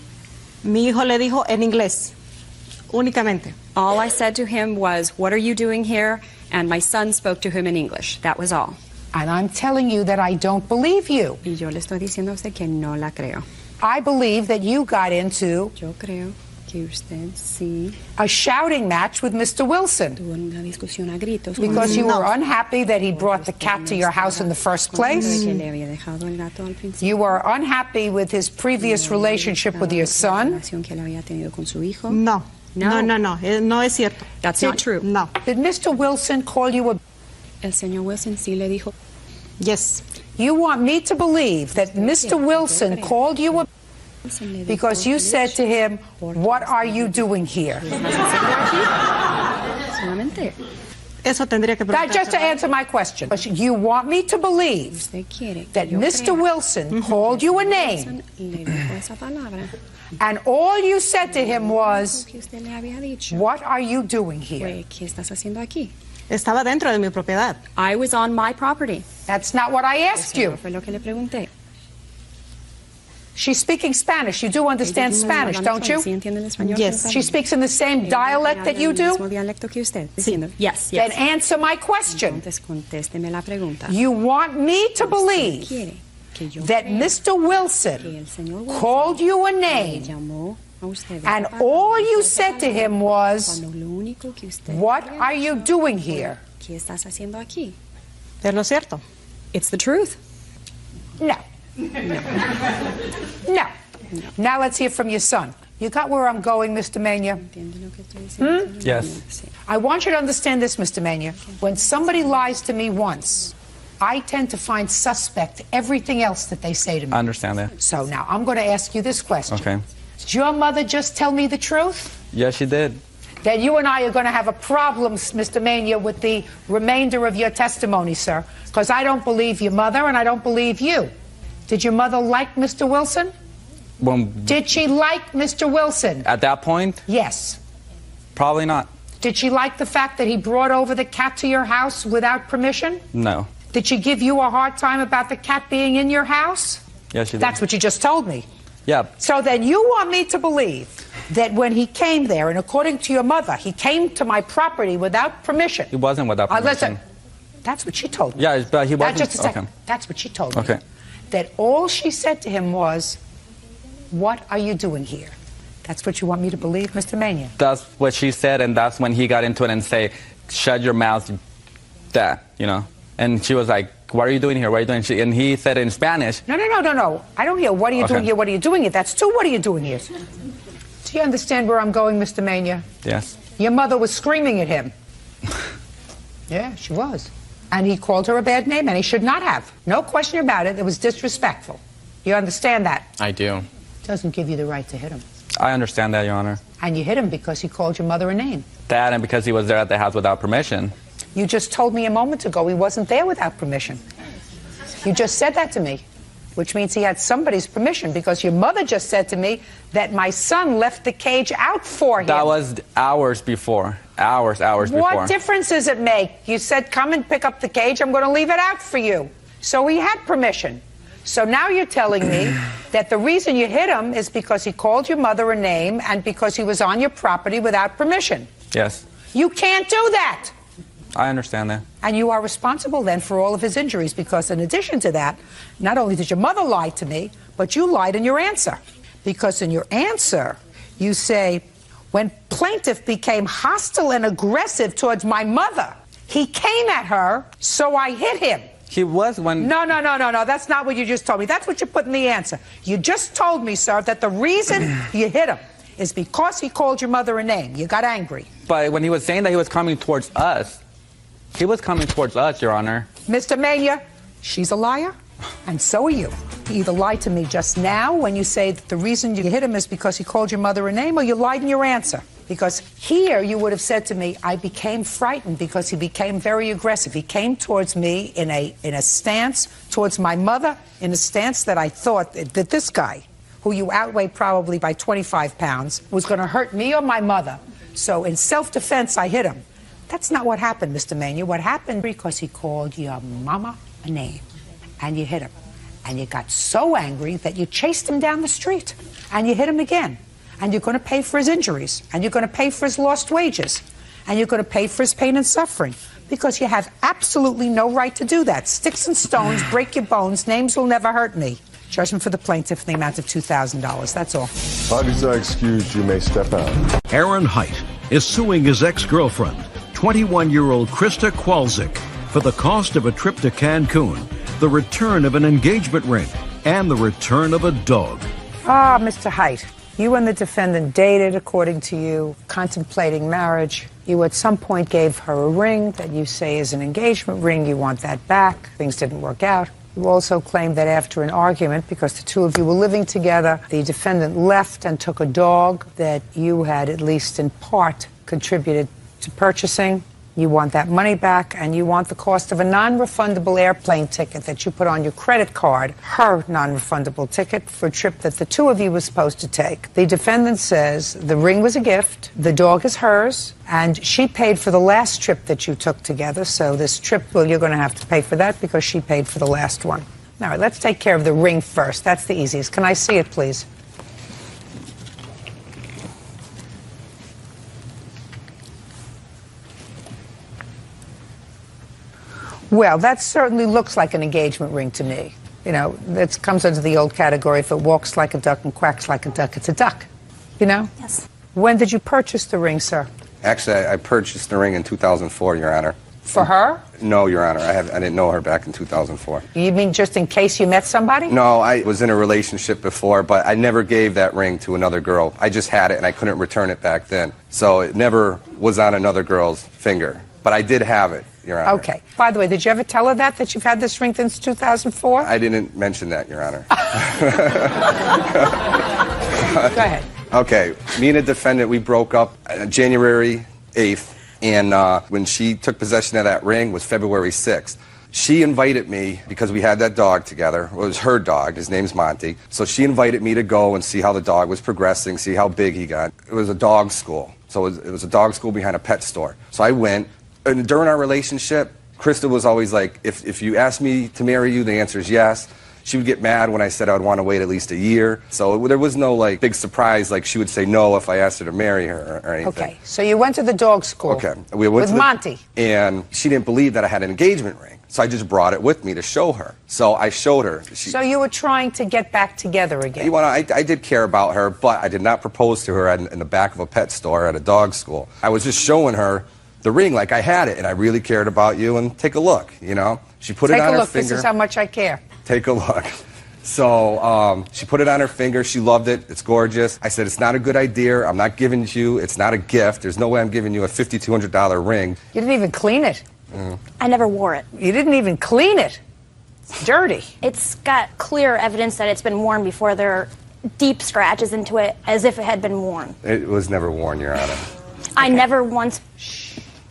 Mi hijo le dijo en inglés. Únicamente. All I said to him was, what are you doing here? And my son spoke to him in English. That was all. And I'm telling you that I don't believe you. Y yo le estoy diciendo a usted que no la creo. I believe that you got into Yo creo que usted sí a shouting match with Mr. Wilson tuvo una discusión a gritos con because you él. were unhappy that he brought the cat to your house in the first place. Que le había dejado el gato al principio. You were unhappy with his previous relationship with your son. Que él había tenido con su hijo. No. No, no es cierto. That's not true. No. Did Mr. Wilson call you a... El señor Wilson sí le dijo. Yes. You want me to believe that Mr. Wilson called you a... because you said to him, what are you doing here? Solamente. Eso tendría que That just to answer my question. You want me to believe that Mr. Wilson called you a name, and all you said to him was, what are you doing here? ¿Qué estás haciendo aquí? Estaba dentro de mi propiedad. I was on my property. That's not what I asked you. Fue lo que le pregunté. She's speaking Spanish. You do understand Spanish, don't you? Yes. She speaks in the same dialect that you do? Yes, Then answer my question. Contésteme la pregunta. You want me to believe that Mr. Wilson called you a name, and all you said to him was, what are you doing here? ¿Qué estás haciendo aquí? Es lo cierto. It's the truth. No. No. Now let's hear from your son. You got where I'm going, Mr. Mania? Yes. I want you to understand this, Mr. Mania. When somebody lies to me once, I tend to find suspect everything else that they say to me. I understand that. So now I'm going to ask you this question. Okay. Did your mother just tell me the truth? Yes, she did. Then you and I are going to have a problem, Mr. Mania, with the remainder of your testimony, sir, because I don't believe your mother and I don't believe you. Did your mother like Mr. Wilson? Did she like Mr. Wilson? At that point? Yes. Probably not. Did she like the fact that he brought over the cat to your house without permission? No. Did she give you a hard time about the cat being in your house? Yes, she did. That's what you just told me. Yeah. So then you want me to believe that when he came there, and according to your mother, he came to my property without permission. He wasn't without permission. Listen, that's what she told me. Yeah, but he wasn't. Just a second. Okay. That's what she told me. Okay. That all she said to him was, what are you doing here? That's what you want me to believe, Mr. Mania? That's what she said, and that's when he got into it and say, shut your mouth, that, you know. And she was like, what are you doing here? What are you doing? And he said in Spanish. No. I don't hear, what are you doing here? What are you doing here? That's two, what are you doing here? Do you understand where I'm going, Mr. Mania? Yes. Your mother was screaming at him. Yeah, she was. And he called her a bad name, and he should not have. No question about it. It was disrespectful. You understand that? I do. Doesn't give you the right to hit him. I understand that, Your Honor. And you hit him because he called your mother a name. That and because he was there at the house without permission. You just told me a moment ago he wasn't there without permission. You just said that to me, which means he had somebody's permission, because your mother just said to me that my son left the cage out for him. That was hours before. Hours before. What difference does it make? You said, come and pick up the cage. I'm going to leave it out for you. So he had permission. So now you're telling me that the reason you hit him is because he called your mother a name and because he was on your property without permission. Yes. You can't do that. I understand that. And you are responsible then for all of his injuries, because in addition to that, not only did your mother lie to me, but you lied in your answer. Because in your answer, you say, when plaintiff became hostile and aggressive towards my mother, he came at her, so I hit him. He was when... No. That's not what you just told me. That's what you put in the answer. You just told me, sir, that the reason you hit him is because he called your mother a name. You got angry. But when he was saying that he was coming towards us, he was coming towards us, Your Honor. Mr. Mania, she's a liar, and so are you. You either lied to me just now when you say that the reason you hit him is because he called your mother a name, or you lied in your answer. Because here you would have said to me, I became frightened because he became very aggressive. He came towards me in a stance towards my mother, in a stance that I thought that this guy, who you outweigh probably by 25 pounds, was going to hurt me or my mother. So in self-defense, I hit him. That's not what happened, Mr. Mania. What happened because he called your mama a name, and you hit him. And you got so angry that you chased him down the street, and you hit him again. And you're going to pay for his injuries, and you're going to pay for his lost wages, and you're going to pay for his pain and suffering, because you have absolutely no right to do that. Sticks and stones break your bones. Names will never hurt me. Judgment for the plaintiff in the amount of $2,000. That's all. Parties are excused. You may step out. Aaron Height is suing his ex-girlfriend, 21-year-old Krista Kwalczyk, for the cost of a trip to Cancun, the return of an engagement ring, and the return of a dog. Ah, Mr. Height, you and the defendant dated, according to you, contemplating marriage. You at some point gave her a ring that you say is an engagement ring. You want that back. Things didn't work out. You also claim that after an argument, because the two of you were living together, the defendant left and took a dog that you had, at least in part, contributed to purchasing. You want that money back, and you want the cost of a non-refundable airplane ticket that you put on your credit card, her non-refundable ticket for a trip that the two of you were supposed to take. The defendant says the ring was a gift, the dog is hers, and she paid for the last trip that you took together. So this trip, well, you're going to have to pay for that because she paid for the last one. All right, let's take care of the ring first. That's the easiest. Can I see it, please? Well, that certainly looks like an engagement ring to me. You know, that comes under the old category, if it walks like a duck and quacks like a duck, it's a duck. You know? Yes. When did you purchase the ring, sir? Actually, I purchased the ring in 2004, Your Honor. For her? No, Your Honor. I didn't know her back in 2004. You mean just in case you met somebody? No, I was in a relationship before, but I never gave that ring to another girl. I just had it, and I couldn't return it back then. So it never was on another girl's finger. But I did have it, Your Honor. Okay. By the way, did you ever tell her that you've had this ring since 2004? I didn't mention that, Your Honor. Go ahead. Okay. Me and the defendant, we broke up January 8th, and when she took possession of that ring was February 6th. She invited me, because we had that dog together. It was her dog. His name's Monty. So she invited me to go and see how the dog was progressing, see how big he got. It was a dog school. So it was a dog school behind a pet store. So I went. And during our relationship, Krista was always like, if you ask me to marry you, the answer is yes. She would get mad when I said I would want to wait at least a year. So there was no like big surprise, like she would say no if I asked her to marry her or anything. Okay, so you went to the dog school. Okay. We went with Monty. And she didn't believe that I had an engagement ring. So I just brought it with me to show her. So I showed her. So you were trying to get back together again? You know, I did care about her, but I did not propose to her in the back of a pet store at a dog school. I was just showing her the ring like I had it, and I really cared about you, and take a look, you know? She put it on her finger. Take a look, this is how much I care. Take a look. So she put it on her finger, she loved it, it's gorgeous. I said, it's not a good idea, I'm not giving it to you, it's not a gift, there's no way I'm giving you a $5,200 ring. You didn't even clean it. I never wore it. You didn't even clean it. It's dirty. It's got clear evidence that it's been worn before. There are deep scratches into it as if it had been worn. It was never worn, Your Honor. I never once...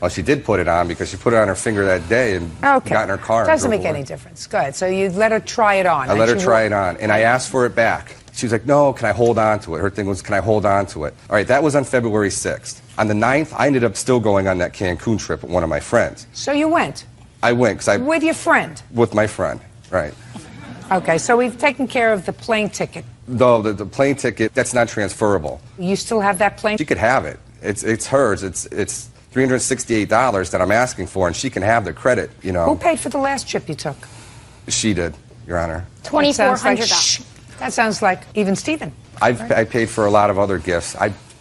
Well, she did put it on because she put it on her finger that day and got in her car. Doesn't make any difference. Go ahead. So you let her try it on. I let her try it on, and I asked for it back. She was like, no, can I hold on to it? Her thing was, can I hold on to it? All right, that was on February 6th. On the 9th, I ended up still going on that Cancun trip with one of my friends. So you went? I went. With your friend? With my friend, right. Okay, so we've taken care of the plane ticket. Though the plane ticket, that's not transferable. You still have that plane? She could have it. It's hers. It's $368 that I'm asking for, and she can have the credit, you know. Who paid for the last trip you took? She did, Your Honor. $2,400. That sounds like even Stephen. I paid for a lot of other gifts.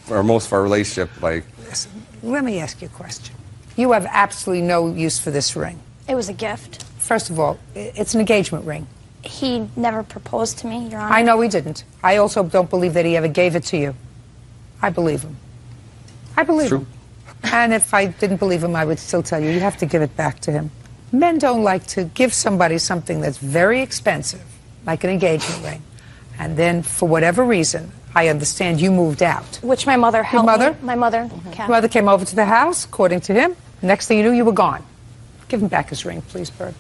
For most of our relationship, like... Listen, let me ask you a question. You have absolutely no use for this ring. It was a gift. First of all, it's an engagement ring. He never proposed to me, Your Honor. I know he didn't. I also don't believe that he ever gave it to you. I believe him. I believe him. And if I didn't believe him, I would still tell you have to give it back to him. Men don't like to give somebody something that's very expensive, like an engagement ring, and then, for whatever reason, I understand you moved out. Which my mother helped me. My mother. Your mother came over to the house, according to him. Next thing you knew, you were gone. Give him back his ring, please, Bird.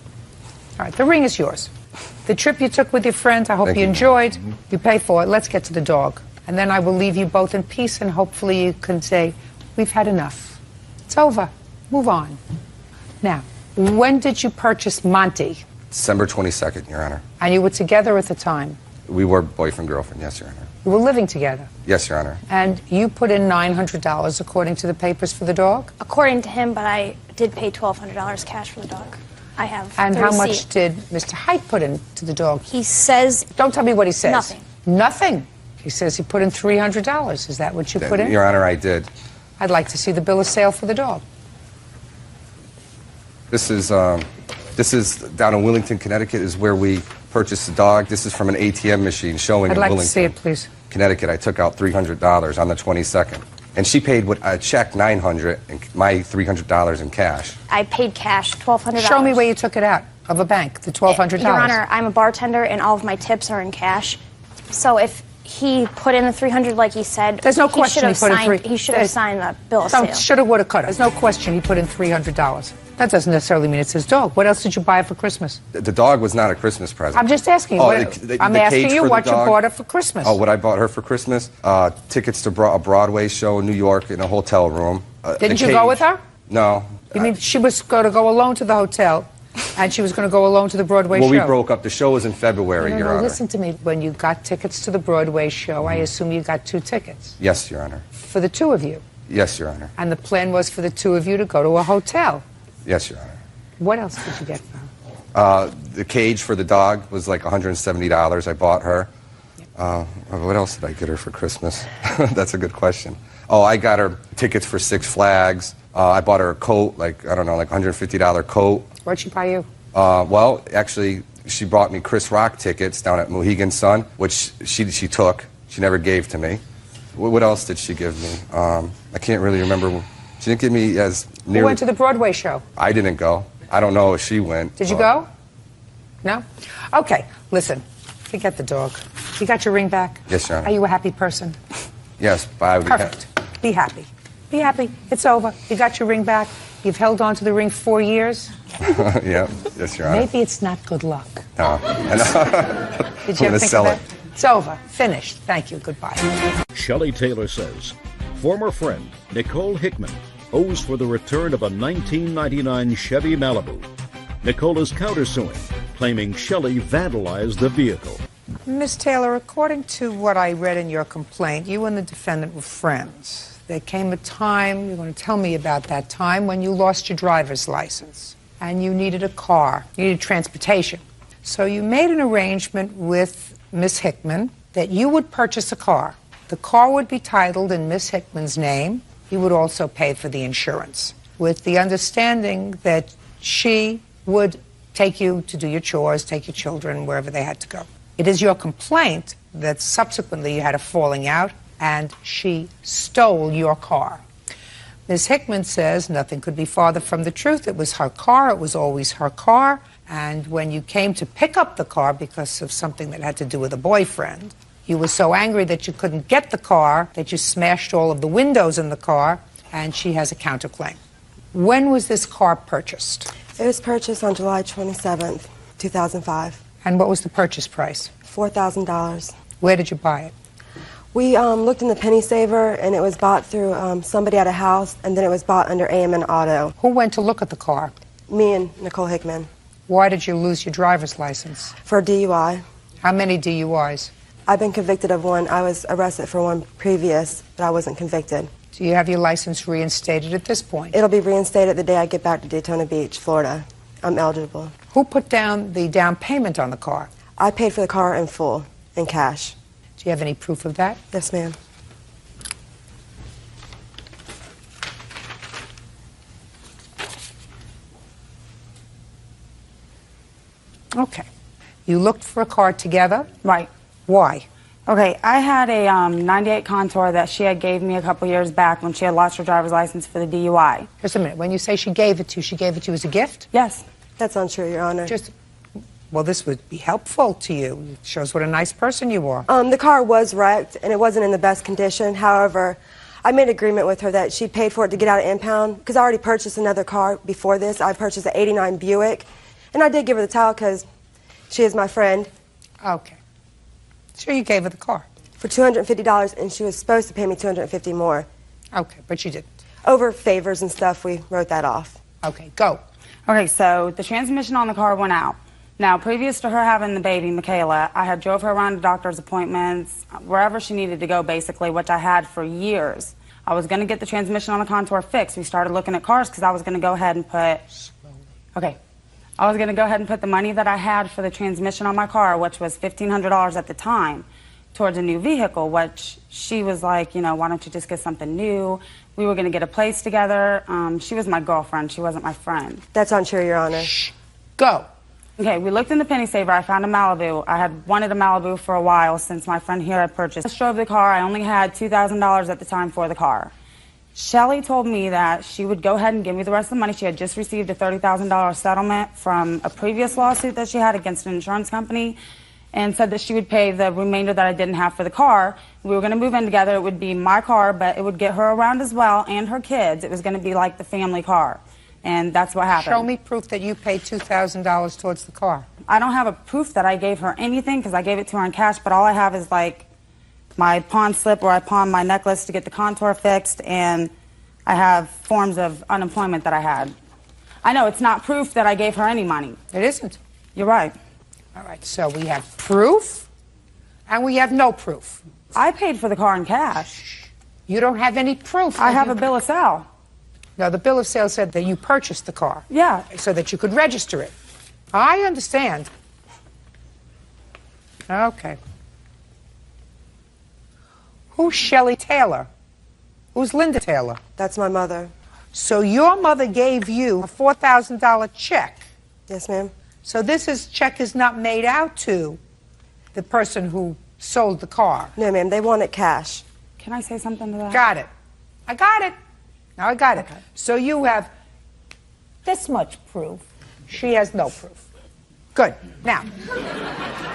All right, the ring is yours. The trip you took with your friend, I hope you enjoyed. You pay for it. Let's get to the dog. And then I will leave you both in peace, and hopefully you can say, we've had enough. It's over. Move on. Now, when did you purchase Monty? December 22nd, Your Honor. And you were together at the time? We were boyfriend-girlfriend, yes, Your Honor. You were living together? Yes, Your Honor. And you put in $900 according to the papers for the dog? According to him, but I did pay $1,200 cash for the dog. I have. And the how receipt. much did Mr. Height put into the dog? He says... Don't tell me what he says. Nothing. Nothing? He says he put in $300. Is that what you put in? Your Honor, I did. I'd like to see the bill of sale for the dog. This is down in Willington, Connecticut, is where we purchased the dog. This is from an ATM machine showing I'd in like Willington, to see it, please. Connecticut. I took out $300 on the 22nd. And she paid with a check $900 and my $300 in cash. I paid cash, $1,200. Show me where you took it out of a bank, the $1,200. Your Honor, I'm a bartender, and all of my tips are in cash. So if he put in the $300 like he said, There's no question he put in he should have signed the bill of sale. Shoulda, woulda, coulda. There's no question he put in $300. That doesn't necessarily mean it's his dog. What else did you buy for Christmas? The dog was not a Christmas present. I'm just asking you. I'm asking you what you bought her for Christmas. Oh, what I bought her for Christmas? Tickets to a Broadway show in New York in a hotel room. Didn't you go with her? No. You mean she was going to go alone to the hotel, and she was going to go alone to the Broadway show? Well, we broke up. The show was in February, Your Honor. Listen to me. When you got tickets to the Broadway show, I assume you got 2 tickets. Yes, Your Honor. For the 2 of you? Yes, Your Honor. And the plan was for the 2 of you to go to a hotel? Yes, Your Honor. What else did you get for her? The cage for the dog was like $170 I bought her. What else did I get her for Christmas? That's a good question. Oh, I got her tickets for Six Flags. I bought her a coat, like, I don't know, like $150 coat. What'd she buy you? Well, actually, she brought me Chris Rock tickets down at Mohegan Sun, which she took. She never gave to me. What else did she give me? I can't really remember. She didn't give me as near... Who went to the Broadway show? I didn't go. I don't know if she went. Did you go? No? Okay, listen. Forget the dog. You got your ring back? Yes, Your Honor. Are you a happy person? Yes, but I would Perfect. Be happy. Be happy. It's over. You got your ring back. You've held on to the ring 4 years. Yeah, yes, Your Honor. Maybe it's not good luck. No. Did you ever think of that? It's over. Finished. Thank you. Goodbye. Shelley Taylor says, former friend Nicole Hickman owes for the return of a 1999 Chevy Malibu. Nicole is countersuing, claiming Shelley vandalized the vehicle. Miss Taylor, according to what I read in your complaint, you and the defendant were friends. There came a time, you're going to tell me about that time, when you lost your driver's license and you needed a car, you needed transportation. So you made an arrangement with Miss Hickman that you would purchase a car. The car would be titled in Miss Hickman's name. You would also pay for the insurance, with the understanding that she would take you to do your chores, take your children wherever they had to go. It is your complaint that subsequently you had a falling out and she stole your car. Ms. Hickman says nothing could be farther from the truth. It was her car. It was always her car. And when you came to pick up the car because of something that had to do with a boyfriend, you were so angry that you couldn't get the car that you smashed all of the windows in the car, and she has a counterclaim. When was this car purchased? It was purchased on July 27th, 2005. And what was the purchase price? $4,000. Where did you buy it? We looked in the Penny Saver, and it was bought through somebody at a house, and then it was bought under AMN Auto. Who went to look at the car? Me and Nicole Hickman. Why did you lose your driver's license? For DUI. How many DUIs? I've been convicted of one. I was arrested for one previous, but I wasn't convicted. Do you have your license reinstated at this point? It'll be reinstated the day I get back to Daytona Beach, Florida. I'm eligible. Who put down the down payment on the car? I paid for the car in full, in cash. Do you have any proof of that? Yes, ma'am. Okay. You looked for a car together? Right. Why? Okay, I had a 98 Contour that she had gave me a couple years back when she had lost her driver's license for the DUI. Just a minute. When you say she gave it to you, she gave it to you as a gift? Yes. That's untrue, Your Honor. Well, this would be helpful to you. It shows what a nice person you are. The car was wrecked, and it wasn't in the best condition. However, I made an agreement with her that she paid for it to get out of impound, because I already purchased another car before this. I purchased an '89 Buick, and I did give her the title because she is my friend. Okay. So you gave her the car? For $250, and she was supposed to pay me $250 more. Okay, but you didn't. Over favors and stuff, we wrote that off. Okay, go. Okay, so the transmission on the car went out. Now, previous to her having the baby, Michaela, I had drove her around to doctor's appointments, wherever she needed to go, basically, which I had for years. I was going to get the transmission on the Contour fixed. We started looking at cars because I was going to go ahead and put... Slowly. Okay. I was going to go ahead and put the money that I had for the transmission on my car, which was $1,500 at the time, towards a new vehicle, which she was like, you know, why don't you just get something new? We were going to get a place together. She was my girlfriend. She wasn't my friend. That's untrue, Your Honor. Shh. Go. Okay, we looked in the penny saver. I found a Malibu. I had wanted a Malibu for a while since my friend here had purchased. I just drove the car. I only had $2,000 at the time for the car. Shelly told me that she would go ahead and give me the rest of the money. She had just received a $30,000 settlement from a previous lawsuit that she had against an insurance company, and said that she would pay the remainder that I didn't have for the car. We were going to move in together. It would be my car, but it would get her around as well, and her kids. It was going to be like the family car, and that's what happened. Show me proof that you paid $2,000 towards the car. I don't have a proof that I gave her anything because I gave it to her in cash, but all I have is like my pawn slip where I pawned my necklace to get the contour fixed, and I have forms of unemployment that I had. I know it's not proof that I gave her any money. It isn't. You're right. All right, so we have proof and we have no proof. I paid for the car in cash. You don't have any proof. I have a bill of sale. No, the bill of sale said that you purchased the car. Yeah. So that you could register it. I understand. Okay. Who's Shelley Taylor? Who's Linda Taylor? That's my mother. So your mother gave you a $4,000 check. Yes, ma'am. So this check is not made out to the person who sold the car. No, ma'am. They wanted cash. Can I say something to that? Got it. I got it. Now I got it. So you have this much proof. She has no proof. Good. Now,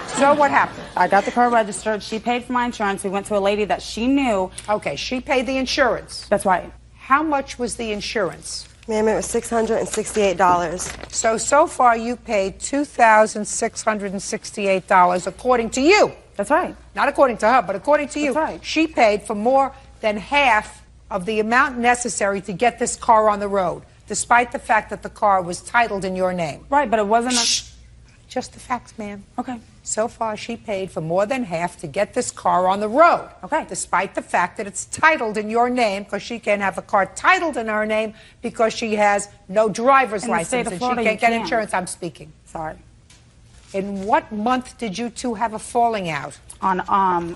so what happened? I got the car registered. She paid for my insurance. We went to a lady that she knew. Okay, she paid the insurance. That's right. How much was the insurance? Ma'am, it was $668. So far you paid $2,668 according to you. That's right. Not according to her, but according to you. That's right. She paid for more than half of the amount necessary to get this car on the road, despite the fact that the car was titled in your name. Right, but it wasn't Just the facts, ma'am. Okay. So far, she paid for more than half to get this car on the road. Okay. Despite the fact that it's titled in your name, because she can't have a car titled in her name because she has no driver's license and Florida, she can't get insurance. I'm speaking. Sorry. In what month did you two have a falling out? On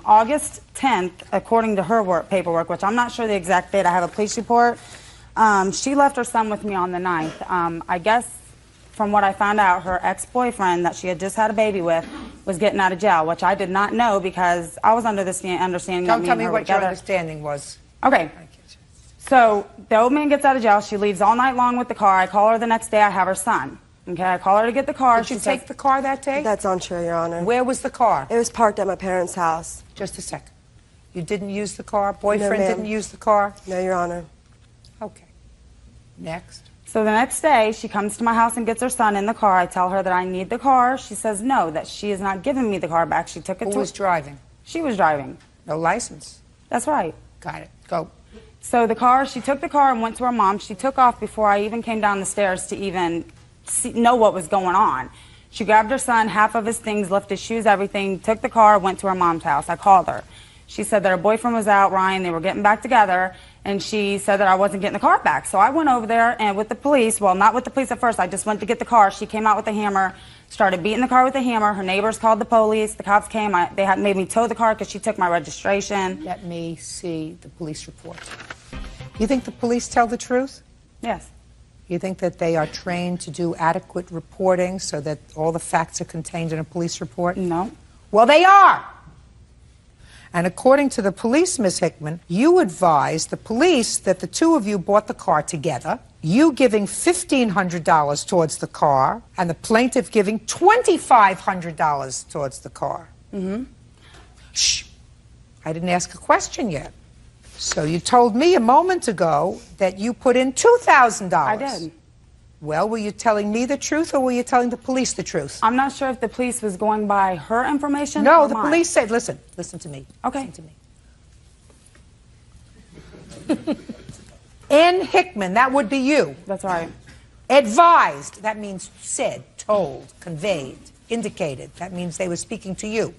August 10th, according to her paperwork, which I'm not sure the exact date. I have a police report. She left her son with me on the 9th. I guess from what I found out, her ex-boyfriend that she had just had a baby with was getting out of jail, which I did not know because I was under the understanding that Don't me tell and me her what were together. your understanding was. Okay. So the old man gets out of jail. She leaves all night long with the car. I call her the next day. I have her son. Okay, I call her to get the car. Did you take the car that day? That's untrue, Your Honor. Where was the car? It was parked at my parents' house. Just a second. You didn't use the car? Boyfriend No, ma'am. didn't use the car? No, Your Honor. Okay. Next. So the next day, she comes to my house and gets her son in the car. I tell her that I need the car. She says no, that she is not giving me the car back. She took it to... Who was driving? She was driving. No license? That's right. Got it. Go. So the car, she took the car and went to her mom. She took off before I even came down the stairs to even know what was going on. She grabbed her son, half of his things, left his shoes, everything, took the car, went to her mom's house. I called her. She said that her boyfriend was out, Ryan, they were getting back together, and she said that I wasn't getting the car back. So I went over there and with the police, well, not with the police at first, I just went to get the car. She came out with a hammer, started beating the car with a hammer. Her neighbors called the police. The cops came. They had made me tow the car because she took my registration. Let me see the police report. You think the police tell the truth? Yes. You think that they are trained to do adequate reporting so that all the facts are contained in a police report? No. Well, they are. And according to the police, Ms. Hickman, you advised the police that the two of you bought the car together, you giving $1,500 towards the car, and the plaintiff giving $2,500 towards the car. Mm-hmm. Shh. I didn't ask a question yet. So you told me a moment ago that you put in $2,000. I did. Well, were you telling me the truth or were you telling the police the truth? I'm not sure if the police was going by her information No, or the mine. police said, listen to me. Okay. Listen to me. N. Hickman, that would be you. That's right. Advised, that means said, told, conveyed, indicated. That means they were speaking to you.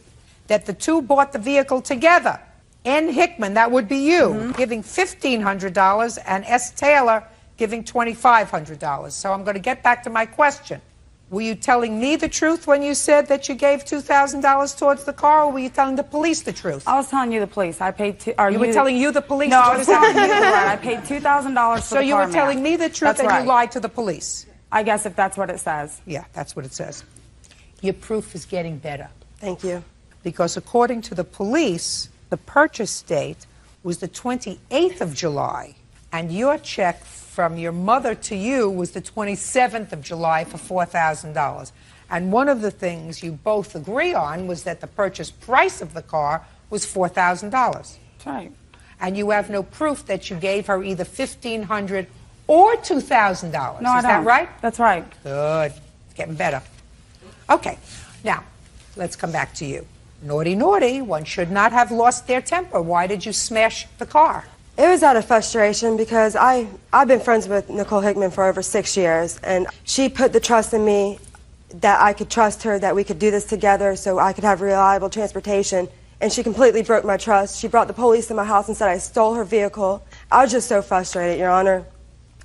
That the two bought the vehicle together. N. Hickman, that would be you, giving $1,500, and S. Taylor giving $2,500. So I'm going to get back to my question. Were you telling me the truth when you said that you gave $2,000 towards the car, or were you telling the police the truth? I was telling you the police. I paid You were telling you the police? No, I What was is that? telling you the right. I paid $2,000 for So the you car, were telling ma'am. me the truth That's and right. you lied to the police? I guess if that's what it says. Yeah, that's what it says. Your proof is getting better. Thank you. Because according to the police, the purchase date was the 28th of July, and your check from your mother to you was the 27th of July for $4,000. And one of the things you both agree on was that the purchase price of the car was $4,000. That's right. And you have no proof that you gave her either $1,500 or $2,000. No, I Is that don't. right? That's right. Good. It's getting better. Okay. Now, let's come back to you. Naughty, naughty. One should not have lost their temper. Why did you smash the car? It was out of frustration because I've been friends with Nicole Hickman for over 6 years, and she put the trust in me that I could trust her, that we could do this together so I could have reliable transportation, and she completely broke my trust. She brought the police to my house and said I stole her vehicle. I was just so frustrated, Your Honor.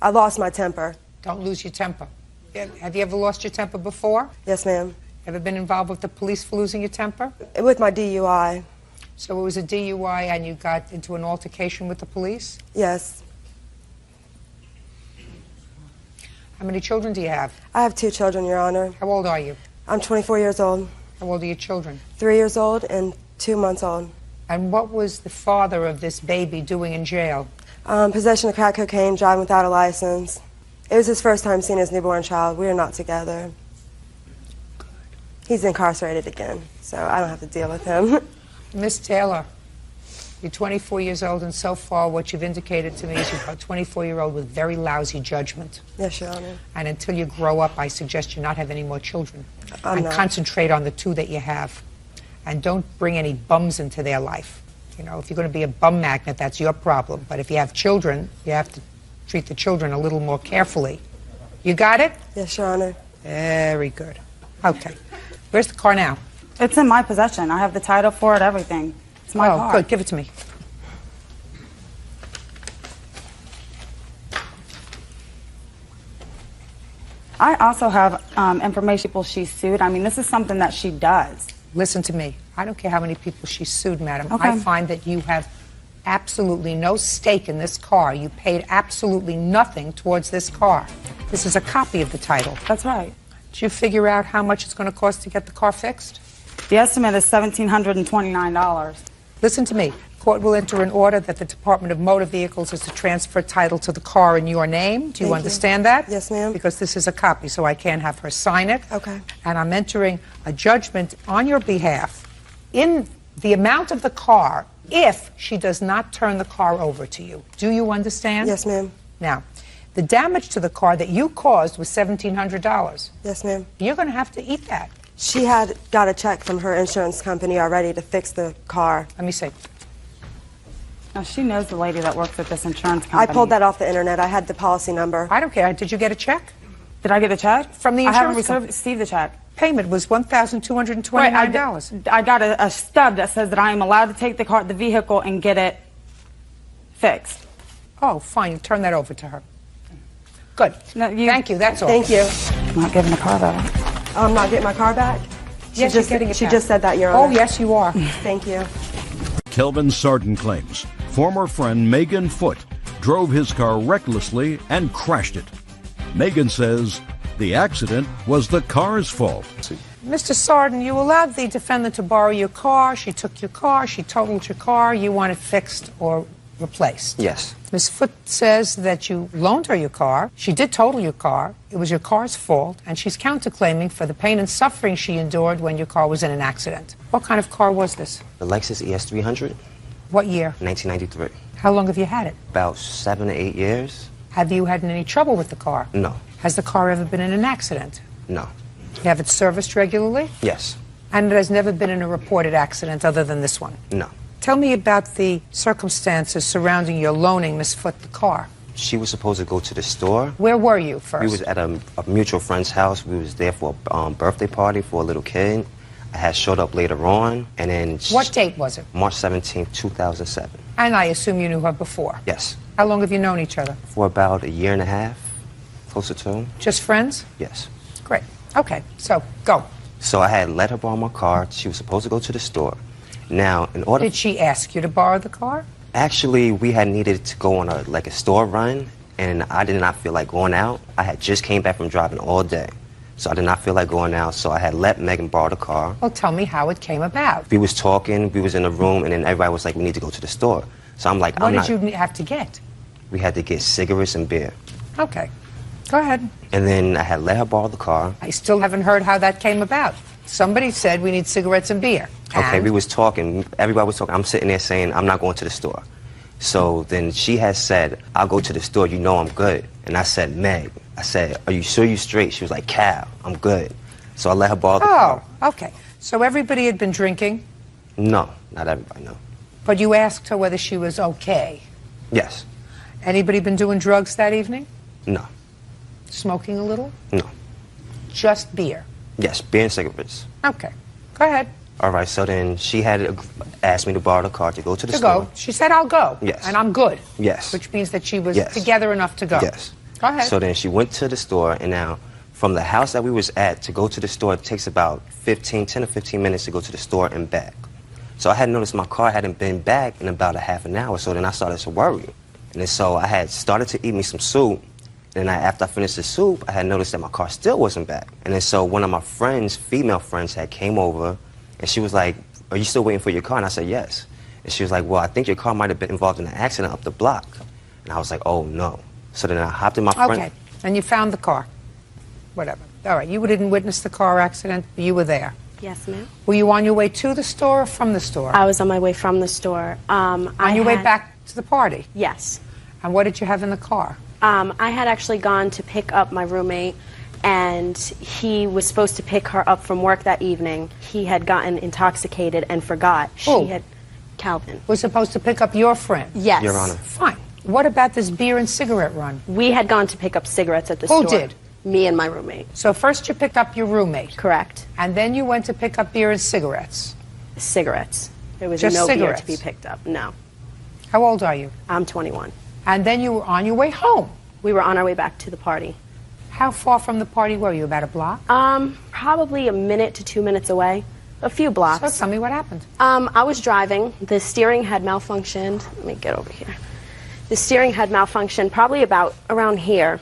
I lost my temper. Don't lose your temper. Have you ever lost your temper before? Yes, ma'am. Ever been involved with the police for losing your temper? With my DUI. So it was a DUI and you got into an altercation with the police? Yes. How many children do you have? I have 2 children, Your Honor. How old are you? I'm 24 years old. How old are your children? 3 years old and 2 months old. And what was the father of this baby doing in jail? Possession of crack cocaine, driving without a license. It was his first time seeing his newborn child. We are not together. He's incarcerated again, so I don't have to deal with him. Miss Taylor, you're 24 years old, and so far what you've indicated to me is you're a 24-year-old with very lousy judgment. Yes, Your Honor. And until you grow up, I suggest you not have any more children. I'm and not. concentrate on the 2 that you have. And don't bring any bums into their life. You know, if you're going to be a bum magnet, that's your problem. But if you have children, you have to treat the children a little more carefully. You got it? Yes, Your Honor. Very good. Okay. Where's the car now? It's in my possession. I have the title for it, everything. It's my car. Good. Give it to me. I also have information people she sued. I mean, this is something that she does. Listen to me. I don't care how many people she sued, madam. Okay. I find that you have absolutely no stake in this car. You paid absolutely nothing towards this car. This is a copy of the title. That's right. Did you figure out how much it's going to cost to get the car fixed? The estimate is $1,729. Listen to me. Court will enter an order that the Department of Motor Vehicles is to transfer title to the car in your name. Do you understand that? Yes, ma'am. Because this is a copy, so I can't have her sign it. Okay. And I'm entering a judgment on your behalf in the amount of the car if she does not turn the car over to you. Do you understand? Yes, ma'am. Now, the damage to the car that you caused was $1,700. Yes, ma'am. You're going to have to eat that. She had got a check from her insurance company already to fix the car. Let me see. Now, she knows the lady that works at this insurance I company. pulled that off the internet. I had the policy number. I don't care. Did you get a check? Did I get a check? From the I haven't insurance company. received the check. Payment was $1,229. Wait, I got a stub that says that I am allowed to take the vehicle and get it fixed. Oh, fine. Turn that over to her. Good. No, Thank you. That's all. Thank you. I'm not giving the car back. I'm not getting my car back? Yes, you're getting it She back. just said that, Your Honor. Oh, yes, you are. Thank you. Kelvin Sarden claims former friend Megan Foote drove his car recklessly and crashed it. Megan says the accident was the car's fault. Mr. Sarden, you allowed the defendant to borrow your car. She took your car. She totaled your car. You want it fixed or replaced. Yes. Ms. Foote says that you loaned her your car. She did total your car. It was your car's fault, and she's counterclaiming for the pain and suffering she endured when your car was in an accident. What kind of car was this? The Lexus ES300, What year? 1993. How long have you had it? About 7 to 8 years. Have you had any trouble with the car? No. Has the car ever been in an accident? No. You have it serviced regularly? Yes. And it has never been in a reported accident other than this one? No. Tell me about the circumstances surrounding your loaning Miss Foote the car. She was supposed to go to the store. Where were you first? We was at a mutual friend's house. We was there for a birthday party for a little kid. I had showed up later on, and then... What date was it? March 17th, 2007. And I assume you knew her before. Yes. How long have you known each other? For about a year and a half, close to 2. Just friends? Yes. Great. Okay, so go. So I had let her borrow my car. She was supposed to go to the store. Now, in order... Did she ask you to borrow the car? Actually, we had needed to go on a store run, and I did not feel like going out. I had just came back from driving all day, so I did not feel like going out, so I had let Megan borrow the car. Well, tell me how it came about. We was talking, we was in a room, and then everybody was like, we need to go to the store. So I'm like, What did you have to get? We had to get cigarettes and beer. Okay, go ahead. And then I had let her borrow the car. I still haven't heard how that came about. Somebody said we need cigarettes and beer. Okay, we was talking, everybody was talking. I'm sitting there saying, I'm not going to the store. So then she has said, I'll go to the store, you know I'm good. And I said, Meg, I said, are you sure you straight? She was like, Cal, I'm good. So I let her borrow the car. Oh, okay. So everybody had been drinking? No, not everybody, no. But you asked her whether she was okay? Yes. Anybody been doing drugs that evening? No. Smoking a little? No. Just beer? Yes, beer and cigarettes. Okay, go ahead. All right, so then she had asked me to borrow the car to go to the store. Go. She said, I'll go. Yes. And I'm good. Yes. Which means that she was Yes. together enough to go. Yes. Go ahead. So then she went to the store, and now from the house that we was at to go to the store, it takes about 10 to 15 minutes to go to the store and back. So I had noticed my car hadn't been back in about a half an hour, so then I started to worry. And then so I had started to eat me some soup, and then after I finished the soup, I had noticed that my car still wasn't back. And then so one of my friends, female friends, had came over, and she was like, are you still waiting for your car? And I said, yes. And she was like, well, I think your car might have been involved in an accident up the block. And I was like, oh, no. So then I hopped in my friend. Okay, and you found the car. Whatever. All right, you didn't witness the car accident, but you were there. Yes, ma'am. Were you on your way to the store or from the store? I was on my way from the store. On your way back to the party? Yes. And what did you have in the car? I had actually gone to pick up my roommate, and he was supposed to pick her up from work that evening. He had gotten intoxicated and forgot. Calvin. Was supposed to pick up your friend? Yes. Your Honor. Fine. What about this beer and cigarette run? We had gone to pick up cigarettes at the store. Who did? Me and my roommate. So first you picked up your roommate. Correct. And then you went to pick up beer and cigarettes. Cigarettes. There was Just no cigarettes? beer to be picked up. No. How old are you? I'm 21. And then you were on your way home. We were on our way back to the party. How far from the party were you? About a block? Probably a minute to 2 minutes away. A few blocks. So tell me what happened. I was driving. The steering had malfunctioned. Let me get over here. The steering had malfunctioned probably about around here,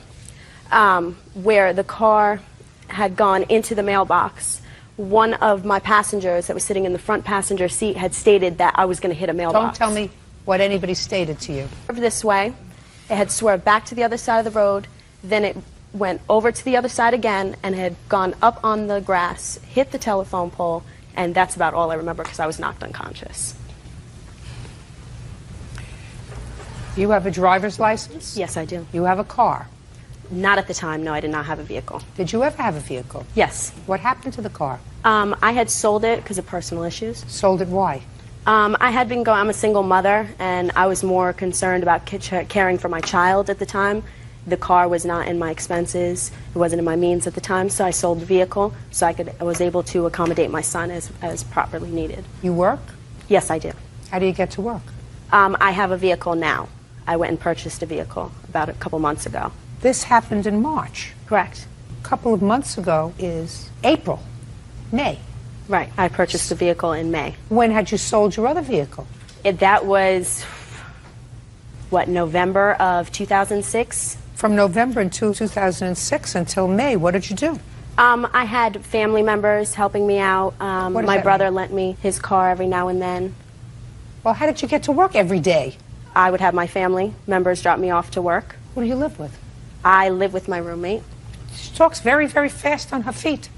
where the car had gone into the mailbox. One of my passengers that was sitting in the front passenger seat had stated that I was going to hit a mailbox. Don't tell me what anybody stated to you. This way. It had swerved back to the other side of the road. Then it went over to the other side again and had gone up on the grass, hit the telephone pole, and that's about all I remember because I was knocked unconscious. You have a driver's license? Yes, I do. You have a car? Not at the time. No, I did not have a vehicle. Did you ever have a vehicle? Yes. What happened to the car? I had sold it because of personal issues. Sold it why? I had been going, I'm a single mother, and I was more concerned about caring for my child at the time. The car was not in my expenses. It wasn't in my means at the time, so I sold the vehicle so I was able to accommodate my son as properly needed. You work? Yes, I do. How do you get to work? I have a vehicle now. I went and purchased a vehicle about a couple months ago. This happened in March. Correct. A couple of months ago is April, May. Right. I purchased the vehicle in May. When had you sold your other vehicle? That was, November of 2006? From November in 2006 until May, what did you do? I had family members helping me out. My brother lent me his car every now and then. Well, how did you get to work every day? I would have my family members drop me off to work. Who do you live with? I live with my roommate. She talks very, very fast on her feet.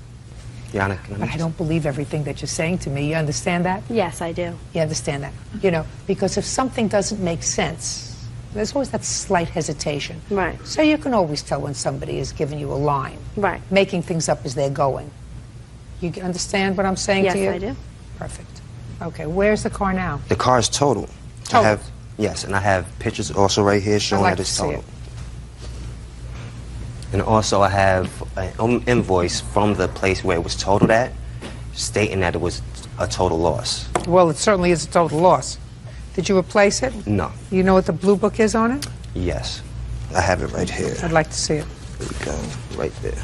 Yana, but I don't believe everything that you're saying to me. You understand that? Yes, I do. You understand that? You know, because if something doesn't make sense, there's always that slight hesitation. Right. So you can always tell when somebody is giving you a line. Right. Making things up as they're going. You understand what I'm saying to you? Yes, I do. Perfect. Okay, where's the car now? The car is totaled. Totaled? Yes, and I have pictures also right here showing that it's totaled. And also I have an invoice from the place where it was totaled at, stating that it was a total loss. Well, it certainly is a total loss. Did you replace it? No. You know what the blue book is on it? Yes. I have it right here. I'd like to see it. There you go. Right there.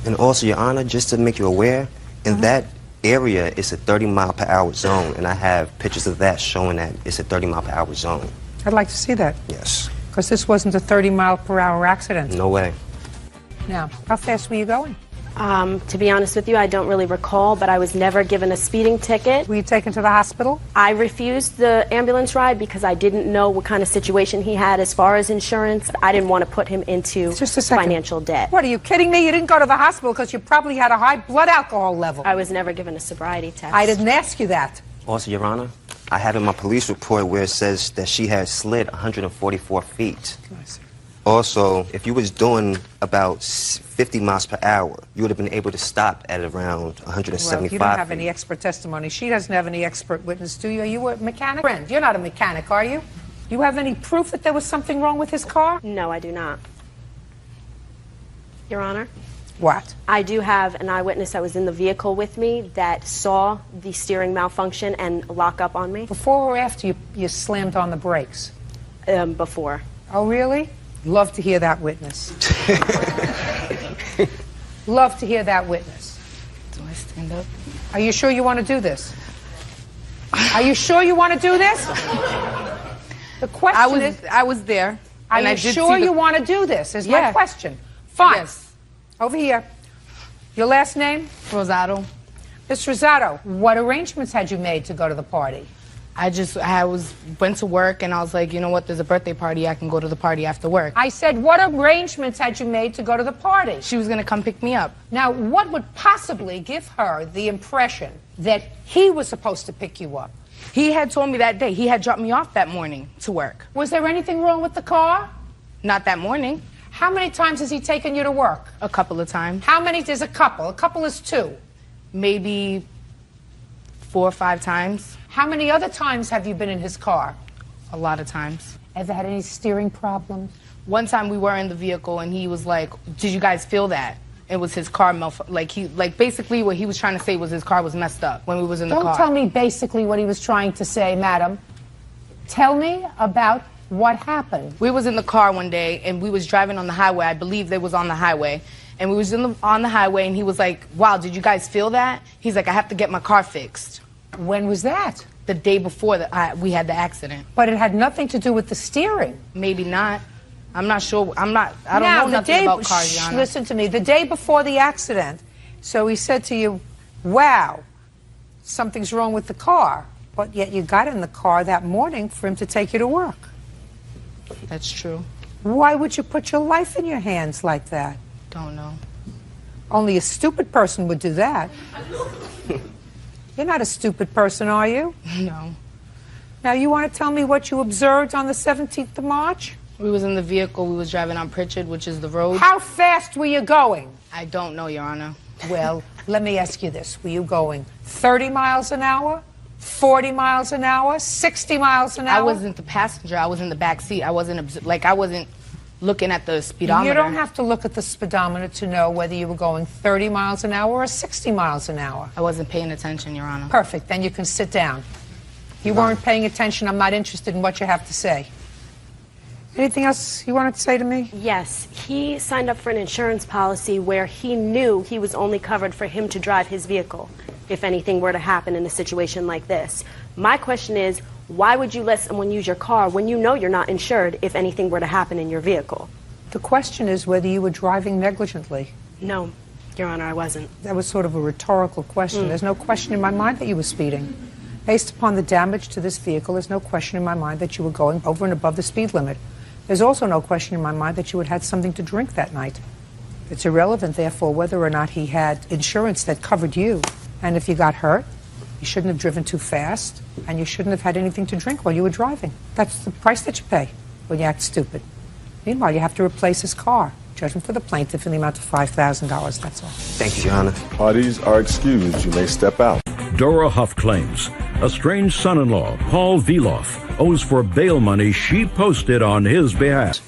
And also, Your Honor, just to make you aware, in that area, it's a 30-mile-per-hour zone, and I have pictures of that showing that it's a 30-mile-per-hour zone. I'd like to see that. Yes. Because this wasn't a 30-mile-per-hour accident. No way. Now, how fast were you going? To be honest with you, I don't really recall, but I was never given a speeding ticket. Were you taken to the hospital? I refused the ambulance ride because I didn't know what kind of situation he had as far as insurance. I didn't want to put him into financial debt. What, are you kidding me? You didn't go to the hospital because you probably had a high blood alcohol level. I was never given a sobriety test. I didn't ask you that. Also, Your Honor, I have in my police report where it says that she had slid 144 feet. Also, if you was doing about 50 miles per hour, you would have been able to stop at around 175 Well, you don't have any expert testimony. She doesn't have any expert witness, do you? Are you a mechanic? Friend, you're not a mechanic, are you? You have any proof that there was something wrong with his car? No, I do not. Your Honor? What? I do have an eyewitness that was in the vehicle with me that saw the steering malfunction and lock up on me. Before or after you slammed on the brakes? Before. Oh, really? Love to hear that witness. Love to hear that witness. Do I stand up? Are you sure you want to do this? Are you sure you want to do this? The question is... I was there. Are you sure you want to do this, is my question. Fine. Yes. Over here. Your last name? Rosado. Miss Rosado, what arrangements had you made to go to the party? Went to work and I was like, you know what, there's a birthday party, I can go to the party after work. I said, what arrangements had you made to go to the party? She was going to come pick me up. Now, what would possibly give her the impression that he was supposed to pick you up? He had told me that day. He had dropped me off that morning to work. Was there anything wrong with the car? Not that morning. How many times has he taken you to work? A couple of times. How many is a couple? A couple is two. Maybe 4 or 5 times. How many other times have you been in his car? A lot of times. Ever had any steering problems? One time we were in the vehicle and he was like, did you guys feel that? It was his car basically what he was trying to say was his car was messed up when we was in the car. Don't tell me basically what he was trying to say, madam. Tell me about what happened. We was in the car one day and we was driving on the highway. I believe they was on the highway. And we was on the highway and he was like, wow, did you guys feel that? He's like, I have to get my car fixed. When was that? The day before we had the accident. But it had nothing to do with the steering. Maybe not. I'm not sure. I don't know nothing about cars, Yana. Listen to me. The day before the accident, so he said to you, wow, something's wrong with the car. But yet you got in the car that morning for him to take you to work. That's true. Why would you put your life in your hands like that? Don't know. Only a stupid person would do that. You're not a stupid person, are you? No. Now, you want to tell me what you observed on the 17th of March? We was in the vehicle. We was driving on Pritchard, which is the road. How fast were you going? I don't know, Your Honor. Well, let me ask you this. Were you going 30 miles an hour, 40 miles an hour, 60 miles an hour? I wasn't the passenger. I was in the back seat. I wasn't looking at the speedometer. You don't have to look at the speedometer to know whether you were going 30 miles an hour or 60 miles an hour. I wasn't paying attention, Your Honor. Perfect. Then you can sit down. You weren't paying attention. I'm not interested in what you have to say. Anything else you wanted to say to me? Yes. He signed up for an insurance policy where he knew he was only covered for him to drive his vehicle if anything were to happen in a situation like this. My question is, why would you let someone use your car when you know you're not insured if anything were to happen in your vehicle? The question is whether you were driving negligently. No, Your Honor, I wasn't. That was sort of a rhetorical question. There's no question in my mind that you were speeding. Based upon the damage to this vehicle, there's no question in my mind that you were going over and above the speed limit. There's also no question in my mind that you had had something to drink that night. It's irrelevant, therefore, whether or not he had insurance that covered you. And if you got hurt, you shouldn't have driven too fast, and you shouldn't have had anything to drink while you were driving. That's the price that you pay when you act stupid. Meanwhile, you have to replace his car. Judgment for the plaintiff in the amount of $5,000, that's all. Thank you, Your Honor. Parties are excused. You may step out. Dora Huff claims estranged son-in-law Paul Veloff owes for bail money she posted on his behalf.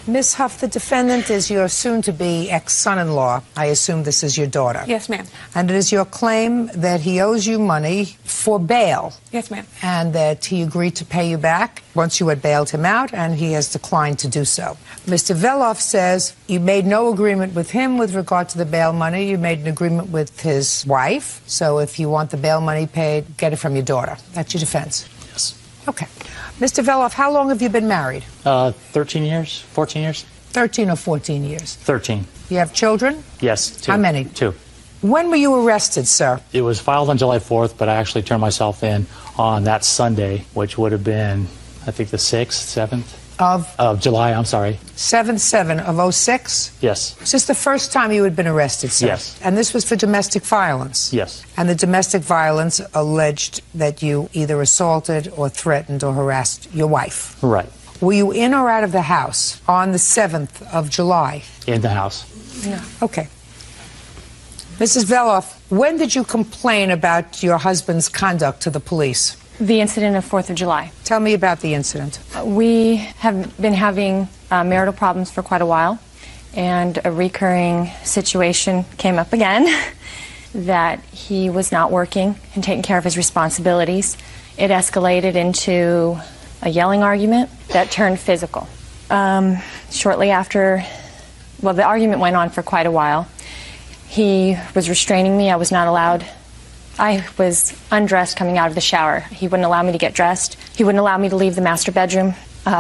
Ms. Huff, the defendant is your soon-to-be ex-son-in-law. I assume this is your daughter. Yes, ma'am. And it is your claim that he owes you money for bail. Yes, ma'am. And that he agreed to pay you back once you had bailed him out, and he has declined to do so. Mr. Veloff says you made no agreement with him with regard to the bail money. You made an agreement with his wife. So if you want the bail money paid, get it from your daughter. That's your defense. Yes. Okay. Mr. Veloff, how long have you been married? 13 years, 14 years. 13 or 14 years. 13. You have children? Yes, 2. How many? 2. When were you arrested, sir? It was filed on July 4th, but I actually turned myself in on that Sunday, which would have been, I think, the 6th, 7th? Of July, I'm sorry. 7/7 of 06? Yes. Is this the first time you had been arrested, sir? Yes. And this was for domestic violence? Yes. And the domestic violence alleged that you either assaulted or threatened or harassed your wife? Right. Were you in or out of the house on the 7th of July? In the house. Yeah. Okay. Mrs. Veloff, when did you complain about your husband's conduct to the police? The incident of 4th of July. Tell me about the incident. We have been having marital problems for quite a while, and a recurring situation came up again that he was not working and taking care of his responsibilities. It escalated into a yelling argument that turned physical. Shortly after, well, the argument went on for quite a while. He was restraining me. I was not allowed. I was undressed coming out of the shower. He wouldn't allow me to get dressed. He wouldn't allow me to leave the master bedroom.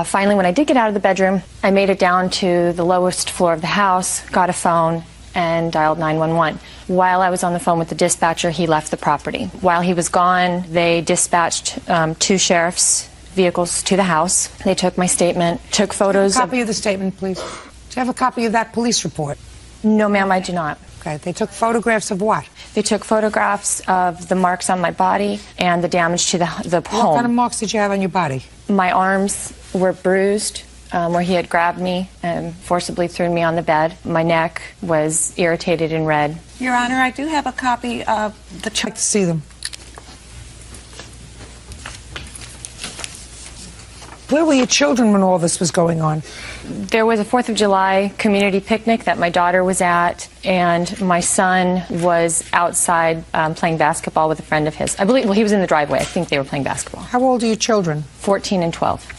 Finally, when I did get out of the bedroom, I made it down to the lowest floor of the house, got a phone, and dialed 911. While I was on the phone with the dispatcher, he left the property. While he was gone, they dispatched 2 sheriff's vehicles to the house. They took my statement, took photos. A copy of the statement, please. Do you have a copy of that police report? No, ma'am, I do not. Okay. They took photographs of what? They took photographs of the marks on my body and the damage to the home. What kind of marks did you have on your body? My arms were bruised where he had grabbed me and forcibly threw me on the bed. My neck was irritated and red. Your Honor, I do have a copy of the... I'd like to see them. Where were your children when all this was going on? There was a 4th of July community picnic that my daughter was at, and my son was outside playing basketball with a friend of his. I believe, well, he was in the driveway. I think they were playing basketball. How old are your children? 14 and 12.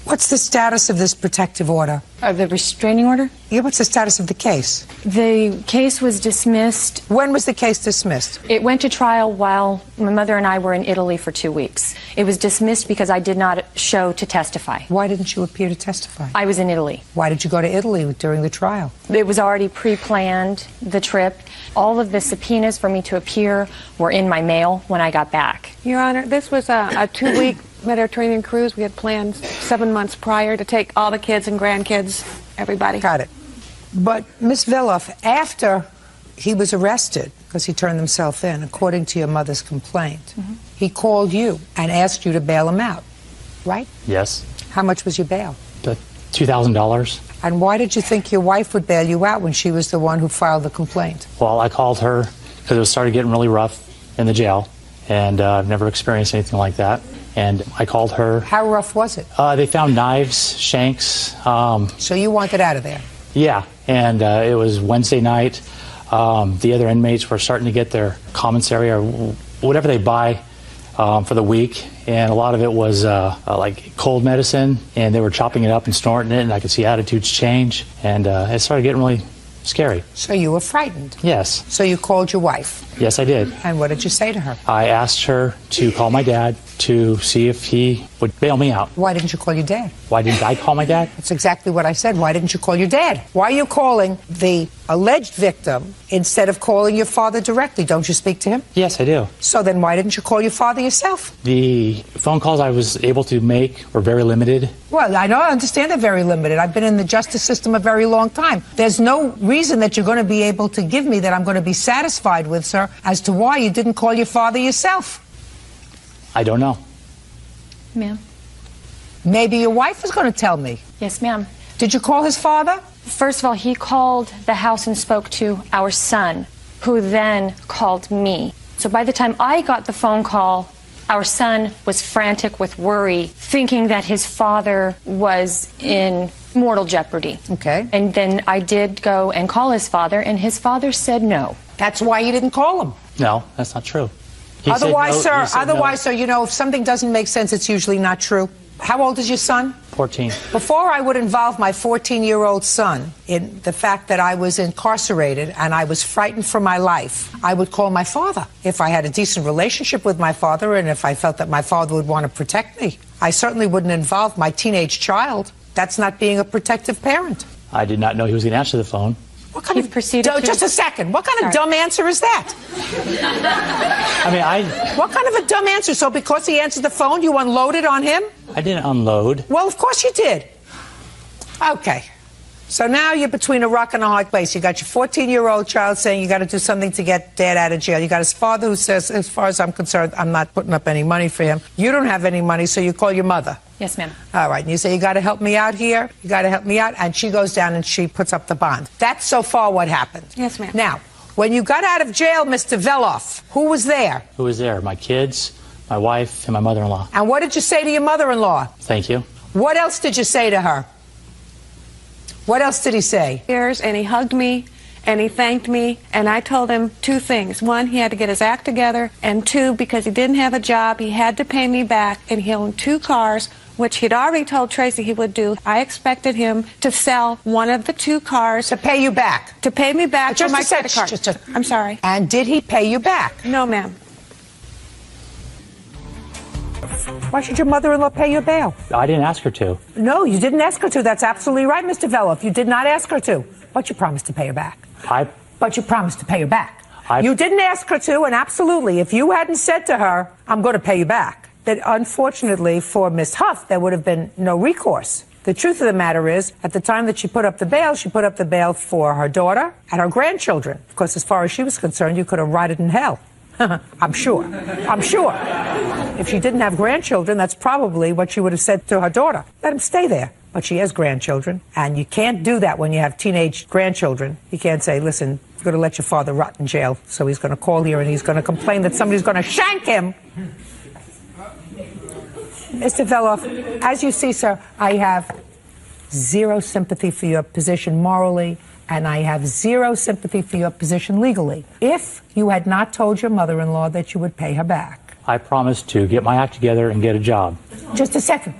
What's the status of this protective order? The restraining order? Yeah, what's the status of the case? The case was dismissed. When was the case dismissed? It went to trial while my mother and I were in Italy for 2 weeks. It was dismissed because I did not show to testify. Why didn't you appear to testify? I was in Italy. Why did you go to Italy during the trial? It was already pre-planned, the trip. All of the subpoenas for me to appear were in my mail when I got back. Your Honor, this was a 2-week Mediterranean cruise. We had planned 7 months prior to take all the kids and grandkids, everybody. Got it. But, Ms. Veloff, after he was arrested, because he turned himself in, according to your mother's complaint, he called you and asked you to bail him out, right? Yes. How much was your bail? $2,000. And why did you think your wife would bail you out when she was the one who filed the complaint? Well, I called her because it started getting really rough in the jail, and I've never experienced anything like that. And I called her. How rough was it? They found knives, shanks. So you wanted out of there? Yeah, and it was Wednesday night. The other inmates were starting to get their commissary or whatever they buy for the week, and a lot of it was like cold medicine, and they were chopping it up and snorting it, and I could see attitudes change, and it started getting really scary. So you were frightened? Yes. So you called your wife? Yes, I did. And what did you say to her? I asked her to call my dad to see if he would bail me out. Why didn't you call your dad? Why didn't I call my dad? That's exactly what I said. Why didn't you call your dad? Why are you calling the alleged victim instead of calling your father directly? Don't you speak to him? Yes, I do. So then why didn't you call your father yourself? The phone calls I was able to make were very limited. Well, I understand they're very limited. I've been in the justice system a very long time. There's no reason that you're going to be able to give me that I'm going to be satisfied with, sir, as to why you didn't call your father yourself. I don't know. Ma'am. Maybe your wife is going to tell me. Yes, ma'am. Did you call his father? First of all, he called the house and spoke to our son, who then called me. So by the time I got the phone call, our son was frantic with worry, thinking that his father was in mortal jeopardy. Okay. And then I did go and call his father, and his father said no. That's why you didn't call him. No, that's not true. Otherwise, sir, you know, if something doesn't make sense, it's usually not true. How old is your son? 14. Before I would involve my 14-year-old son in the fact that I was incarcerated and I was frightened for my life, I would call my father. If I had a decent relationship with my father and if I felt that my father would want to protect me, I certainly wouldn't involve my teenage child. That's not being a protective parent. I did not know he was going to answer the phone. What kind of just a second. What kind of dumb answer is that? What kind of a dumb answer? So because he answered the phone, you unloaded on him? I didn't unload. Well, of course you did. Okay. So now you're between a rock and a hard place. You got your 14-year-old child saying you got to do something to get dad out of jail. You got his father who says, as far as I'm concerned, I'm not putting up any money for him. You don't have any money, so you call your mother. Yes, ma'am. All right. And you say, you got to help me out here. You got to help me out. And she goes down and she puts up the bond. That's so far what happened. Yes, ma'am. Now, when you got out of jail, Mr. Veloff, who was there? Who was there? My kids, my wife, and my mother-in-law. And what did you say to your mother-in-law? Thank you. What else did you say to her? What else did he say? And he hugged me, and he thanked me, and I told him two things. One, he had to get his act together, and two, because he didn't have a job, he had to pay me back, and he owned 2 cars, which he'd already told Tracy he would do. I expected him to sell one of the 2 cars. To pay you back? To pay me back for my credit card. I'm sorry. And did he pay you back? No, ma'am. Why should your mother-in-law pay your bail? I didn't ask her to. No, you didn't ask her to. That's absolutely right, Mr. Veloff. You did not ask her to. But you promised to pay her back. But you promised to pay her back. You didn't ask her to, and absolutely, if you hadn't said to her, I'm going to pay you back, that unfortunately for Miss Huff, there would have been no recourse. The truth of the matter is, at the time that she put up the bail for her daughter and her grandchildren. Because as far as she was concerned, you could have rotted in hell. I'm sure. If she didn't have grandchildren, that's probably what she would have said to her daughter. Let him stay there. But she has grandchildren, and you can't do that when you have teenage grandchildren. You can't say, listen, you're going to let your father rot in jail, so he's going to call here and he's going to complain that somebody's going to shank him. Mr. Veloff, as you see, sir, I have zero sympathy for your position morally, and I have zero sympathy for your position legally. If you had not told your mother-in-law that you would pay her back. I promised to get my act together and get a job. Just a second.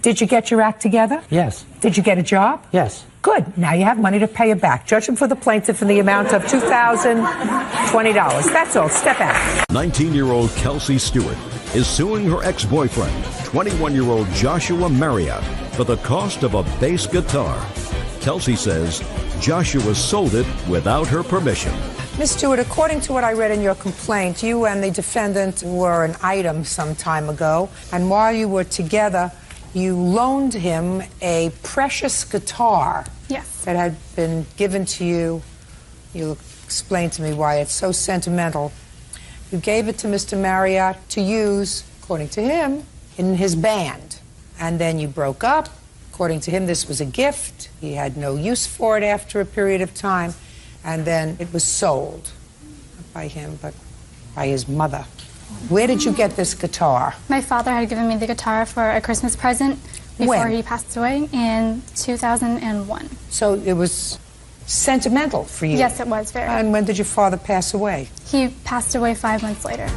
Did you get your act together? Yes. Did you get a job? Yes. Good. Now you have money to pay her back. Judgment for the plaintiff in the amount of $2,020. That's all. Step out. 19-year-old Kelsey Stewart is suing her ex-boyfriend, 21-year-old Joshua Marriott, for the cost of a bass guitar. Kelsey says Joshua sold it without her permission. Ms. Stewart, according to what I read in your complaint, you and the defendant were an item some time ago, and while you were together, you loaned him a precious guitar. Yes. That had been given to you. You'll explain to me why it's so sentimental. You gave it to Mr. Marriott to use, according to him, in his band. And then you broke up. According to him, this was a gift. He had no use for it after a period of time. And then it was sold. Not by him, but by his mother. Where did you get this guitar? My father had given me the guitar for a Christmas present before he passed away in 2001. So it was sentimental for you? Yes, it was very. And when did your father pass away? He passed away 5 months later.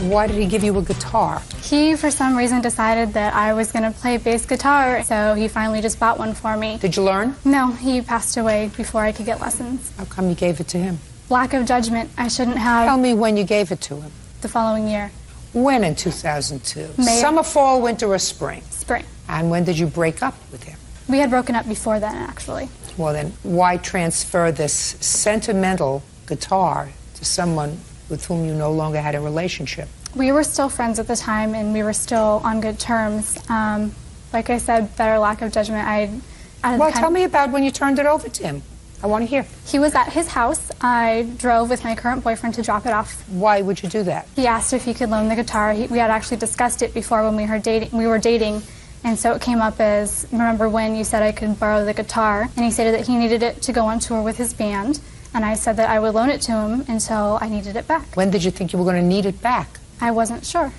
Why did he give you a guitar? He, for some reason, decided that I was going to play bass guitar, so he finally just bought one for me. Did you learn? No, he passed away before I could get lessons. How come you gave it to him? Lack of judgment. I shouldn't have. Tell me when you gave it to him. The following year. When in 2002? May. Summer, fall, winter, or spring? Spring. And when did you break up with him? We had broken up before then, actually. Well, then, why transfer this sentimental guitar to someone with whom you no longer had a relationship? We were still friends at the time, and we were still on good terms. Like I said, better lack of judgment. Well, tell me about when you turned it over to him. I want to hear. He was at his house. I drove with my current boyfriend to drop it off. Why would you do that? He asked if he could loan the guitar. We had actually discussed it before when we were dating, and so it came up as, remember when you said I could borrow the guitar? And he stated that he needed it to go on tour with his band, and I said that I would loan it to him until I needed it back. When did you think you were going to need it back? I wasn't sure.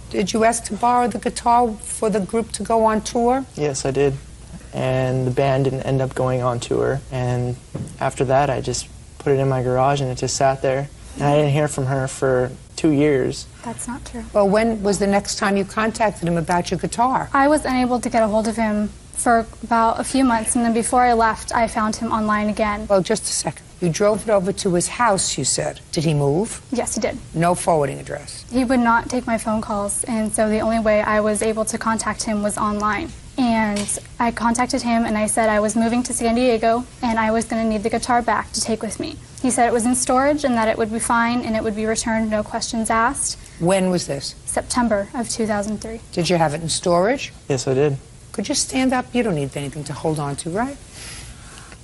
Did you ask to borrow the guitar for the group to go on tour? Yes, I did. And the band didn't end up going on tour. And after that, I just put it in my garage and it just sat there. And I didn't hear from her for 2 years. That's not true. Well, when was the next time you contacted him about your guitar? I was unable to get a hold of him for about a few months, and then before I left, I found him online again. Well, just a second. You drove it over to his house, you said. Did he move? Yes, he did. No forwarding address. He would not take my phone calls, and so the only way I was able to contact him was online. And I contacted him and I said I was moving to San Diego and I was going to need the guitar back to take with me. He said it was in storage and that it would be fine and it would be returned, no questions asked. When was this? September of 2003. Did you have it in storage? Yes, I did. Could you stand up? You don't need anything to hold on to, right?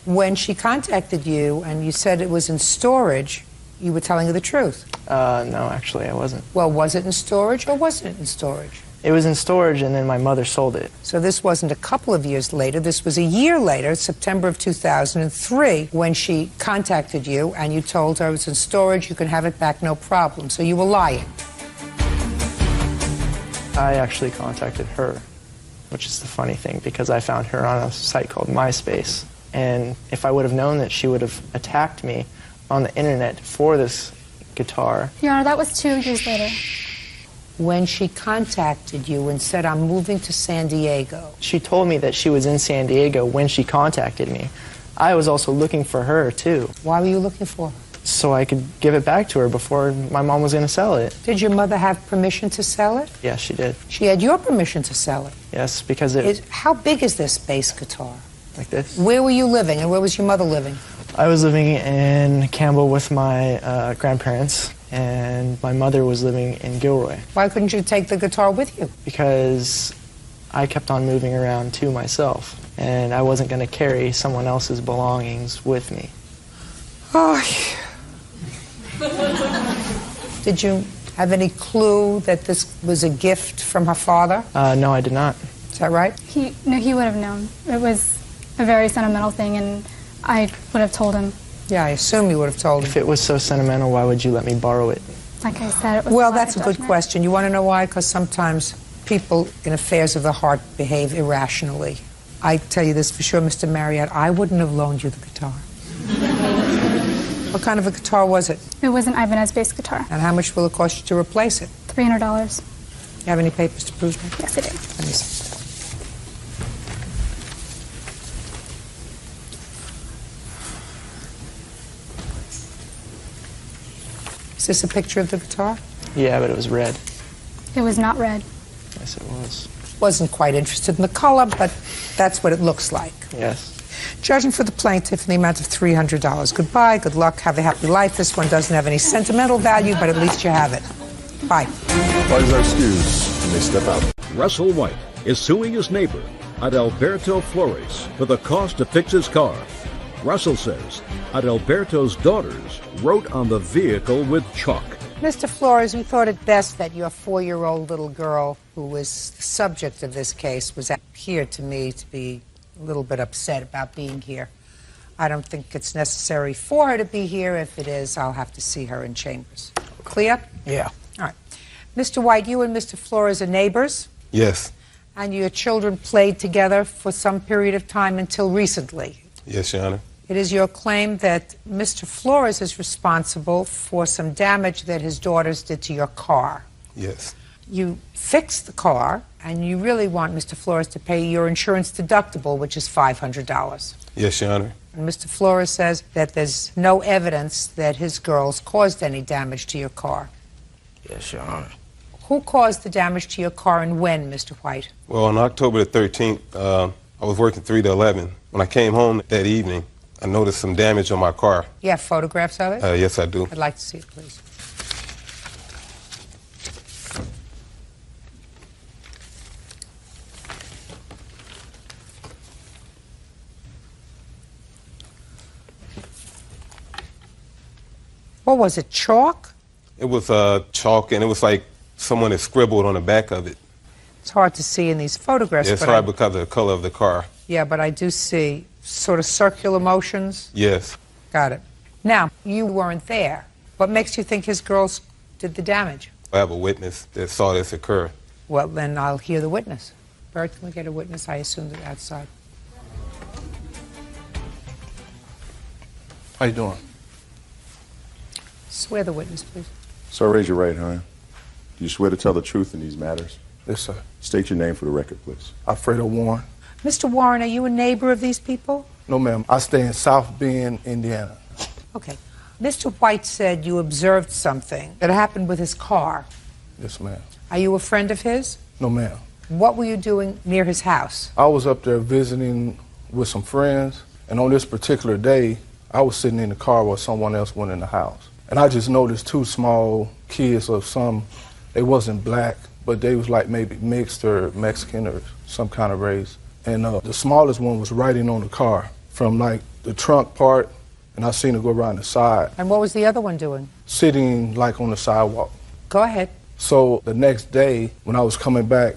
When she contacted you and you said it was in storage, you were telling her the truth. No, actually, I wasn't. Well, was it in storage or wasn't it in storage? It was in storage, and then my mother sold it. So this wasn't a couple of years later. This was a year later, September of 2003, when she contacted you, and you told her it was in storage, you can have it back, no problem. So you were lying. I actually contacted her, which is the funny thing, because I found her on a site called MySpace. And if I would have known that she would have attacked me on the internet for this guitar... Your Honor, that was 2 years later. When she contacted you and said, I'm moving to San Diego. She told me that she was in San Diego when she contacted me. I was also looking for her, too. Why were you looking for her? So I could give it back to her before my mom was going to sell it. Did your mother have permission to sell it? Yes, she did. She had your permission to sell it? Yes, because it... How big is this bass guitar? Like this. Where were you living and where was your mother living? I was living in Campbell with my grandparents, and my mother was living in Gilroy. Why couldn't you take the guitar with you? Because I kept on moving around too myself, and I wasn't going to carry someone else's belongings with me. Oh. Did you have any clue that this was a gift from her father? No, I did not. Is that right? No, he would have known. It was a very sentimental thing, and I would have told him. Yeah, I assume you would have told him. If it was so sentimental, why would you let me borrow it? Like I said, it was well, that's a good question. You want to know why? Because sometimes people in affairs of the heart behave irrationally. I tell you this for sure, Mr. Marriott, I wouldn't have loaned you the guitar. What kind of a guitar was it? It was an Ibanez bass guitar. And how much will it cost you to replace it? $300. You have any papers to prove that? Yes, I do. Let me see. Is this a picture of the guitar? Yeah, but it was red. It was not red. Yes, it was. Wasn't quite interested in the color, but that's what it looks like. Yes. Judging for the plaintiff in the amount of $300. Goodbye, good luck, have a happy life. This one doesn't have any sentimental value, but at least you have it. Bye. Parties are excused. You may step out. Russell White is suing his neighbor, Adalberto Flores, for the cost to fix his car. Russell says Adalberto's daughters wrote on the vehicle with chalk. Mr. Flores, we thought it best that your 4-year-old little girl, who was the subject of this case, was here to me to be a little bit upset about being here. I don't think it's necessary for her to be here. If it is, I'll have to see her in chambers. Clear? Yeah. All right. Mr. White, you and Mr. Flores are neighbors? Yes. And your children played together for some period of time until recently? Yes, Your Honor. It is your claim that Mr. Flores is responsible for some damage that his daughters did to your car. Yes. You fixed the car, and you really want Mr. Flores to pay your insurance deductible, which is $500. Yes, Your Honor. And Mr. Flores says that there's no evidence that his girls caused any damage to your car. Yes, Your Honor. Who caused the damage to your car and when, Mr. White? Well, on October the 13th, I was working 3 to 11. When I came home that evening, I noticed some damage on my car. You have photographs of it? Yes, I do. I'd like to see it, please. What was it, chalk? It was chalk, and it was like someone had scribbled on the back of it. It's hard to see in these photographs. Yeah, it's but hard because of the color of the car. Yeah, but I do see sort of circular motions. Yes. Got it. Now, you weren't there. What makes you think his girls did the damage? I have a witness that saw this occur. Well, then I'll hear the witness. Bert, can we get a witness? I assume they're outside. How you doing? Swear the witness, please. Sir, raise your right hand. Do you swear to tell the truth in these matters? Yes, sir. State your name for the record, please. Alfredo Warren. Mr. Warren, are you a neighbor of these people? No, ma'am. I stay in South Bend, Indiana. Okay. Mr. White said you observed something that happened with his car. Yes, ma'am. Are you a friend of his? No, ma'am. What were you doing near his house? I was up there visiting with some friends, and on this particular day, I was sitting in the car while someone else went in the house. And I just noticed two small kids of they wasn't black, but they was like maybe mixed or Mexican or some kind of race. And the smallest one was riding on the car from like the trunk part, and I seen her go around the side. And what was the other one doing? Sitting like on the sidewalk. Go ahead. So the next day, when I was coming back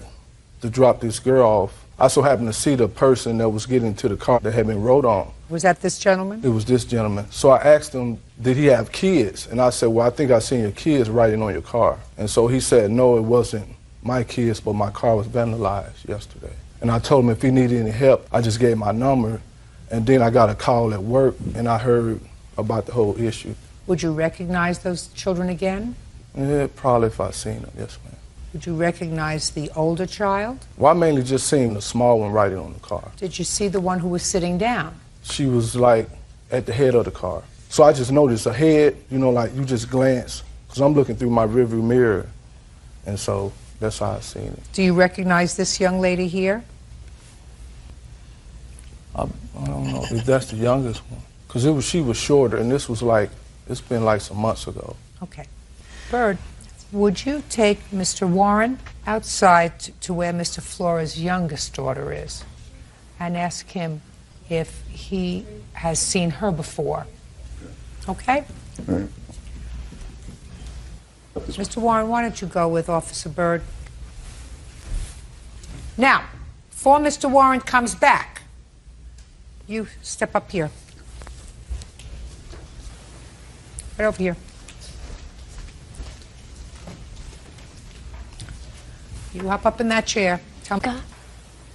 to drop this girl off, I so happened to see the person that was getting to the car that had been rode on. Was that this gentleman? It was this gentleman. So I asked him, did he have kids? And I said, well, I think I seen your kids riding on your car. And so he said, no, it wasn't my kids, but my car was vandalized yesterday. And I told him if he needed any help, I just gave my number. And then I got a call at work, and I heard about the whole issue. Would you recognize those children again? Yeah, probably if I seen them, yes, ma'am. Would you recognize the older child? Well, I mainly just seen the small one riding on the car. Did you see the one who was sitting down? She was like at the head of the car. So I just noticed a head, you know, like you just glance, because I'm looking through my rearview mirror, and so that's how I seen it. Do you recognize this young lady here? I don't know if that's the youngest one, because she was shorter, and this was like, it's been like some months ago. Okay. Bird, would you take Mr. Warren outside to where Mr. Flores' youngest daughter is and ask him if he has seen her before? Okay? All right. Mr. Warren, why don't you go with Officer Bird? Now, before Mr. Warren comes back, you step up here. Right over here. You hop up in that chair. Tell me.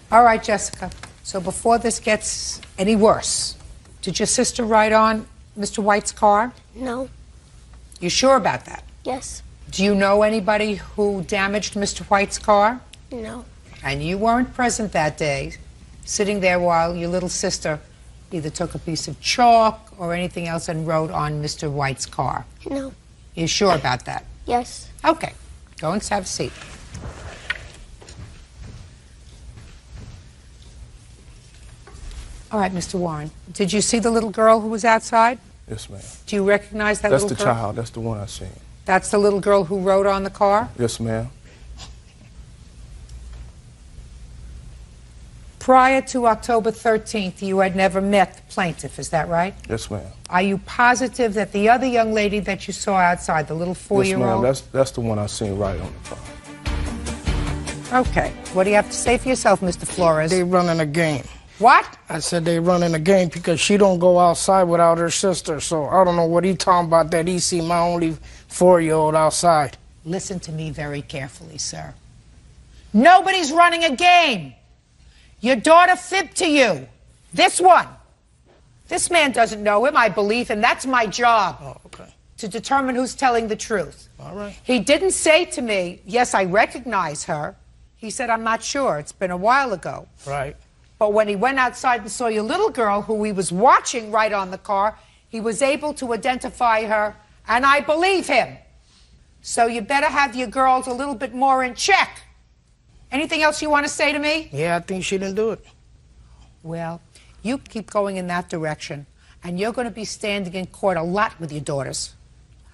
All right, Jessica. So before this gets any worse, did your sister ride on Mr. White's car? No. You sure about that? Yes. Do you know anybody who damaged Mr. White's car? No. And you weren't present that day, sitting there while your little sister either took a piece of chalk or anything else and rode on Mr. White's car? No. You sure about that? Yes. Okay. Go and have a seat. All right, Mr. Warren. Did you see the little girl who was outside? Yes, ma'am. Do you recognize that That's little the girl? child. That's the one I seen. That's the little girl who rode on the car? Yes, ma'am. Prior to October 13th, you had never met the plaintiff, is that right? Yes, ma'am. Are you positive that the other young lady that you saw outside, the little 4-year-old? Yes, ma'am. That's the one I seen right on the car. Okay. What do you have to say for yourself, Mr. Flores? They running a game. What? I said they running a game because she don't go outside without her sister. So I don't know what he talking about that he see my only 4-year-old outside. Listen to me very carefully, sir. Nobody's running a game. Your daughter fibbed to you. This one. This man doesn't know him, I believe, and that's my job. Oh, okay. To determine who's telling the truth. All right. He didn't say to me, yes, I recognize her. He said, I'm not sure. It's been a while ago. Right. But when he went outside and saw your little girl, who he was watching right on the car, he was able to identify her, and I believe him. So you better have your girls a little bit more in check. Anything else you want to say to me? Yeah, I think she didn't do it. Well, you keep going in that direction, and you're going to be standing in court a lot with your daughters.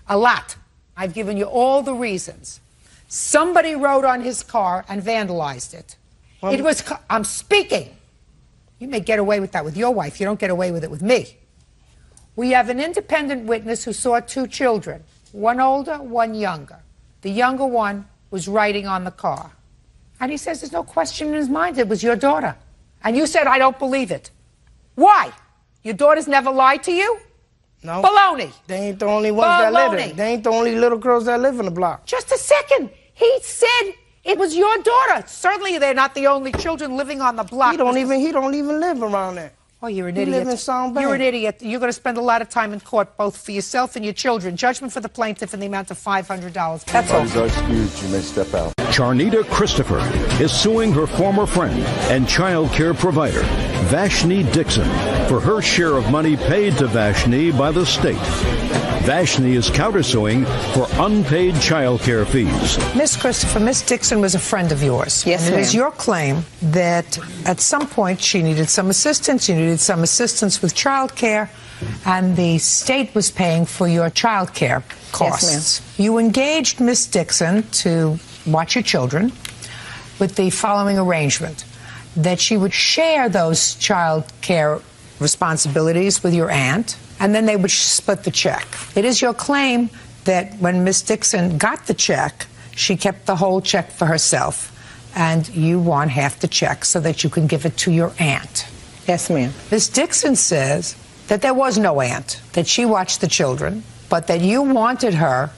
A lot. I've given you all the reasons. Somebody rode on his car and vandalized it. I'm speaking. You may get away with that with your wife. You don't get away with it with me. We have an independent witness who saw 2 children, one older, one younger. The younger one was riding on the car. And he says there's no question in his mind it was your daughter. And you said, I don't believe it. Why? Your daughter's never lied to you? No. Baloney. They ain't the only ones that live there. Baloney. They ain't the only little girls that live in the block. Just a second. He said it was your daughter. Certainly they're not the only children living on the block. He don't even live around there. Oh, you're an He idiot. live in Sound Bay. You're an idiot. You're going to spend a lot of time in court, both for yourself and your children. Judgment for the plaintiff in the amount of $500. That's all. Parties are excused. You may step out. Charnita Christopher is suing her former friend and child care provider, Vashni Dixon, for her share of money paid to Vashni by the state. Vashni is countersuing for unpaid child care fees. Miss Christopher, Miss Dixon was a friend of yours. Yes, and it ma'am. is your claim that at some point she needed some assistance. You needed some assistance with child care, and the state was paying for your child care costs. Yes, You engaged Miss Dixon to watch your children with the following arrangement, that she would share those child care responsibilities with your aunt, and then they would split the check. It is your claim that when Miss Dixon got the check, she kept the whole check for herself, and you want half the check so that you can give it to your aunt. Yes, ma'am. Miss Dixon says that there was no aunt, that she watched the children, but that you wanted her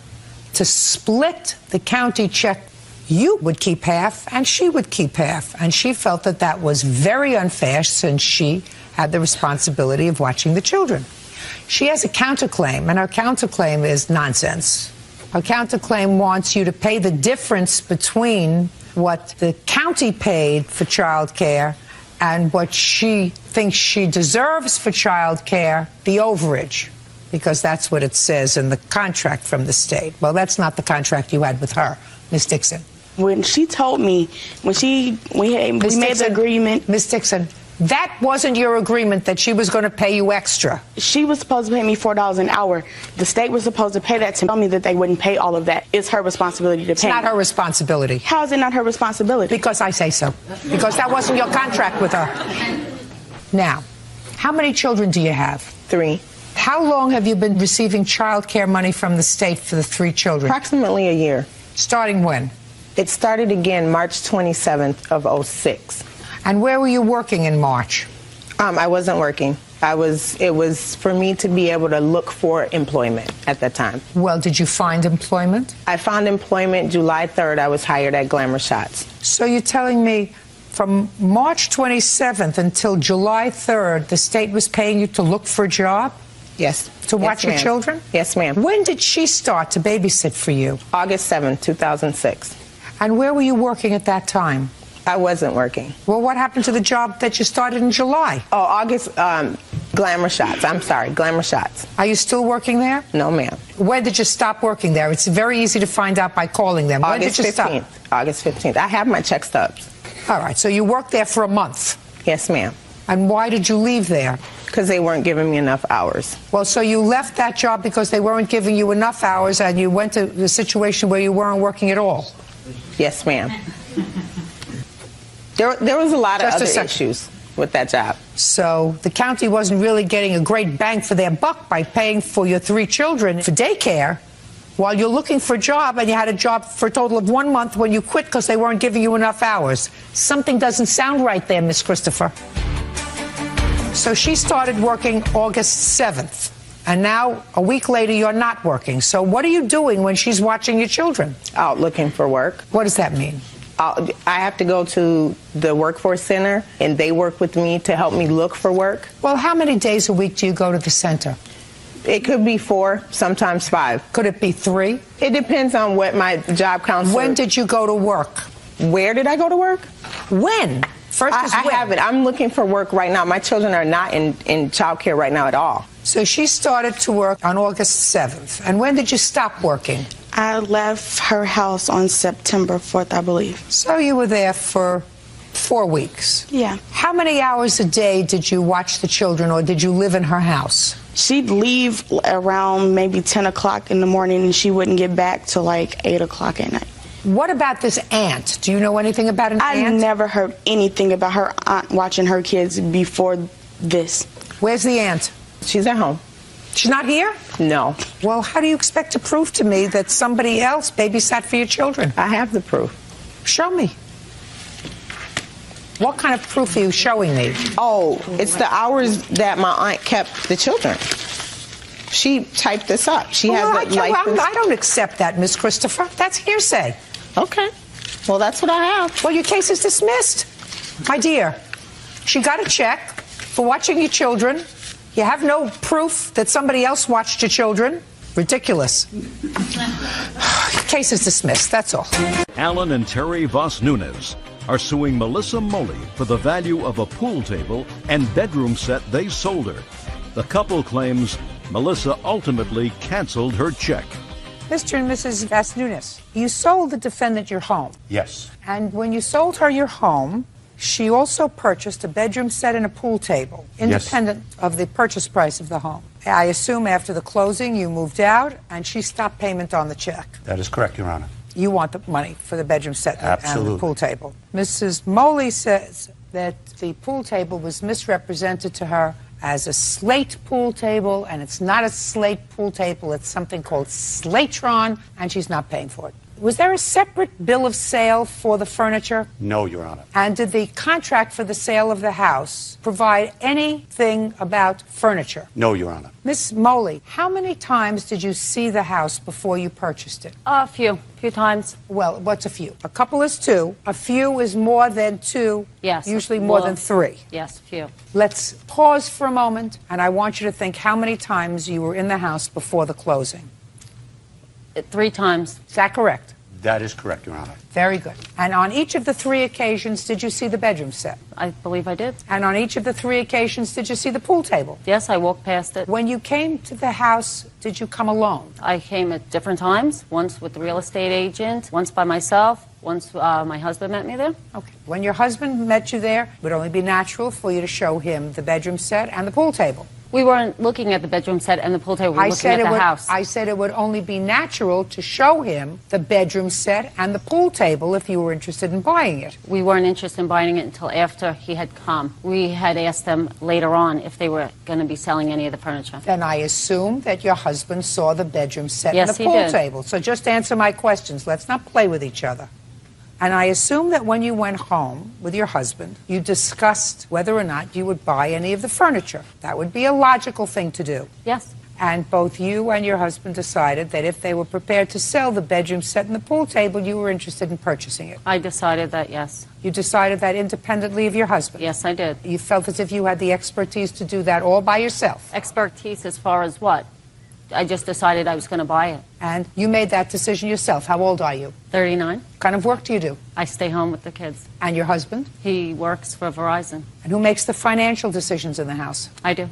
to split the county check. You would keep half, and she would keep half, and she felt that that was very unfair since she had the responsibility of watching the children. She has a counterclaim, and her counterclaim is nonsense. Her counterclaim wants you to pay the difference between what the county paid for child care and what she thinks she deserves for child care, the overage, because that's what it says in the contract from the state. Well, that's not the contract you had with her, Miss Dixon. When she told me, we made the agreement. Miss Dixon, that wasn't your agreement that she was going to pay you extra. She was supposed to pay me $4 an hour. The state was supposed to pay that to tell me that they wouldn't pay all of that. It's her responsibility to pay. It's not her responsibility. How is it not her responsibility? Because I say so. Because that wasn't your contract with her. Now, how many children do you have? 3. How long have you been receiving child care money from the state for the 3 children? Approximately a year. Starting when? It started again March 27th of 06. And where were you working in March? I wasn't working. It was for me to be able to look for employment at that time. Well, did you find employment? I found employment July 3rd. I was hired at Glamour Shots. So you're telling me from March 27th until July 3rd, the state was paying you to look for a job? Yes. To watch your ma'am. children? Yes, ma'am. When did she start to babysit for you? August 7th, 2006. And where were you working at that time? I wasn't working. Well, what happened to the job that you started in July? Oh, August, Glamour Shots. I'm sorry, Glamour Shots. Are you still working there? No, ma'am. When did you stop working there? It's very easy to find out by calling them. When August did you 15th. stop? August 15th. I have my check stubs. All right, so you worked there for a month. Yes, ma'am. And why did you leave there? Because they weren't giving me enough hours. Well, so you left that job because they weren't giving you enough hours, and you went to the situation where you weren't working at all. Yes, ma'am. There was a lot of Just a other second. issues with that job. So the county wasn't really getting a great bang for their buck by paying for your 3 children for daycare while you're looking for a job, and you had a job for a total of 1 month when you quit because they weren't giving you enough hours. Something doesn't sound right there, Miss Christopher. So she started working August 7th, and now a week later you're not working. So what are you doing when she's watching your children? Out looking for work. What does that mean? I have to go to the workforce center, and they work with me to help me look for work. Well, how many days a week do you go to the center? It could be 4, sometimes 5. Could it be 3? It depends on what my job counselor... When did you go to work? Where did I go to work? When? First is I when? haven't. I'm looking for work right now. My children are not in child care right now at all. So she started to work on August 7th. And when did you stop working? I left her house on September 4th, I believe. So you were there for 4 weeks. Yeah. How many hours a day did you watch the children, or did you live in her house? She'd leave around maybe 10 o'clock in the morning, and she wouldn't get back till like 8 o'clock at night. What about this aunt? Do you know anything about an aunt? I never heard anything about her aunt watching her kids before this. Where's the aunt? She's at home. She's not here? No. Well, how do you expect to prove to me that somebody else babysat for your children? I have the proof. Show me. What kind of proof are you showing me? Oh, it's the hours that my aunt kept the children. She typed this up. She has Well, it like this. I don't accept that, Miss Christopher. That's hearsay. Okay. Well, that's what I have. Well, your case is dismissed. My dear, she got a check for watching your children. You have no proof that somebody else watched your children. Ridiculous. Case is dismissed, that's all. Alan and Terry Voss Nunez are suing Melissa Moley for the value of a pool table and bedroom set they sold her. The couple claims Melissa ultimately canceled her check. Mr. and Mrs. Voss Nunez, you sold the defendant your home. Yes. And when you sold her your home, she also purchased a bedroom set and a pool table, independent of the purchase price of the home. I assume after the closing you moved out and she stopped payment on the check. That is correct, Your Honor. You want the money for the bedroom set and Absolutely. the pool table. Mrs. Moley says that the pool table was misrepresented to her as a slate pool table, and it's not a slate pool table, it's something called Slatron, and she's not paying for it. Was there a separate bill of sale for the furniture? No, Your Honor. And did the contract for the sale of the house provide anything about furniture? No, Your Honor. Miss Moley, how many times did you see the house before you purchased it? A few times. Well, what's a few? A couple is two. A few is more than two. Yes. Usually more than three. Yes, few. Let's pause for a moment, and I want you to think how many times you were in the house before the closing. 3 times. Is that correct? That is correct, Your Honor. Very good. And on each of the 3 occasions, did you see the bedroom set? I believe I did. And on each of the 3 occasions, did you see the pool table? Yes, I walked past it. When you came to the house, did you come alone? I came at different times, once with the real estate agent, once by myself, once my husband met me there. Okay. When your husband met you there, it would only be natural for you to show him the bedroom set and the pool table. We weren't looking at the bedroom set and the pool table. We were looking at the house. I said it would only be natural to show him the bedroom set and the pool table if you were interested in buying it. We weren't interested in buying it until after he had come. We had asked them later on if they were going to be selling any of the furniture. Then I assume that your husband saw the bedroom set Yes, and the he pool did. table. So just answer my questions. Let's not play with each other. And I assume that when you went home with your husband, you discussed whether or not you would buy any of the furniture. That would be a logical thing to do. Yes. And both you and your husband decided that if they were prepared to sell the bedroom set and the pool table, you were interested in purchasing it. I decided that, yes. You decided that independently of your husband? Yes, I did. You felt as if you had the expertise to do that all by yourself? Expertise as far as what? I just decided I was going to buy it. And you made that decision yourself. How old are you? 39. What kind of work do you do? I stay home with the kids. And your husband? He works for Verizon. And who makes the financial decisions in the house? I do.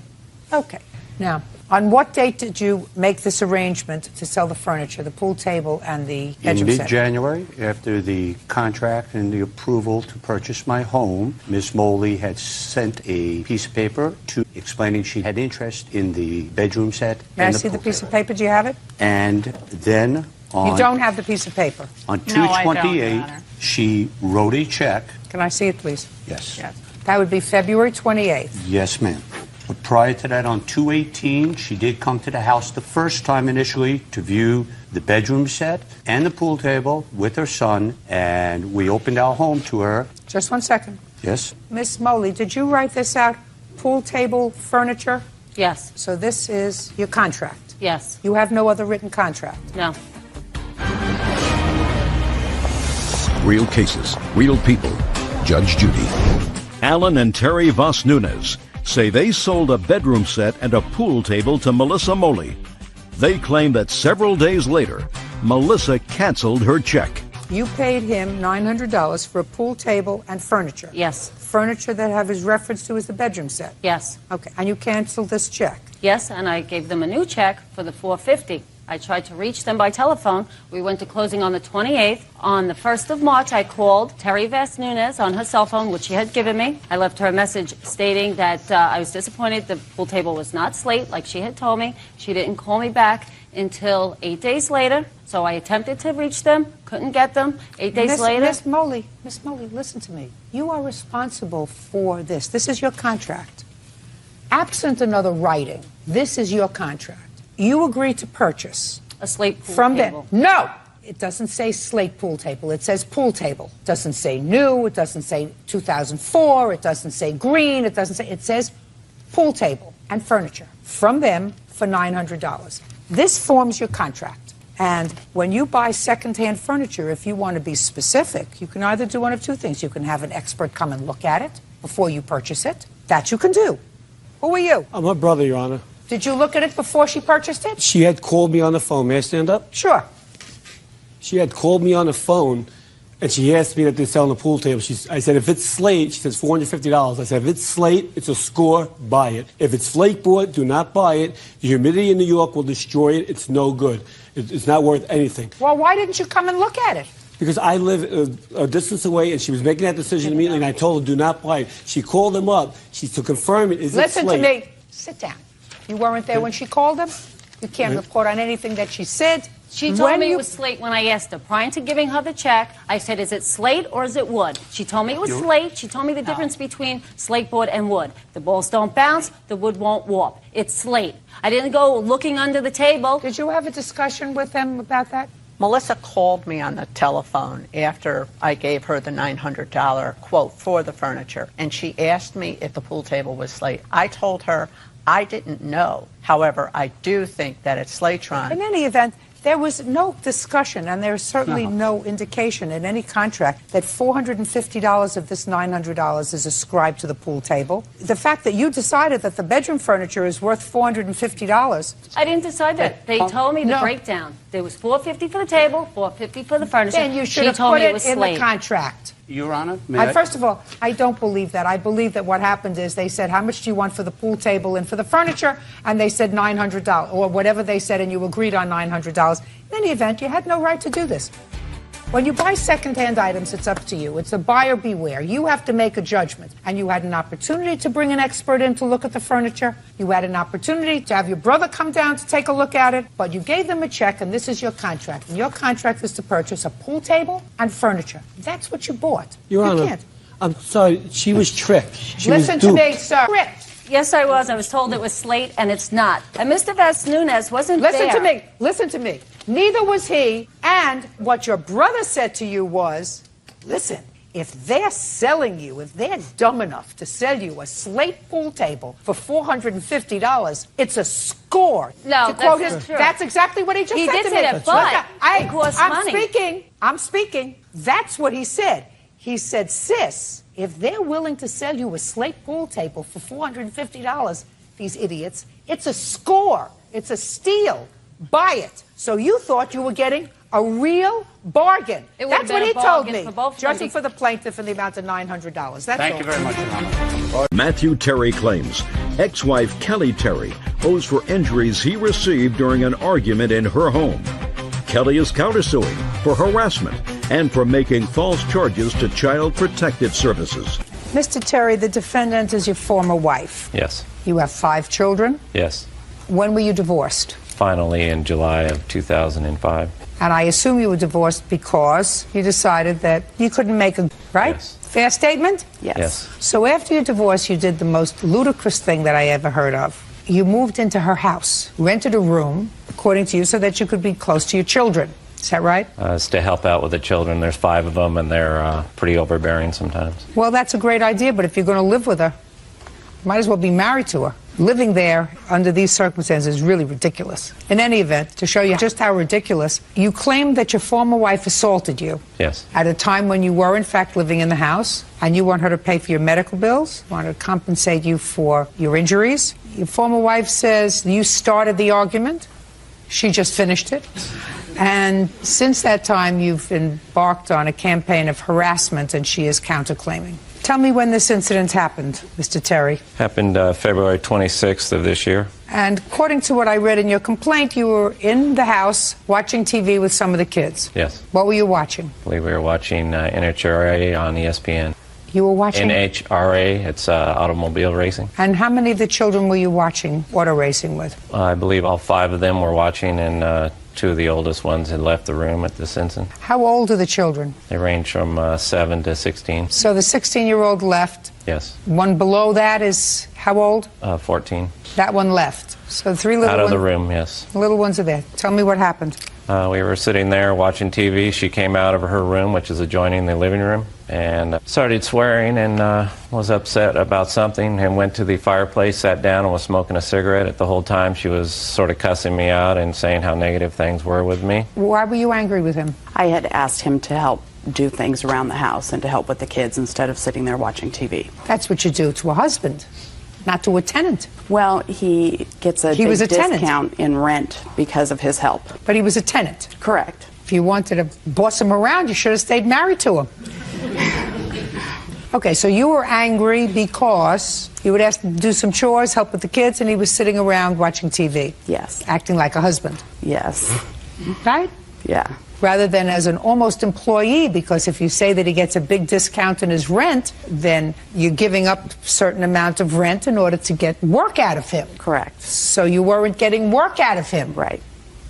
Okay. Now, on what date did you make this arrangement to sell the furniture, the pool table and the In bedroom set? mid-January, after the contract and the approval to purchase my home, Ms. Moley had sent a piece of paper to explaining she had interest in the bedroom set. May I and the see the pool piece table. of paper? Do you have it? And then on, You don't have the piece of paper. on No, I don't, Your 2/28, Honor. she wrote a check. Can I see it, please? Yes. That would be February 28th. Yes, ma'am. But prior to that, on 2/18, she did come to the house the first time initially to view the bedroom set and the pool table with her son, and we opened our home to her. Just one second. Yes. Miss Moley, did you write this out? Pool table, furniture? Yes. So this is your contract? Yes. You have no other written contract? No. Real cases, real people. Judge Judy. Alan and Terry Voss Nunez say they sold a bedroom set and a pool table to Melissa Moley. They claim that several days later, Melissa canceled her check. You paid him $900 for a pool table and furniture? Yes. Furniture that have his reference to as the bedroom set? Yes. Okay. And you canceled this check? Yes, and I gave them a new check for the $450. I tried to reach them by telephone. We went to closing on the 28th. On the 1st of March, I called Terry Voss Nunez on her cell phone, which she had given me. I left her a message stating that I was disappointed the pool table was not slate, like she had told me. She didn't call me back until 8 days later. So I attempted to reach them, couldn't get them. 8 days later. Miss Moley, listen to me. You are responsible for this. This is your contract. Absent another writing, this is your contract. You agreed to purchase a slate pool from table. them. No! It doesn't say slate pool table. It says pool table. It doesn't say new. It doesn't say 2004. It doesn't say green. It says pool table. and furniture from them for $900. This forms your contract. And when you buy secondhand furniture, if you want to be specific, you can either do one of two things. You can have an expert come and look at it before you purchase it. That you can do. Who are you? I'm her brother, Your Honor. Did you look at it before she purchased it? She had called me on the phone. May I stand up? Sure. She had called me on the phone, and she asked me that they're selling the pool table. I said, if it's slate, she says $450. I said, if it's slate, it's a score, buy it. If it's flake board, do not buy it. The humidity in New York will destroy it. It's no good. It's not worth anything. Well, why didn't you come and look at it? Because I live a distance away, and she was making that decision immediately, and I told her, do not buy it. She called them up. To confirm it, is it slate? Listen to me. Sit down. You weren't there when she called them? You can't report on anything that she said. She told me it was slate when I asked her. Prior to giving her the check, I said, is it slate or is it wood? She told me it was slate. She told me the difference between slate board and wood. The balls don't bounce, the wood won't warp. It's slate. I didn't go looking under the table. Did you have a discussion with them about that? Melissa called me on the telephone after I gave her the $900 quote for the furniture, and she asked me if the pool table was slate. I told her I didn't know. However, I do think that it's Slatron. In any event, there was no discussion, and there's certainly no indication in any contract that $450 of this $900 is ascribed to the pool table. The fact that you decided that the bedroom furniture is worth $450. I didn't decide that. They told me the breakdown. There was $450 for the table, $450 for the furniture. Then you should have put it in the contract. Your Honor, First of all, I don't believe that. I believe that what happened is they said, how much do you want for the pool table and for the furniture? And they said $900, or whatever they said, and you agreed on $900. In any event, you had no right to do this. When you buy secondhand items, it's up to you. It's a buyer beware. You have to make a judgment. And you had an opportunity to bring an expert in to look at the furniture. You had an opportunity to have your brother come down to take a look at it. But you gave them a check, and this is your contract. And your contract is to purchase a pool table and furniture. That's what you bought. Your Honor, can't. I'm sorry. She was tricked. She Listen was to duped. me, sir. Tricked. Yes, I was. I was told it was slate, and it's not. And Mr. Vaz-Nunez wasn't there. Listen to me. Listen to me. Neither was he. And what your brother said to you was, listen, if they're selling you, if they're dumb enough to sell you a slate pool table for $450, it's a score. No, that's true. That's exactly what he just said to me. He did say that, but it costs money. I'm speaking. That's what he said. He said, sis, if they're willing to sell you a slate pool table for $450, these idiots, it's a score. It's a steal. Buy it. So you thought you were getting a real bargain. That's what he told me. Judging for the plaintiff and the amount of $900. Thank you very much, Your Honor. Matthew Terry claims ex-wife Kelly Terry owes for injuries he received during an argument in her home. Kelly is countersuing for harassment and for making false charges to Child Protective Services. Mr. Terry, the defendant is your former wife. Yes. You have 5 children. Yes. When were you divorced? Finally in July of 2005. And I assume you were divorced because you decided that you couldn't make a, right? Yes. Fair statement? Yes. So after your divorce, you did the most ludicrous thing that I ever heard of. You moved into her house, rented a room, according to you, so that you could be close to your children. Is that right? It's to help out with the children. There's 5 of them, and they're pretty overbearing sometimes. Well, that's a great idea, but if you're going to live with her, you might as well be married to her. Living there under these circumstances is really ridiculous. In any event, to show you just how ridiculous, you claim that your former wife assaulted you. Yes. At a time when you were, in fact, living in the house, and you want her to pay for your medical bills, want her to compensate you for your injuries. Your former wife says you started the argument. She just finished it. And since that time, you've embarked on a campaign of harassment, and she is counterclaiming. Tell me when this incident happened, Mr. Terry. Happened February 26th of this year. And according to what I read in your complaint, you were in the house watching TV with some of the kids. Yes. What were you watching? I believe we were watching NHRA on ESPN. You were watching? NHRA, it's automobile racing. And how many of the children were you watching auto racing with? I believe all 5 of them were watching, and 2 of the oldest ones had left the room at this incident. How old are the children? They range from 7 to 16. So the 16-year-old left. Yes. One below that is how old? 14. That one left. So 3 little ones. Out of the room, yes. The little ones are there. Tell me what happened. We were sitting there watching TV. She came out of her room, which is adjoining the living room, and started swearing and was upset about something, and went to the fireplace, sat down, and was smoking a cigarette. At the whole time, she was sort of cussing me out and saying how negative things were with me. Why were you angry with him? I had asked him to help do things around the house and to help with the kids instead of sitting there watching TV. That's what you do to a husband, not to a tenant. Well, he gets a big discount tenant in rent because of his help. But he was a tenant. Correct. If you wanted to boss him around, you should have stayed married to him. Okay, so you were angry because you would ask him to do some chores, help with the kids, and he was sitting around watching TV. Yes. Acting like a husband. Yes. Right? Yeah. Rather than as an almost employee, because if you say that he gets a big discount in his rent, then you're giving up a certain amount of rent in order to get work out of him. Correct. So you weren't getting work out of him. Right.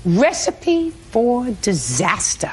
Recipe for disaster.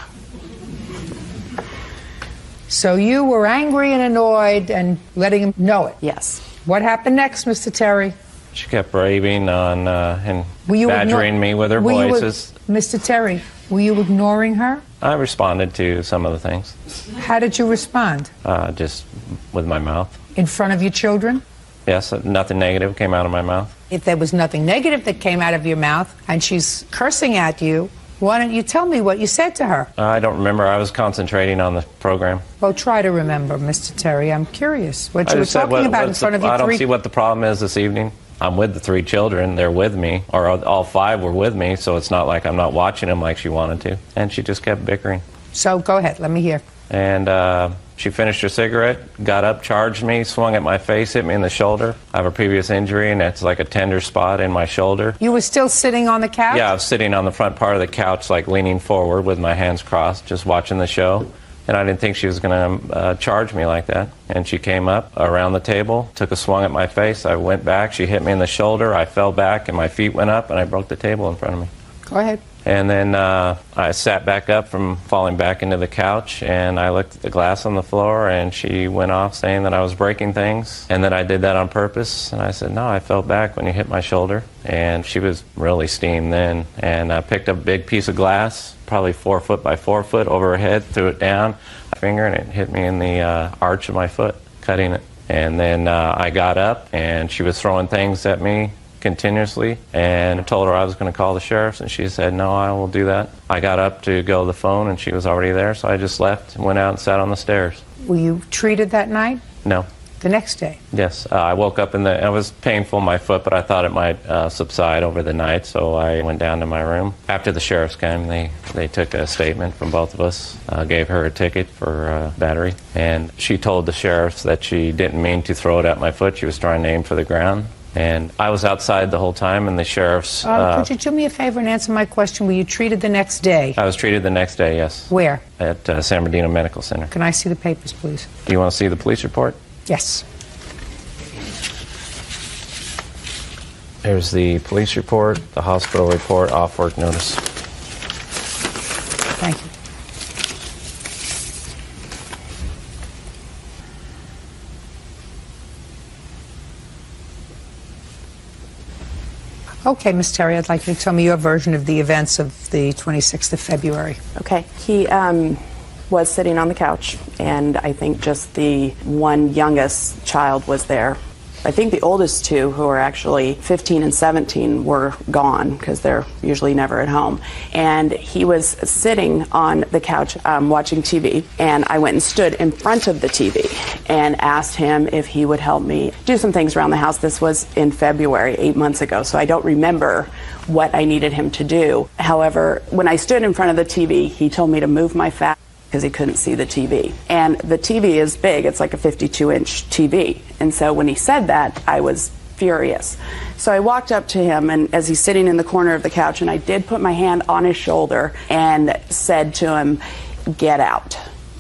So you were angry and annoyed and letting him know it. Yes. What happened next, Mr. Terry? She kept raving on and Were you badgering me with her voices. Mr. Terry, were you ignoring her? I responded to some of the things. How did you respond? Just with my mouth. In front of your children? Yes, nothing negative came out of my mouth. If there was nothing negative that came out of your mouth and she's cursing at you, why don't you tell me what you said to her? I don't remember. I was concentrating on the program. Well, try to remember, Mr. Terry. I'm curious what you were talking about in front of your I don't see what the problem is this evening. I'm with the 3 children. They're with me, or all 5 were with me, so it's not like I'm not watching them like she wanted to. And she just kept bickering. So go ahead. Let me hear. And she finished her cigarette, got up, charged me, swung at my face, hit me in the shoulder. I have a previous injury, and it's like a tender spot in my shoulder. You were still sitting on the couch? Yeah, I was sitting on the front part of the couch, like leaning forward with my hands crossed, just watching the show. And I didn't think she was going to charge me like that. And she came up around the table, took a swung at my face. I went back. She hit me in the shoulder. I fell back, and my feet went up, and I broke the table in front of me. Go ahead. And then I sat back up from falling back into the couch, and I looked at the glass on the floor, and she went off saying that I was breaking things and that I did that on purpose. And I said, no, I fell back when you hit my shoulder. And she was really steamed then. And I picked up a big piece of glass, probably 4 foot by 4 foot, over her head, threw it down, my finger, and it hit me in the arch of my foot, cutting it. And then I got up, and she was throwing things at me continuously, and I told her I was going to call the sheriffs, and she said, no, I will do that. I got up to go to the phone, and she was already there, so I just left and went out and sat on the stairs. Were you treated that night? No. The next day? Yes. I woke up it was painful in my foot, but I thought it might subside over the night, so I went down to my room. After the sheriffs came, they took a statement from both of us, gave her a ticket for battery, and she told the sheriffs that she didn't mean to throw it at my foot. She was trying to aim for the ground. And I was outside the whole time, and the sheriffs... could you do me a favor and answer my question? Were you treated the next day? I was treated the next day, yes. Where? At San Bernardino Medical Center. Can I see the papers, please? Do you want to see the police report? Yes. There's the police report, the hospital report, off work notice. Thank you. Okay, Ms. Terry, I'd like you to tell me your version of the events of the 26th of February. Okay. He was sitting on the couch, and I think just the one youngest child was there. I think the oldest 2, who are actually 15 and 17, were gone because they're usually never at home. And he was sitting on the couch watching TV, and I went and stood in front of the TV and asked him if he would help me do some things around the house. This was in February, 8 months ago, so I don't remember what I needed him to do. However, when I stood in front of the TV, he told me to move my fat because he couldn't see the TV. And the TV is big. It's like a 52-inch TV. And so when he said that, I was furious. So I walked up to him, and as he's sitting in the corner of the couch, and I did put my hand on his shoulder and said to him, get out.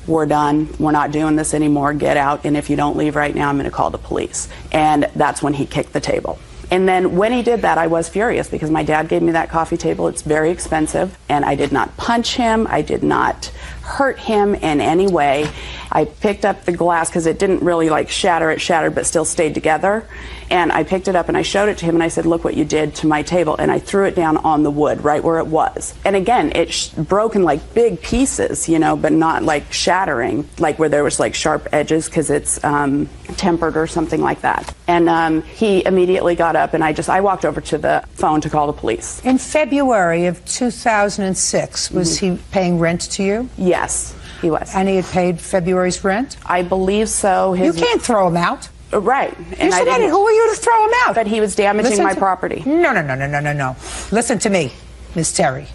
We're done. We're not doing this anymore. Get out. And if you don't leave right now, I'm going to call the police. And that's when he kicked the table. And then when he did that, I was furious because my dad gave me that coffee table. It's very expensive. And I did not punch him. I did not hurt him in any way. I picked up the glass because it didn't really like shatter. It shattered but still stayed together. And I picked it up and I showed it to him and I said, look what you did to my table. And I threw it down on the wood right where it was. And again, it broke in like big pieces, you know, but not like shattering, like where there was like sharp edges because it's tempered or something like that. And he immediately got up and I walked over to the phone to call the police. In February of 2006, was he paying rent to you? Yes, he was. And he had paid February's rent? I believe so. You can't throw him out. Right. And who are you to throw him out? But he was damaging my property. No. Listen to me, Miss Terry.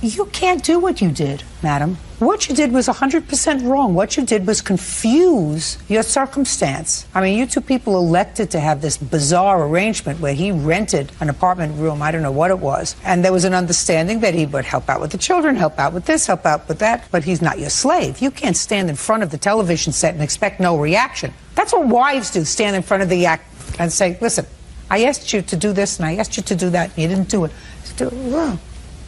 You can't do what you did, madam. What you did was 100% wrong. What you did was confuse your circumstance. I mean, you two people elected to have this bizarre arrangement where he rented an apartment room, I don't know what it was, and there was an understanding that he would help out with the children, help out with this, help out with that, but he's not your slave. You can't stand in front of the television set and expect no reaction. That's what wives do, stand in front of the act and say, listen, I asked you to do this and I asked you to do that and you didn't do it.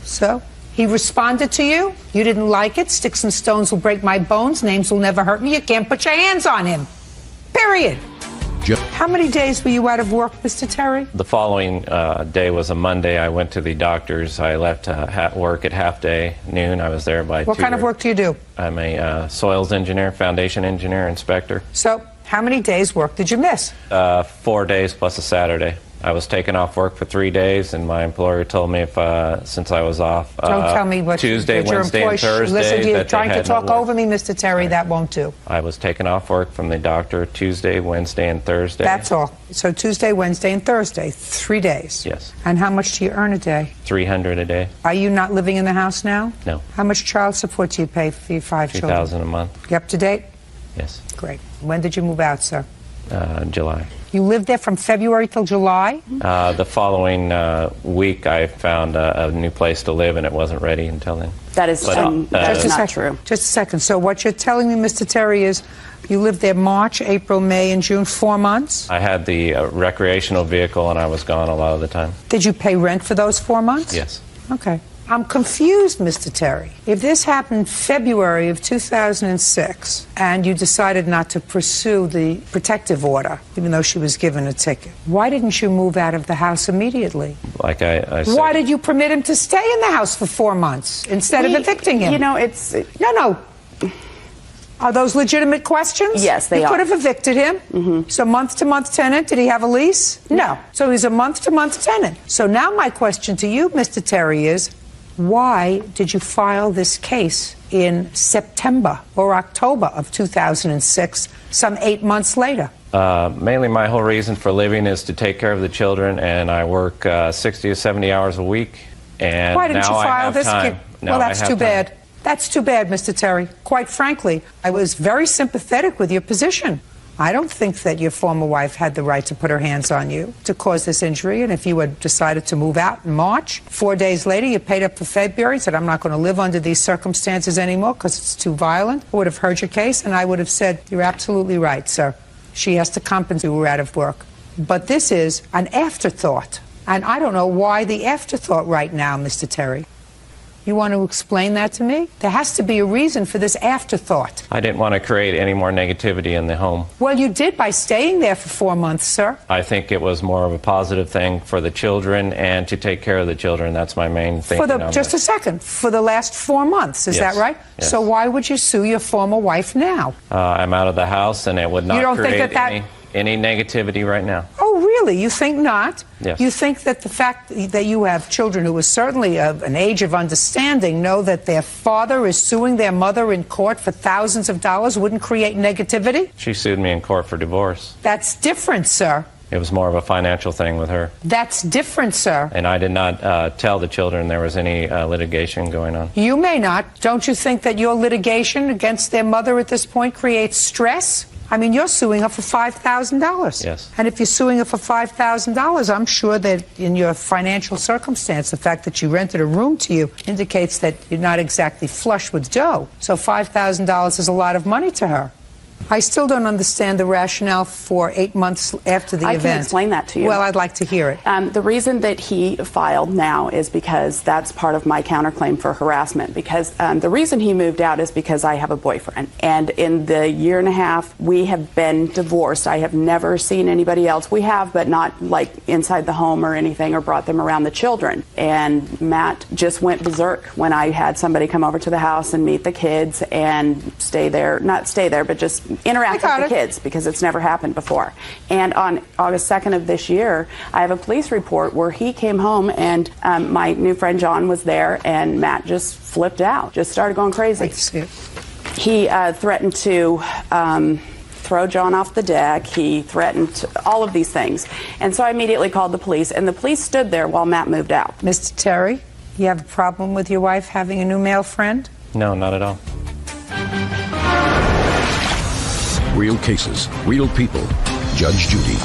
So he responded to you. You didn't like it. Sticks and stones will break my bones. Names will never hurt me. You can't put your hands on him. Period. How many days were you out of work, Mr. Terry? The following day was a Monday. I went to the doctor's. I left work at half day, noon. I was there by 2. What kind of work do you do? I'm a soils engineer, foundation engineer, inspector. So how many days' work did you miss? 4 days plus a Saturday. I was taken off work for 3 days, and my employer told me if since I was off Don't tell me what Tuesday, Wednesday, and Thursday. Listen, you're that trying to talk over me, Mr. Terry. Right. That won't do. I was taken off work from the doctor Tuesday, Wednesday, and Thursday. That's all. So Tuesday, Wednesday, and Thursday, 3 days. Yes. And how much do you earn a day? $300 a day. Are you not living in the house now? No. How much child support do you pay for your 5 children? $2,000 a month. You up to date? Yes. Great. When did you move out, sir? July. You lived there from February till July? The following week, I found a new place to live, and it wasn't ready until then. That is not true. Just a second. So what you're telling me, Mr. Terry, is you lived there March, April, May, and June, 4 months? I had the recreational vehicle, and I was gone a lot of the time. Did you pay rent for those 4 months? Yes. Okay. I'm confused, Mr. Terry. If this happened February of 2006 and you decided not to pursue the protective order, even though she was given a ticket, why didn't you move out of the house immediately? Like I said. Why did you permit him to stay in the house for 4 months instead of evicting him? You know, it's... No. Are those legitimate questions? Yes, they are. You could have evicted him. Mm-hmm. So month-to-month tenant, did he have a lease? No. So he's a month-to-month tenant. So now my question to you, Mr. Terry, is why did you file this case in September or October of 2006, some 8 months later? Mainly my whole reason for living is to take care of the children, and I work 60 to 70 hours a week. And why didn't you file this case? Well, that's too bad. That's too bad, Mr. Terry. Quite frankly, I was very sympathetic with your position. I don't think that your former wife had the right to put her hands on you to cause this injury. And if you had decided to move out in March, 4 days later, you paid up for February, said, I'm not going to live under these circumstances anymore because it's too violent, I would have heard your case, and I would have said, you're absolutely right, sir. She has to compensate. You were out of work. But this is an afterthought. And I don't know why the afterthought right now, Mr. Terry. You want to explain that to me? There has to be a reason for this afterthought. I didn't want to create any more negativity in the home. Well, you did by staying there for 4 months, sir. I think it was more of a positive thing for the children and to take care of the children. That's my main thing. Just a second. For the last 4 months, is that right? Yes. So why would you sue your former wife now? I'm out of the house, and it would not create any negativity right now. Oh, really? You think not? Yes. You think that the fact that you have children who are certainly of an age of understanding know that their father is suing their mother in court for thousands of dollars wouldn't create negativity? She sued me in court for divorce. That's different, sir. It was more of a financial thing with her. That's different, sir. And I did not tell the children there was any litigation going on. You may not. Don't you think that your litigation against their mother at this point creates stress? I mean, you're suing her for $5,000. Yes. And if you're suing her for $5,000, I'm sure that in your financial circumstance, the fact that she rented a room to you indicates that you're not exactly flush with dough. So $5,000 is a lot of money to her. I still don't understand the rationale for 8 months after the event. I can explain that to you. Well, I'd like to hear it. The reason that he filed now is because that's part of my counterclaim for harassment. Because the reason he moved out is because I have a boyfriend. And in the year and a half, we have been divorced. I have never seen anybody else. We have, but not like inside the home or anything, or brought them around the children. And Matt just went berserk when I had somebody come over to the house and meet the kids and stay there, not stay there, but just interact with the kids, because it's never happened before. And on August 2nd of this year, I have a police report where he came home and my new friend John was there, and Matt just flipped out, just started going crazy. He threatened to throw John off the deck. He threatened all of these things. And so I immediately called the police, and the police stood there while Matt moved out. Mr. Terry, you have a problem with your wife having a new male friend? No, not at all. Real cases, real people. Judge Judy.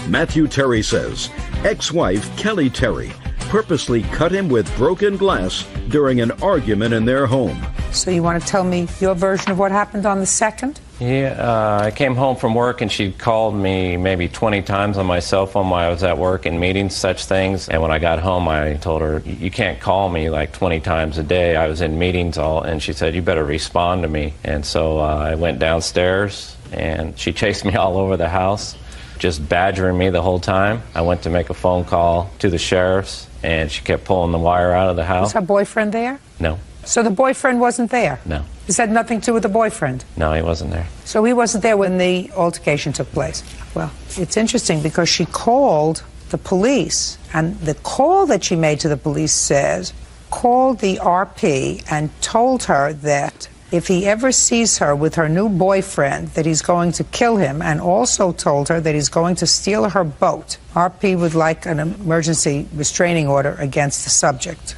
Matthew Terry says ex-wife Kelly Terry purposely cut him with broken glass during an argument in their home. So you want to tell me your version of what happened on the 2nd? Yeah, I came home from work and she called me maybe 20 times on my cell phone while I was at work in meetings, such things. And when I got home, I told her, you can't call me like 20 times a day. I was in meetings and she said, you better respond to me. And so I went downstairs and she chased me all over the house, just badgering me the whole time. I went to make a phone call to the sheriff's and she kept pulling the wire out of the house. Was her boyfriend there? No. So the boyfriend wasn't there? No. This had nothing to do with the boyfriend? No, he wasn't there. So he wasn't there when the altercation took place? Well, it's interesting because she called the police, and the call that she made to the police says, called the RP and told her that if he ever sees her with her new boyfriend, that he's going to kill him, and also told her that he's going to steal her boat. RP would like an emergency restraining order against the subject.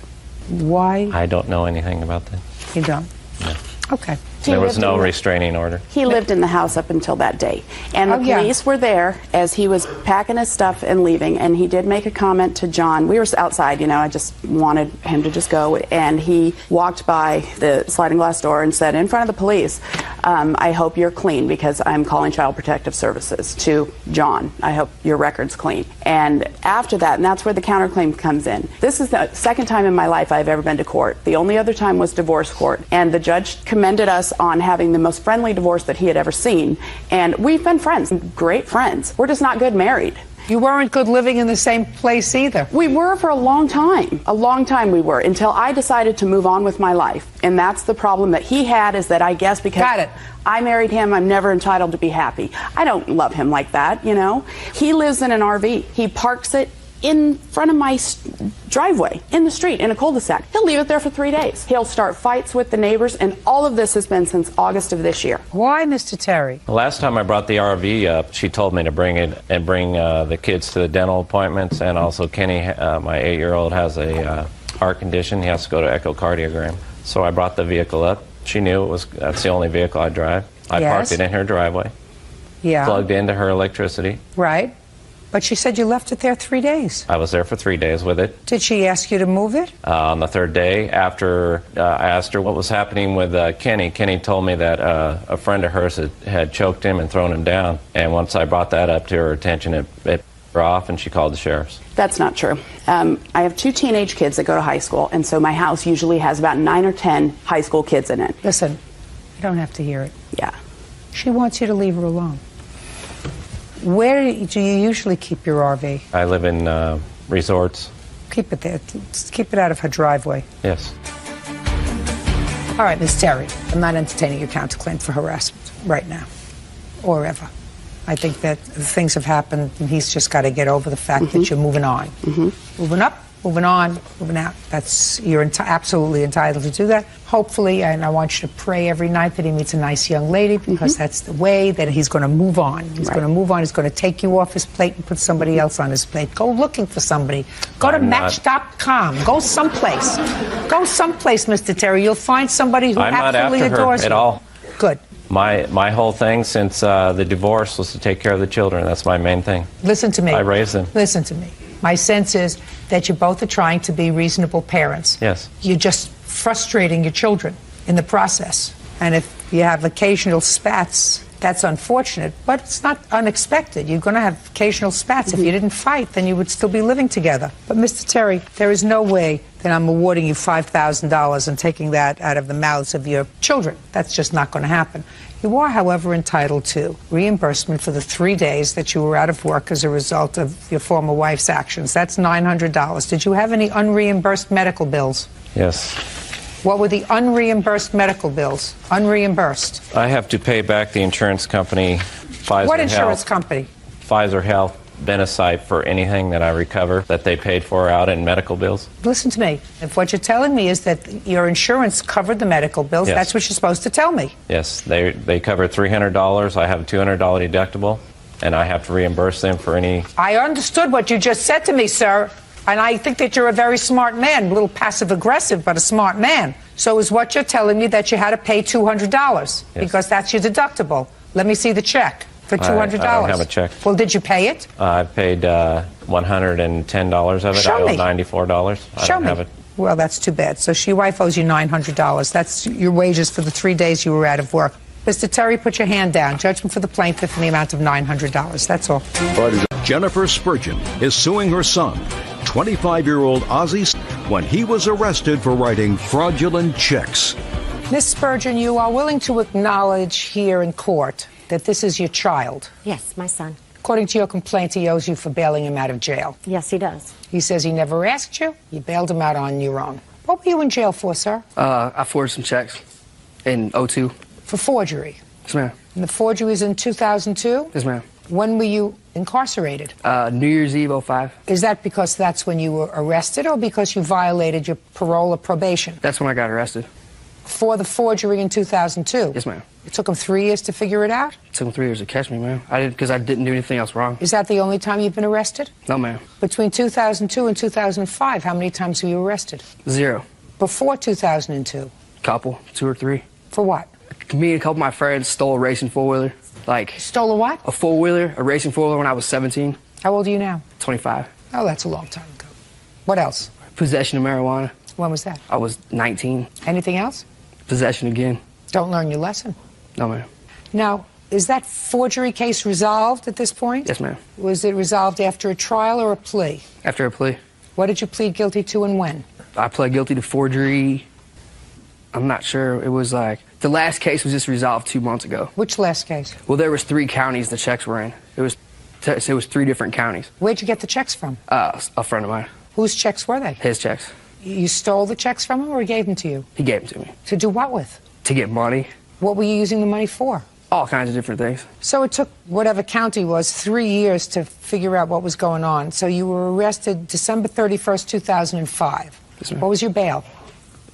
Why? I don't know anything about that. You don't? No. Okay. There was no restraining order. He lived in the house up until that day. And the police were there as he was packing his stuff and leaving. And he did make a comment to John. We were outside, you know, I just wanted him to just go. And he walked by the sliding glass door and said in front of the police, I hope you're clean because I'm calling Child Protective Services to John. I hope your record's clean. And after that, and that's where the counterclaim comes in. This is the second time in my life I've ever been to court. The only other time was divorce court. And the judge commended us on having the most friendly divorce that he had ever seen. And we've been friends, great friends. We're just not good married. You weren't good living in the same place either. We were for a long time. A long time we were, until I decided to move on with my life. And that's the problem that he had, is that I guess because I married him, I'm never entitled to be happy. I don't love him like that, you know. He lives in an RV. He parks it in front of my driveway, in the street, in a cul-de-sac. He'll leave it there for 3 days. He'll start fights with the neighbors, and all of this has been since August of this year. Why, Mr. Terry? The last time I brought the RV up, she told me to bring it and bring the kids to the dental appointments, and also Kenny, my 8-year-old, has a heart condition. He has to go to echocardiogram. So I brought the vehicle up. She knew that's the only vehicle I drive. I parked it in her driveway. Yeah. Plugged into her electricity. Right. But she said you left it there 3 days. I was there for 3 days with it. Did she ask you to move it? On the third day, after I asked her what was happening with Kenny, Kenny told me that a friend of hers had choked him and thrown him down. And once I brought that up to her attention, it put her off, and she called the sheriffs. That's not true. I have 2 teenage kids that go to high school, and so my house usually has about 9 or 10 high school kids in it. Listen, you don't have to hear it. Yeah. She wants you to leave her alone. Where do you usually keep your RV? I live in resorts. Keep it there. Just keep it out of her driveway. Yes. All right, Ms. Terry, I'm not entertaining your counterclaim for harassment right now or ever. I think that things have happened, and he's just got to get over the fact that you're moving on. Moving up, moving on, moving out. You're absolutely entitled to do that. Hopefully, and I want you to pray every night that he meets a nice young lady, because that's the way that he's going to move on. He's going to move on. He's going to take you off his plate and put somebody else on his plate. Go looking for somebody. Go to Match.com. Go someplace. Go someplace, Mr. Terry. You'll find somebody who absolutely adores you. I'm not after her at all. Good. My whole thing since the divorce was to take care of the children. That's my main thing. Listen to me. I raised them. Listen to me. My sense is that you both are trying to be reasonable parents. Yes. You're just frustrating your children in the process. And if you have occasional spats, that's unfortunate, but it's not unexpected. You're going to have occasional spats. If you didn't fight, then you would still be living together. But, Mr. Terry, there is no way that I'm awarding you $5,000 and taking that out of the mouths of your children. That's just not going to happen. You are, however, entitled to reimbursement for the 3 days that you were out of work as a result of your former wife's actions. That's $900. Did you have any unreimbursed medical bills? Yes. What were the unreimbursed medical bills? Unreimbursed. I have to pay back the insurance company, Pfizer What insurance Health, company? Pfizer Health, Benesite, for anything that I recover that they paid for out in medical bills. Listen to me. If what you're telling me is that your insurance covered the medical bills, Yes. that's what you're supposed to tell me. Yes, they covered $300. I have a $200 deductible, and I have to reimburse them for any. I understood what you just said to me, sir. And I think that you're a very smart man, a little passive-aggressive, but a smart man. So is what you're telling me that you had to pay $200 because that's your deductible. Let me see the check for $200. I don't have a check. Well, did you pay it? I paid $110 of it. Show I owe me. $94. I Show don't me. have it. Well, that's too bad. So your wife owes you $900. That's your wages for the 3 days you were out of work. Mr. Terry, put your hand down. Judgment for the plaintiff in the amount of $900. That's all. Jennifer Spurgeon is suing her son, 25-year-old Ozzie, when he was arrested for writing fraudulent checks. Miss Spurgeon, you are willing to acknowledge here in court that this is your child? Yes, my son. According to your complaint, he owes you for bailing him out of jail. Yes, he does. He says he never asked you. You bailed him out on your own. What were you in jail for, sir? I forged some checks in 2002. For forgery. Yes, ma'am. And the forgery was in 2002? Yes, ma'am. When were you incarcerated? New Year's Eve, 2005. Is that because that's when you were arrested or because you violated your parole or probation? That's when I got arrested. For the forgery in 2002? Yes, ma'am. It took him 3 years to figure it out? It took them 3 years to catch me, ma'am. Because I didn't do anything else wrong. Is that the only time you've been arrested? No, ma'am. Between 2002 and 2005, how many times were you arrested? 0. Before 2002? Couple, 2 or 3. For what? Me and a couple of my friends stole a racing four-wheeler. Stole a what? A four-wheeler, a racing four-wheeler when I was 17. How old are you now? 25. Oh, that's a long time ago. What else? Possession of marijuana. When was that? I was 19. Anything else? Possession again. Don't learn your lesson. No, ma'am. Now, is that forgery case resolved at this point? Yes, ma'am. Was it resolved after a trial or a plea? After a plea. What did you plead guilty to and when? I pled guilty to forgery. I'm not sure. It was the last case was just resolved 2 months ago. Which last case? Well, there was 3 counties the checks were in. It was 3 different counties. Where'd you get the checks from? A friend of mine. Whose checks were they? His checks. You stole the checks from him or he gave them to you? He gave them to me. To do what with? To get money. What were you using the money for? All kinds of different things. So it took whatever county was 3 years to figure out what was going on. So you were arrested December 31st, 2005. Yes, ma'am. What was your bail?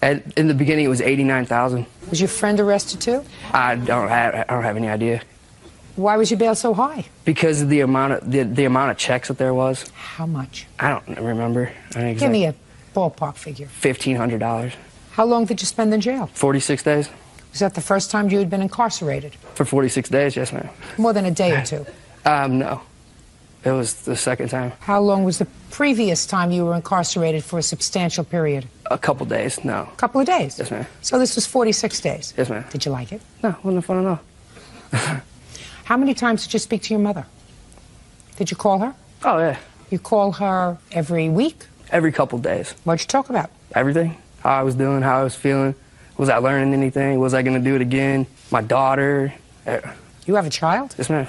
In the beginning, it was $89,000. Was your friend arrested too? I don't have any idea. Why was your bail so high? Because of the amount of checks that there was. How much? I don't remember. Give me a ballpark figure. $1,500. How long did you spend in jail? 46 days. Was that the first time you had been incarcerated? For 46 days, yes, ma'am. More than a day or two? No. It was the second time. How long was the previous time you were incarcerated for a substantial period? A couple days, no. A couple of days? Yes, ma'am. So this was 46 days? Yes, ma'am. Did you like it? No, wasn't fun at all. How many times did you speak to your mother? Did you call her? Oh, yeah. You call her every week? Every couple days. What'd you talk about? Everything. How I was doing, how I was feeling. Was I learning anything? Was I going to do it again? My daughter. You have a child? Yes, ma'am.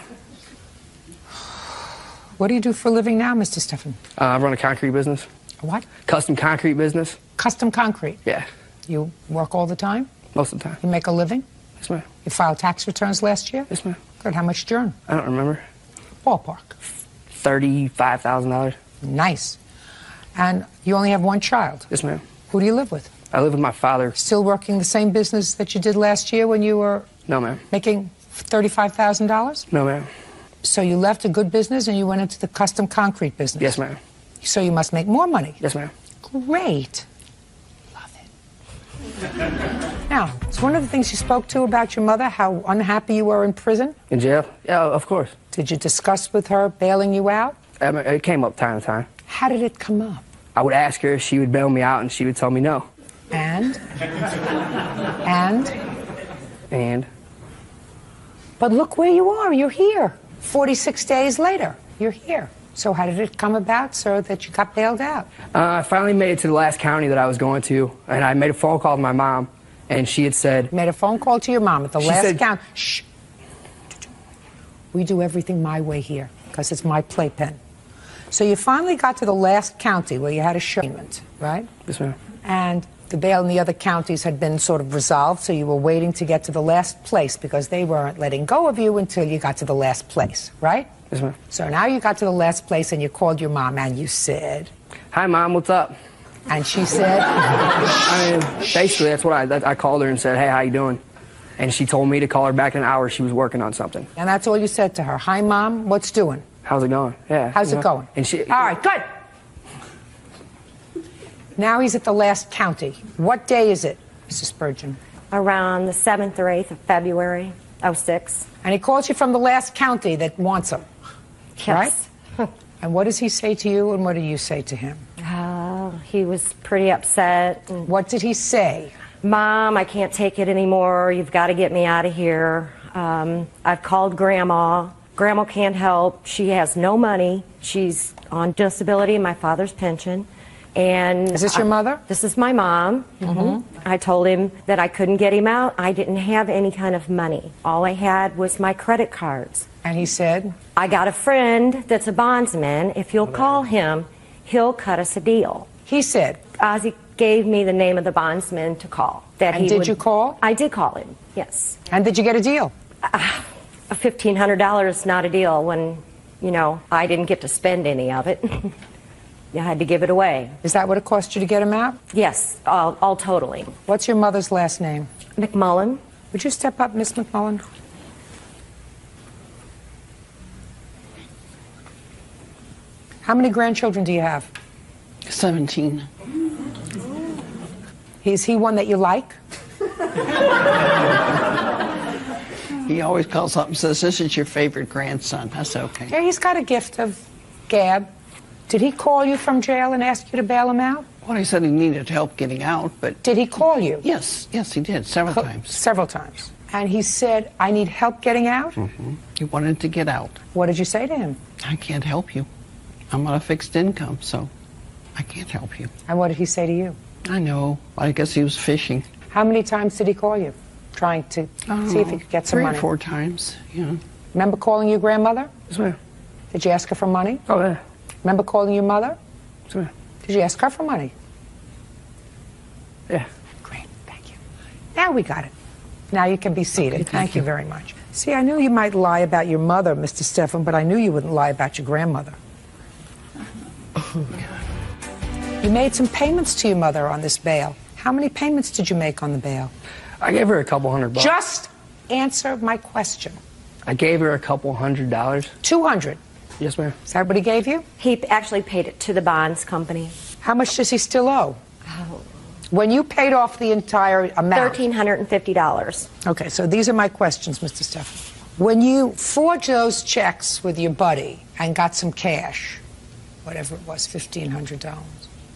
What do you do for a living now, Mr. Stephan? I run a concrete business. A what? Custom concrete business. Custom concrete? Yeah. You work all the time? Most of the time. You make a living? Yes, ma'am. You filed tax returns last year? Yes, ma'am. Good. How much did you earn? I don't remember. Ballpark. $35,000. Nice. And you only have one child? Yes, ma'am. Who do you live with? I live with my father. Still working the same business that you did last year when you were... No, ma'am. Making $35,000? No, ma'am. So you left a good business and you went into the custom concrete business? Yes, ma'am. So you must make more money? Yes, ma'am. Great. Love it. Now, it's one of the things you spoke to about your mother, how unhappy you were in prison? In jail? Yeah, of course. Did you discuss with her bailing you out? It came up time to time. How did it come up? I would ask her if she would bail me out, and she would tell me no. And? But look where you are. You're here. 46 days later, you're here. So how did it come about, sir, that you got bailed out? I finally made it to the last county that I was going to, and I made a phone call to my mom, and she had said... Made a phone call to your mom at the last county. Shh. We do everything my way here, because it's my playpen. So you finally got to the last county where you had a shipment, right? Yes, ma'am. And the bail in the other counties had been sort of resolved, so you were waiting to get to the last place because they weren't letting go of you until you got to the last place, right? Yes, ma'am. So now you got to the last place and you called your mom and you said... Hi, Mom, what's up? And she said... I mean, basically, that's what I called her and said, hey, how you doing? And she told me to call her back in an hour. She was working on something. And that's all you said to her. Hi, Mom, what's doing? How's it going? Yeah. How's it going? And she... All right, good. Now he's at the last county. What day is it, Mrs. Spurgeon? Around the 7th or 8th of February, 06. And he calls you from the last county that wants him, Yes. right? And what does he say to you and what do you say to him? He was pretty upset. What did he say? Mom, I can't take it anymore. You've got to get me out of here. I've called Grandma. Grandma can't help. She has no money. She's on disability and my father's pension. And is this your mother? This is my mom. Mm-hmm. I told him that I couldn't get him out. I didn't have any kind of money. All I had was my credit cards. And he said? I got a friend that's a bondsman. If you'll call him, he'll cut us a deal. He said? Ozzy gave me the name of the bondsman to call. And did you call? I did call him, yes. And did you get a deal? $1,500 is not a deal when, you know, I didn't get to spend any of it. I had to give it away. Is that what it cost you to get him out? Yes, all totally. What's your mother's last name? McMullen. Would you step up, Miss McMullen? How many grandchildren do you have? 17. Is he one that you like? He always calls up and says, this is your favorite grandson. That's okay. Yeah, he's got a gift of gab. Did he call you from jail and ask you to bail him out? Well, he said he needed help getting out, but... Did he call you? Yes, he did, several times. Several times. And he said, I need help getting out? Mm-hmm. He wanted to get out. What did you say to him? I can't help you. I'm on a fixed income, so I can't help you. And what did he say to you? I know. I guess he was fishing. How many times did he call you? Trying to see if he could get some money? 3 or 4 times, yeah. Remember calling your grandmother? Yes, ma'am. Did you ask her for money? Oh, yeah. Remember calling your mother? Yes, ma'am. Did you ask her for money? Yeah. Great, thank you. Now we got it. Now you can be seated. Okay, thank you very much. See, I knew you might lie about your mother, Mr. Stephan, but I knew you wouldn't lie about your grandmother. You made some payments to your mother on this bail. How many payments did you make on the bail? I gave her a couple $100. Just answer my question. I gave her a couple $100. $200. Yes, ma'am. Is that what he gave you? He actually paid it to the bonds company. How much does he still owe? When you paid off the entire amount? $1,350. Okay, so these are my questions, Mr. Stephan. When you forged those checks with your buddy and got some cash, whatever it was, $1,500,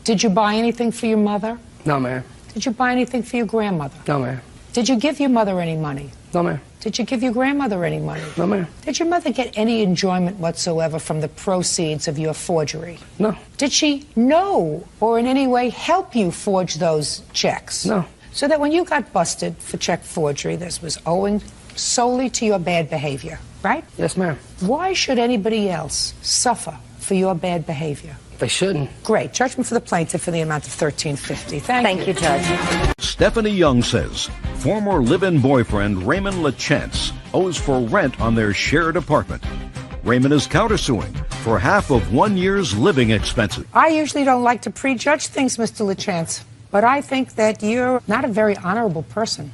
did you buy anything for your mother? No, ma'am. Did you buy anything for your grandmother? No, ma'am. Did you give your mother any money? No, ma'am. Did you give your grandmother any money? No, ma'am. Did your mother get any enjoyment whatsoever from the proceeds of your forgery? No. Did she know or in any way help you forge those checks? No. So that when you got busted for check forgery, this was owing solely to your bad behavior, right? Yes, ma'am. Why should anybody else suffer for your bad behavior? They shouldn't. Great. Judgment for the plaintiff for the amount of $1,350. Thank you, Judge. Stephanie Young says former live-in boyfriend Raymond LaChance owes for rent on their shared apartment. Raymond is countersuing for half of 1 year's living expenses. I usually don't like to prejudge things, Mr. LaChance, but I think that you're not a very honorable person.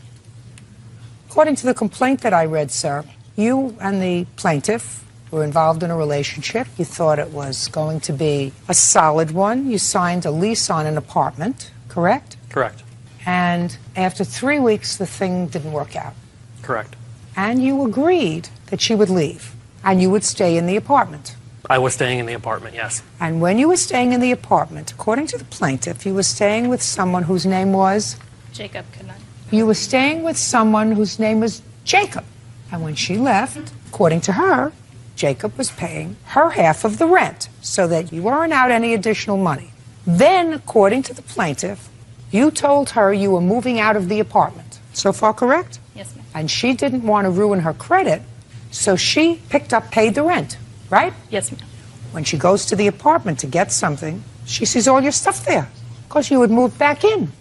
According to the complaint that I read, sir, you and the plaintiff were involved in a relationship. You thought it was going to be a solid one. You signed a lease on an apartment, correct? Correct. And after 3 weeks, the thing didn't work out. Correct. And you agreed that she would leave, and you would stay in the apartment. I was staying in the apartment, yes. And when you were staying in the apartment, according to the plaintiff, you were staying with someone whose name was? Jacob Canard. You were staying with someone whose name was Jacob. And when she left, according to her, Jacob was paying her half of the rent so that you weren't out any additional money. Then, according to the plaintiff, you told her you were moving out of the apartment. So far correct? Yes, ma'am. And she didn't want to ruin her credit, so she paid the rent, right? Yes, ma'am. When she goes to the apartment to get something, she sees all your stuff there because you had moved back in.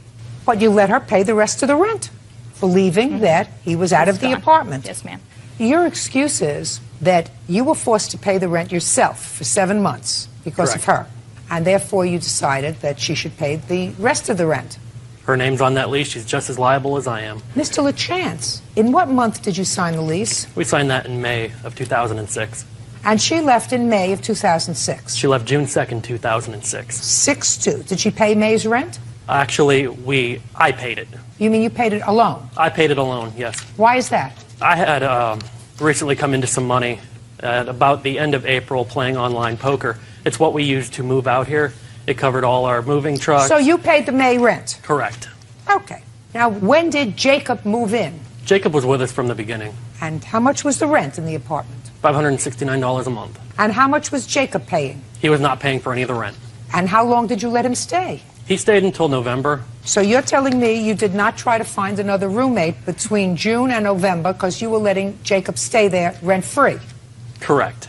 But you let her pay the rest of the rent, believing that he was out of the apartment. Yes, ma'am. Your excuse is that you were forced to pay the rent yourself for 7 months because of her, and therefore you decided that she should pay the rest of the rent. Her name's on that lease. She's just as liable as I am. Mr. LaChance, in what month did you sign the lease? We signed that in May of 2006. And she left in May of 2006. She left June 2nd, 2006. 6/2. Did she pay May's rent? Actually, I paid it. You mean you paid it alone? I paid it alone, yes. Why is that? I had recently come into some money at about the end of April playing online poker. It's what we used to move out here. It covered all our moving trucks. So you paid the May rent? Correct. Okay. Now, when did Jacob move in? Jacob was with us from the beginning. And how much was the rent in the apartment? $569 a month. And how much was Jacob paying? He was not paying for any of the rent. And how long did you let him stay? He stayed until November. So you're telling me you did not try to find another roommate between June and November because you were letting Jacob stay there rent-free? Correct.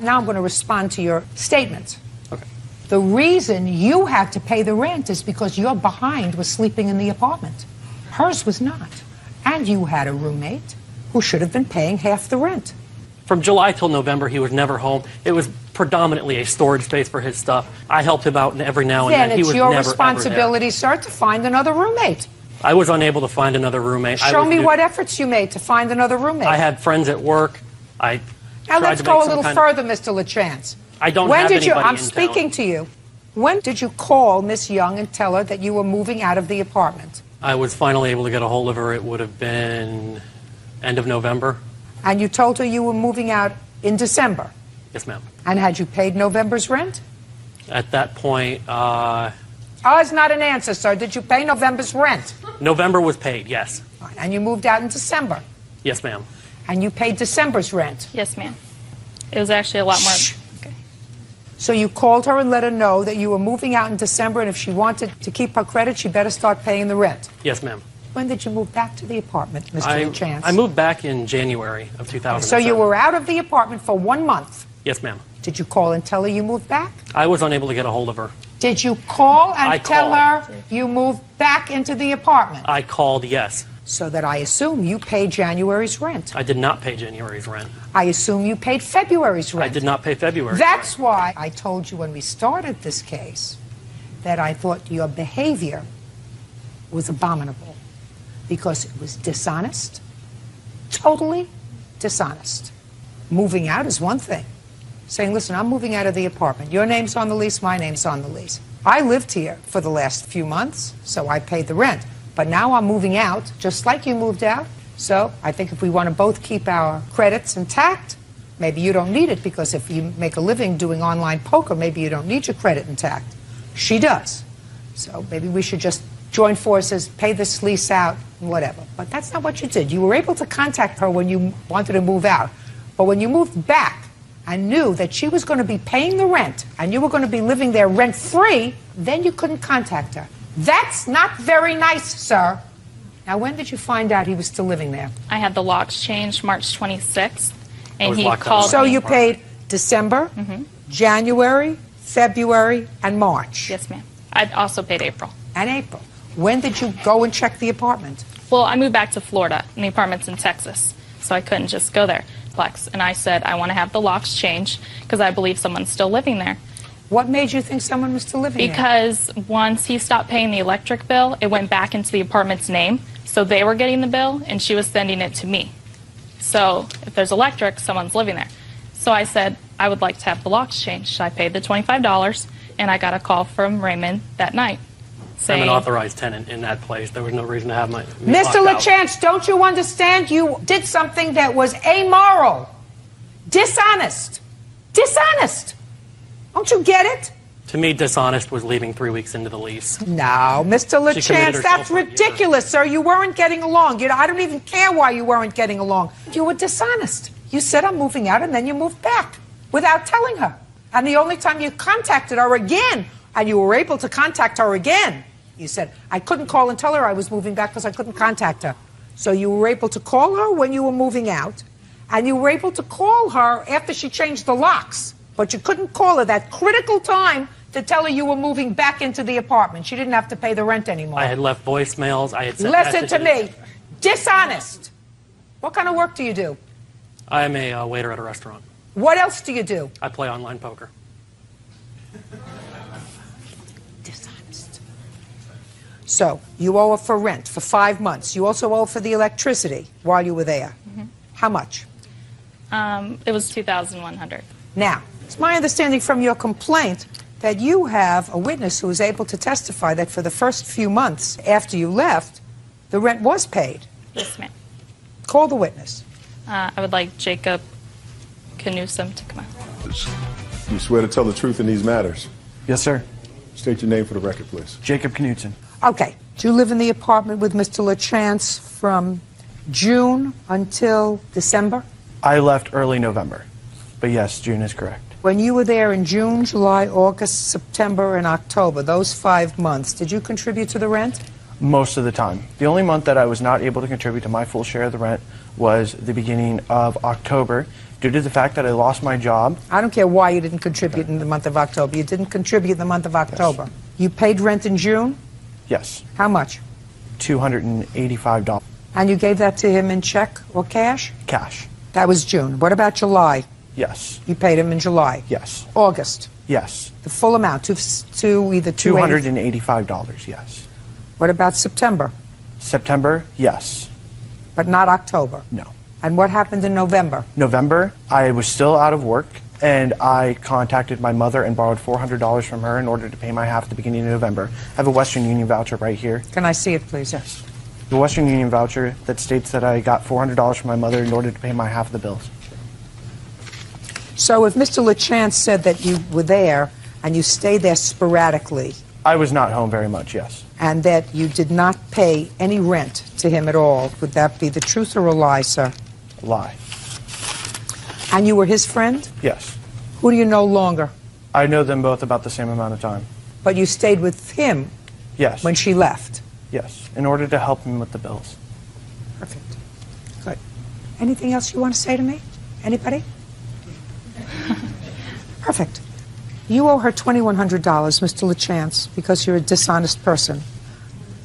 Now I'm going to respond to your statement. Okay. The reason you had to pay the rent is because your behind was sleeping in the apartment. Hers was not. And you had a roommate who should have been paying half the rent. From July till November, he was never home. It was predominantly a storage space for his stuff. I helped him out every now and then. Then He it's was your never, responsibility, sir, to find another roommate. I was unable to find another roommate. Show me what efforts you made to find another roommate. I had friends at work. Now let's go a little further, Mr. LaChance. I don't when have did you? anybody I'm in speaking town. to you. When did you call Miss Young and tell her that you were moving out of the apartment? I was finally able to get a hold of her. It would have been end of November. And you told her you were moving out in December? Yes, ma'am. And had you paid November's rent? At that point, it's not an answer, sir. Did you pay November's rent? November was paid, yes. And you moved out in December? Yes, ma'am. And you paid December's rent? Yes, ma'am. It was actually a lot more. Okay. So you called her and let her know that you were moving out in December, and if she wanted to keep her credit, she better start paying the rent. Yes, ma'am. When did you move back to the apartment, Mr. LaChance? I moved back in January of 2007. So you were out of the apartment for 1 month. Yes, ma'am. Did you call and tell her you moved back? I was unable to get a hold of her. Did you call and I tell called. her you moved back into the apartment? I called, yes. So that I assume you paid January's rent. I did not pay January's rent. I assume you paid February's rent. I did not pay February's That's why I told you when we started this case that I thought your behavior was abominable because it was dishonest, totally dishonest. Moving out is one thing. Saying, listen, I'm moving out of the apartment. Your name's on the lease, my name's on the lease. I lived here for the last few months, so I paid the rent. But now I'm moving out, just like you moved out. So I think if we want to both keep our credits intact, maybe you don't need it, because if you make a living doing online poker, maybe you don't need your credit intact. She does. So maybe we should just join forces, pay this lease out, and whatever. But that's not what you did. You were able to contact her when you wanted to move out. But when you moved back and knew that she was going to be paying the rent and you were going to be living there rent-free, then you couldn't contact her. That's not very nice, sir. Now, when did you find out he was still living there? I had the locks changed March 26th, and he called So me. you paid December, January, February, and March. Yes, ma'am. I also paid April. And April. When did you go and check the apartment? Well, I moved back to Florida, and the apartment's in Texas, so I couldn't just go there. And I said, I want to have the locks changed because I believe someone's still living there. What made you think someone was still living there? Because once he stopped paying the electric bill, it went back into the apartment's name. So they were getting the bill, and she was sending it to me. So if there's electric, someone's living there. So I said, I would like to have the locks changed. I paid the $25, and I got a call from Raymond that night saying, I'm an authorized tenant in that place. There was no reason to have me Mr. locked out. LaChance, don't you understand? You did something that was amoral, dishonest. Dishonest. Don't you get it? To me, dishonest was leaving 3 weeks into the lease. No, Mr. She committed LaChance, herself that's on the ridiculous, sir. You weren't getting along. I don't even care why you weren't getting along. You were dishonest. You said, I'm moving out, and then you moved back without telling her. And the only time you contacted her again, and you were able to contact her again, you said, I couldn't call and tell her I was moving back because I couldn't contact her. So you were able to call her when you were moving out, and you were able to call her after she changed the locks. But you couldn't call her that critical time to tell her you were moving back into the apartment. She didn't have to pay the rent anymore. I had left voicemails. I had sent Listen to messages. me. Dishonest. What kind of work do you do? I am a waiter at a restaurant. What else do you do? I play online poker. Dishonest. So you owe her for rent for 5 months. You also owe her for the electricity while you were there. How much? It was $2,100. Now, it's my understanding from your complaint that you have a witness who is able to testify that for the first few months after you left, the rent was paid. Yes, ma'am. Call the witness. I would like Jacob Knudsen to come out. You swear to tell the truth in these matters? Yes, sir. State your name for the record, please. Jacob Knudsen. Okay. Do you live in the apartment with Mr. LaChance from June until December? I left early November, but yes, June is correct. When you were there in June, July, August, September, and October, those 5 months, did you contribute to the rent? Most of the time. The only month that I was not able to contribute to my full share of the rent was the beginning of October, due to the fact that I lost my job. I don't care why you didn't contribute in the month of October. You didn't contribute in the month of October. Yes. You paid rent in June? Yes. How much? $285. And you gave that to him in check or cash? Cash. That was June. What about July? Yes. You paid him in July? Yes. August? Yes. The full amount, to either $285, yes. What about September? September, yes. But not October? No. And what happened in November? November, I was still out of work, and I contacted my mother and borrowed $400 from her in order to pay my half at the beginning of November. I have a Western Union voucher right here. Can I see it, please? Yes. The Western Union voucher that states that I got $400 from my mother in order to pay my half of the bills. So if Mr. LaChance said that you were there and you stayed there sporadically... I was not home very much, yes. And that you did not pay any rent to him at all, would that be the truth or a lie, sir? A lie. And you were his friend? Yes. Who do you know longer? I know them both about the same amount of time. But you stayed with him? Yes. When she left? Yes, in order to help him with the bills. Perfect. Good. Anything else you want to say to me? Anybody? Perfect. You owe her $2,100, Mr. LaChance, because you're a dishonest person.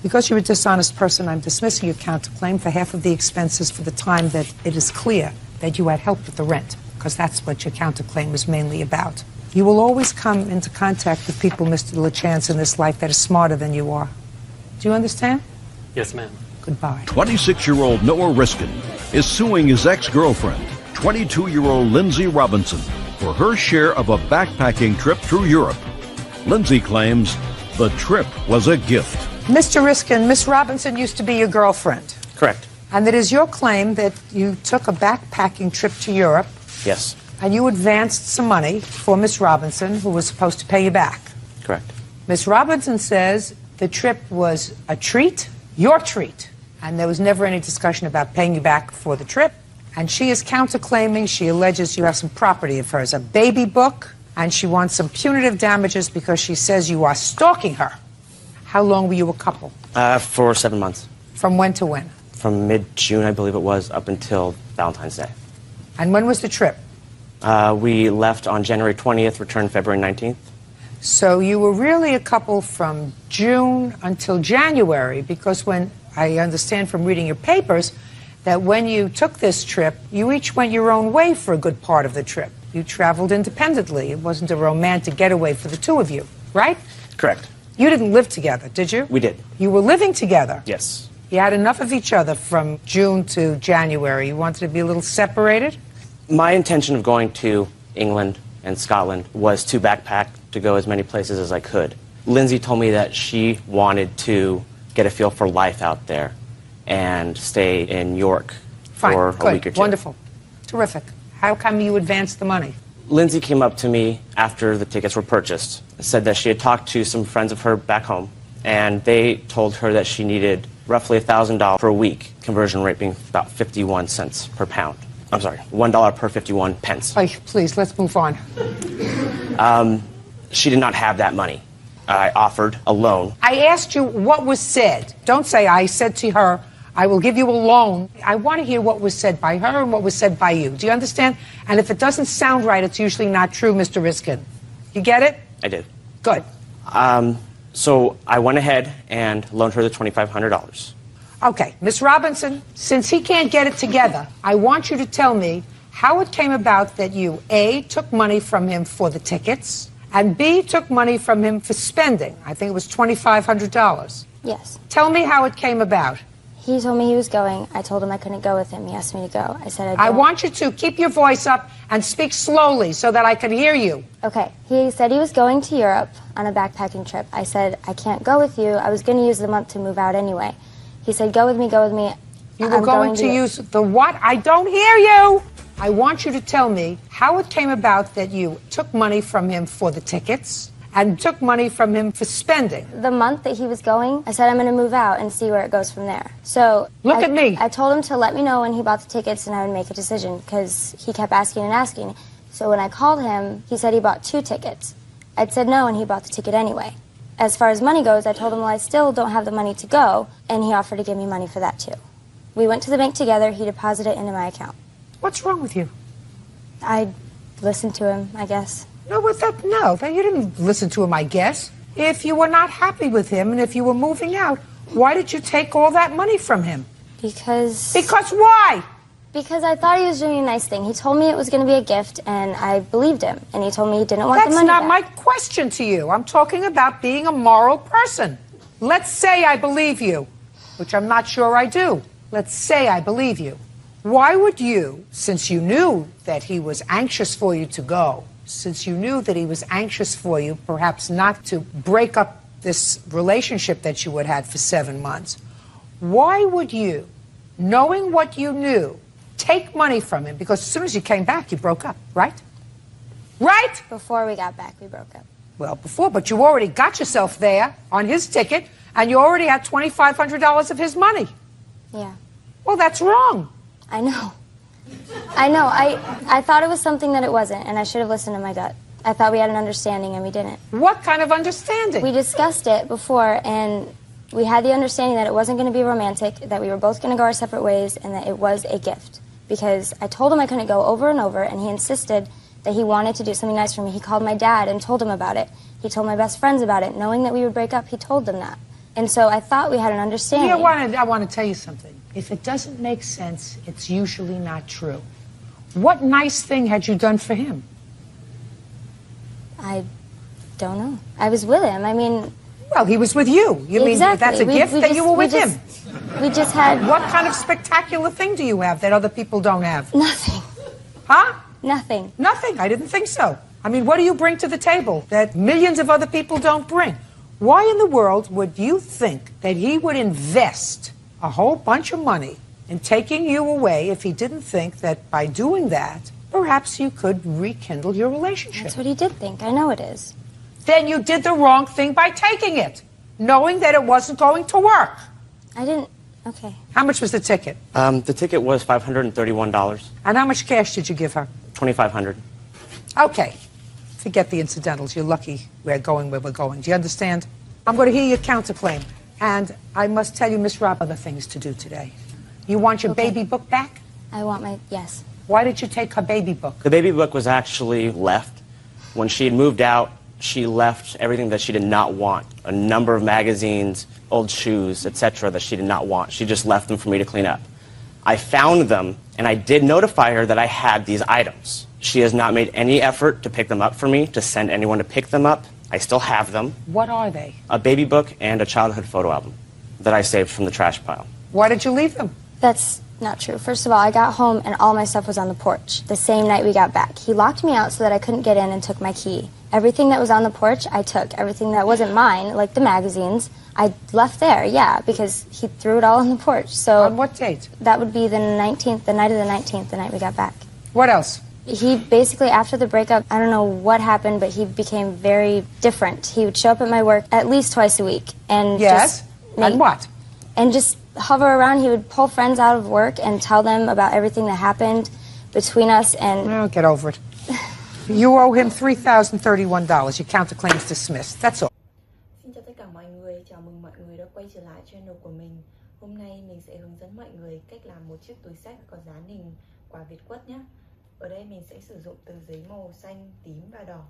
Because you're a dishonest person, I'm dismissing your counterclaim for half of the expenses for the time that it is clear that you had help with the rent, because that's what your counterclaim is mainly about. You will always come into contact with people, Mr. LaChance, in this life that are smarter than you are. Do you understand? Yes, ma'am. Goodbye. 26-year-old Noah Riskin is suing his ex-girlfriend, 22-year-old Lindsay Robinson, for her share of a backpacking trip through Europe. Lindsay claims the trip was a gift. Mr. Riskin, Miss Robinson used to be your girlfriend. Correct. And it is your claim that you took a backpacking trip to Europe. Yes. And you advanced some money for Miss Robinson, who was supposed to pay you back. Correct. Miss Robinson says the trip was a treat, your treat, and there was never any discussion about paying you back for the trip. And she is counterclaiming, she alleges you have some property of hers, a baby book, and she wants some punitive damages because she says you are stalking her. How long were you a couple? For 7 months. From when to when? From mid-June, I believe it was, up until Valentine's Day. And when was the trip? We left on January 20th, returned February 19th. So you were really a couple from June until January, because when I understand from reading your papers that when you took this trip, you each went your own way for a good part of the trip. You traveled independently. It wasn't a romantic getaway for the two of you, right? Correct. You didn't live together, did you? We did. You were living together? Yes. You had enough of each other from June to January. You wanted to be a little separated? My intention of going to England and Scotland was to backpack to go as many places as I could. Lindsay told me that she wanted to get a feel for life out there and stay in York for a week or two. Wonderful. Terrific. How come you advanced the money? Lindsay came up to me after the tickets were purchased, said that she had talked to some friends of her back home, and they told her that she needed roughly $1,000 per week, conversion rate being about 51 cents per pound. I'm sorry, $1 per 51 pence. Please, let's move on. She did not have that money. I offered a loan. I asked you what was said. Don't say I said to her, I will give you a loan. I want to hear what was said by her and what was said by you. Do you understand? And if it doesn't sound right, it's usually not true, Mr. Riskin. You get it? I did. Good. So I went ahead and loaned her the $2,500. Okay, Miss Robinson, since he can't get it together, I want you to tell me how it came about that you, A, took money from him for the tickets, and B, took money from him for spending. I think it was $2,500. Yes. Tell me how it came about. He told me he was going. I told him I couldn't go with him. He asked me to go. I said I want you to keep your voice up and speak slowly so that I can hear you. Okay. He said he was going to Europe on a backpacking trip. I said, I can't go with you. I was going to use the month to move out anyway. He said, go with me, go with me. You were going to use the what? I don't hear you. I want you to tell me how it came about that you took money from him for the tickets and took money from him for spending. The month that he was going, I said I'm going to move out and see where it goes from there. So Look at me. I told him to let me know when he bought the tickets and I would make a decision because he kept asking and asking. So when I called him, he said he bought 2 tickets. I'd said no and he bought the ticket anyway. As far as money goes, I told him, well, I still don't have the money to go, and he offered to give me money for that too. We went to the bank together. He deposited it into my account. What's wrong with you? I listened to him, I guess. No, you didn't listen to him, I guess. If you were not happy with him and if you were moving out, why did you take all that money from him? Because why? Because I thought he was doing a nice thing. He told me it was going to be a gift, and I believed him. And he told me he didn't want the money back. That's not my back. question to you. I'm talking about being a moral person. Let's say I believe you, which I'm not sure I do. Let's say I believe you. Why would you, since you knew that he was anxious for you to go, since you knew that he was anxious for you, perhaps not to break up this relationship that you had had for 7 months, why would you, knowing what you knew, take money from him? Because as soon as you came back, you broke up, right? Right? Before we got back, we broke up. Well, before, but you already got yourself there on his ticket, and you already had $2,500 of his money. Yeah. Well, that's wrong. I know. I thought it was something that it wasn't, and I should have listened to my gut. I thought we had an understanding, and we didn't. What kind of understanding? We discussed it before, and we had the understanding that it wasn't going to be romantic, that we were both going to go our separate ways, and that it was a gift. Because I told him I couldn't go over and over, and he insisted that he wanted to do something nice for me. He called my dad and told him about it. He told my best friends about it. Knowing that we would break up, he told them that. And so I thought we had an understanding. I want to tell you something. If it doesn't make sense, it's usually not true. What nice thing had you done for him? I don't know. I was with him. I mean... Well, he was with you. You mean that's a gift that you were with him? We just had... What kind of spectacular thing do you have that other people don't have? Nothing. Huh? Nothing. Nothing? I didn't think so. I mean, what do you bring to the table that millions of other people don't bring? Why in the world would you think that he would invest a whole bunch of money in taking you away if he didn't think that by doing that, perhaps you could rekindle your relationship? That's what he did think. I know it is. Then you did the wrong thing by taking it, knowing that it wasn't going to work. I didn't. Okay. How much was the ticket? The ticket was $531. And how much cash did you give her? $2,500. Okay. Forget the incidentals. You're lucky we're going where we're going. Do you understand? I'm going to hear your counterclaim. And I must tell you, Miss Robb, other things to do today. You want your baby book back? I want my... Yes. Why did you take her baby book? The baby book was actually left. When she had moved out, she left everything that she did not want. A number of magazines, old shoes, etc. that she did not want. She just left them for me to clean up. I found them, and I did notify her that I had these items. She has not made any effort to pick them up for me, to send anyone to pick them up. I still have them. What are they? A baby book and a childhood photo album that I saved from the trash pile. Why did you leave them? That's not true. First of all, I got home and all my stuff was on the porch the same night we got back. He locked me out so that I couldn't get in and took my key. Everything that was on the porch, I took. Everything that wasn't mine, like the magazines, I left there, yeah, because he threw it all on the porch. So on what date? That would be the 19th, the night of the 19th, the night we got back. What else? He basically, after the breakup, I don't know what happened, but he became very different. He would show up at my work at least twice a week. And Yes? just And what? And just hover around. He would pull friends out of work and tell them about everything that happened between us. And oh, get over it. You owe him $3,031. Your counterclaim's dismissed. That's all. Xin chào tất cả mọi người, chào mừng mọi người đã quay trở lại channel của mình. Hôm nay mình sẽ hướng dẫn mọi người cách làm một chiếc túi xách có dán hình quả Việt quất nhé. Ở đây mình sẽ sử dụng tờ giấy màu xanh, tím và đỏ.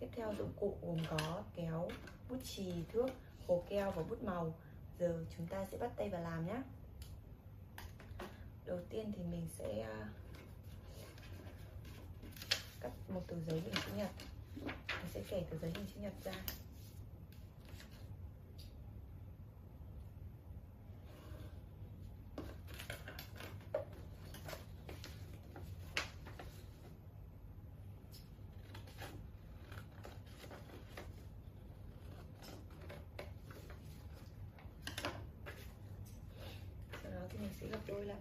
Tiếp theo dụng cụ gồm có kéo, bút chì, thước, hồ keo và bút màu. Giờ chúng ta sẽ bắt tay vào làm nhé. Đầu tiên thì mình sẽ cắt một tờ giấy hình chữ nhật. Mình sẽ kẻ tờ giấy hình chữ nhật ra. Sau đó thì mình sẽ gấp đôi lại.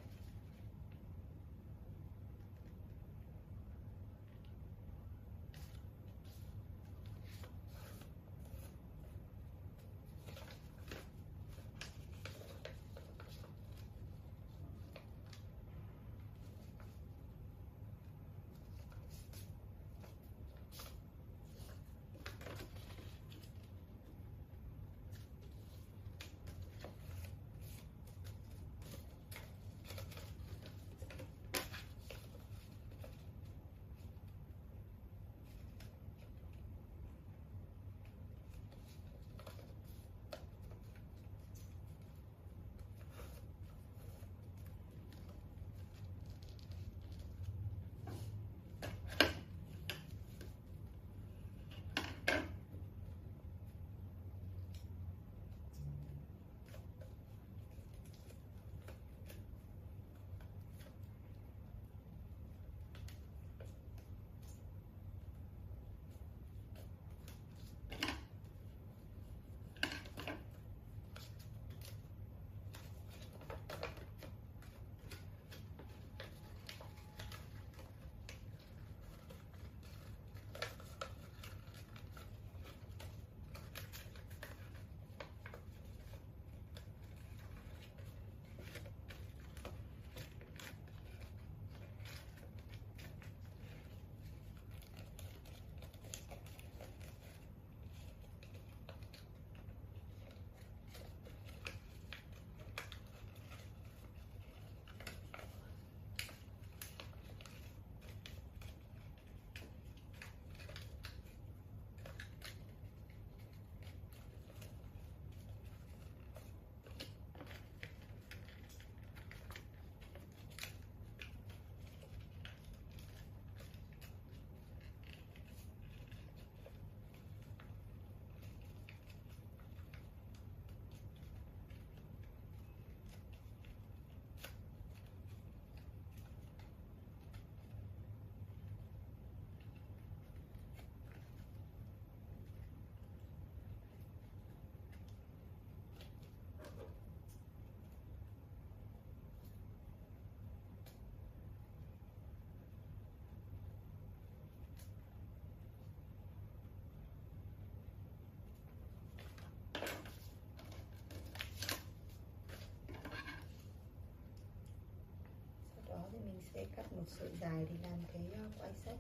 Sẽ cắt một sợi dài để làm cái quai sách.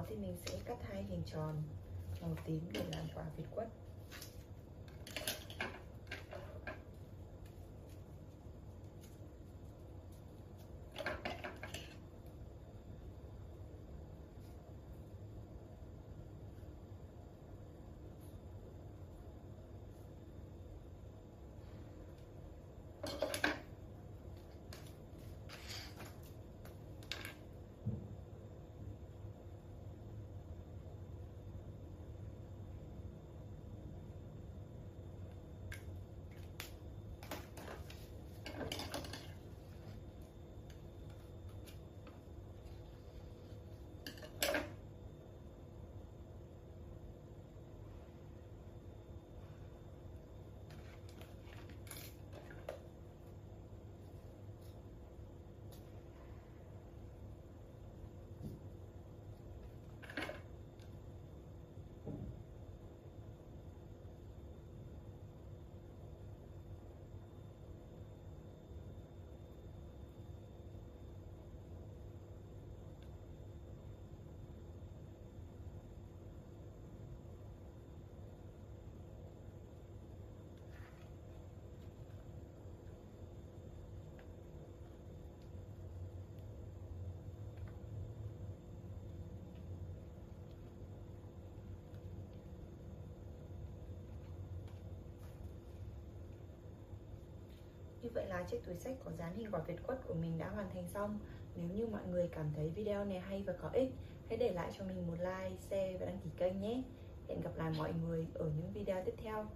đó thì mình sẽ cắt 2 hình tròn màu tím để làm quả Việt quất. Như vậy là chiếc túi xách có dán hình quả Việt quất của mình đã hoàn thành xong. Nếu như mọi người cảm thấy video này hay và có ích, hãy để lại cho mình một like, share và đăng ký kênh nhé. Hẹn gặp lại mọi người ở những video tiếp theo.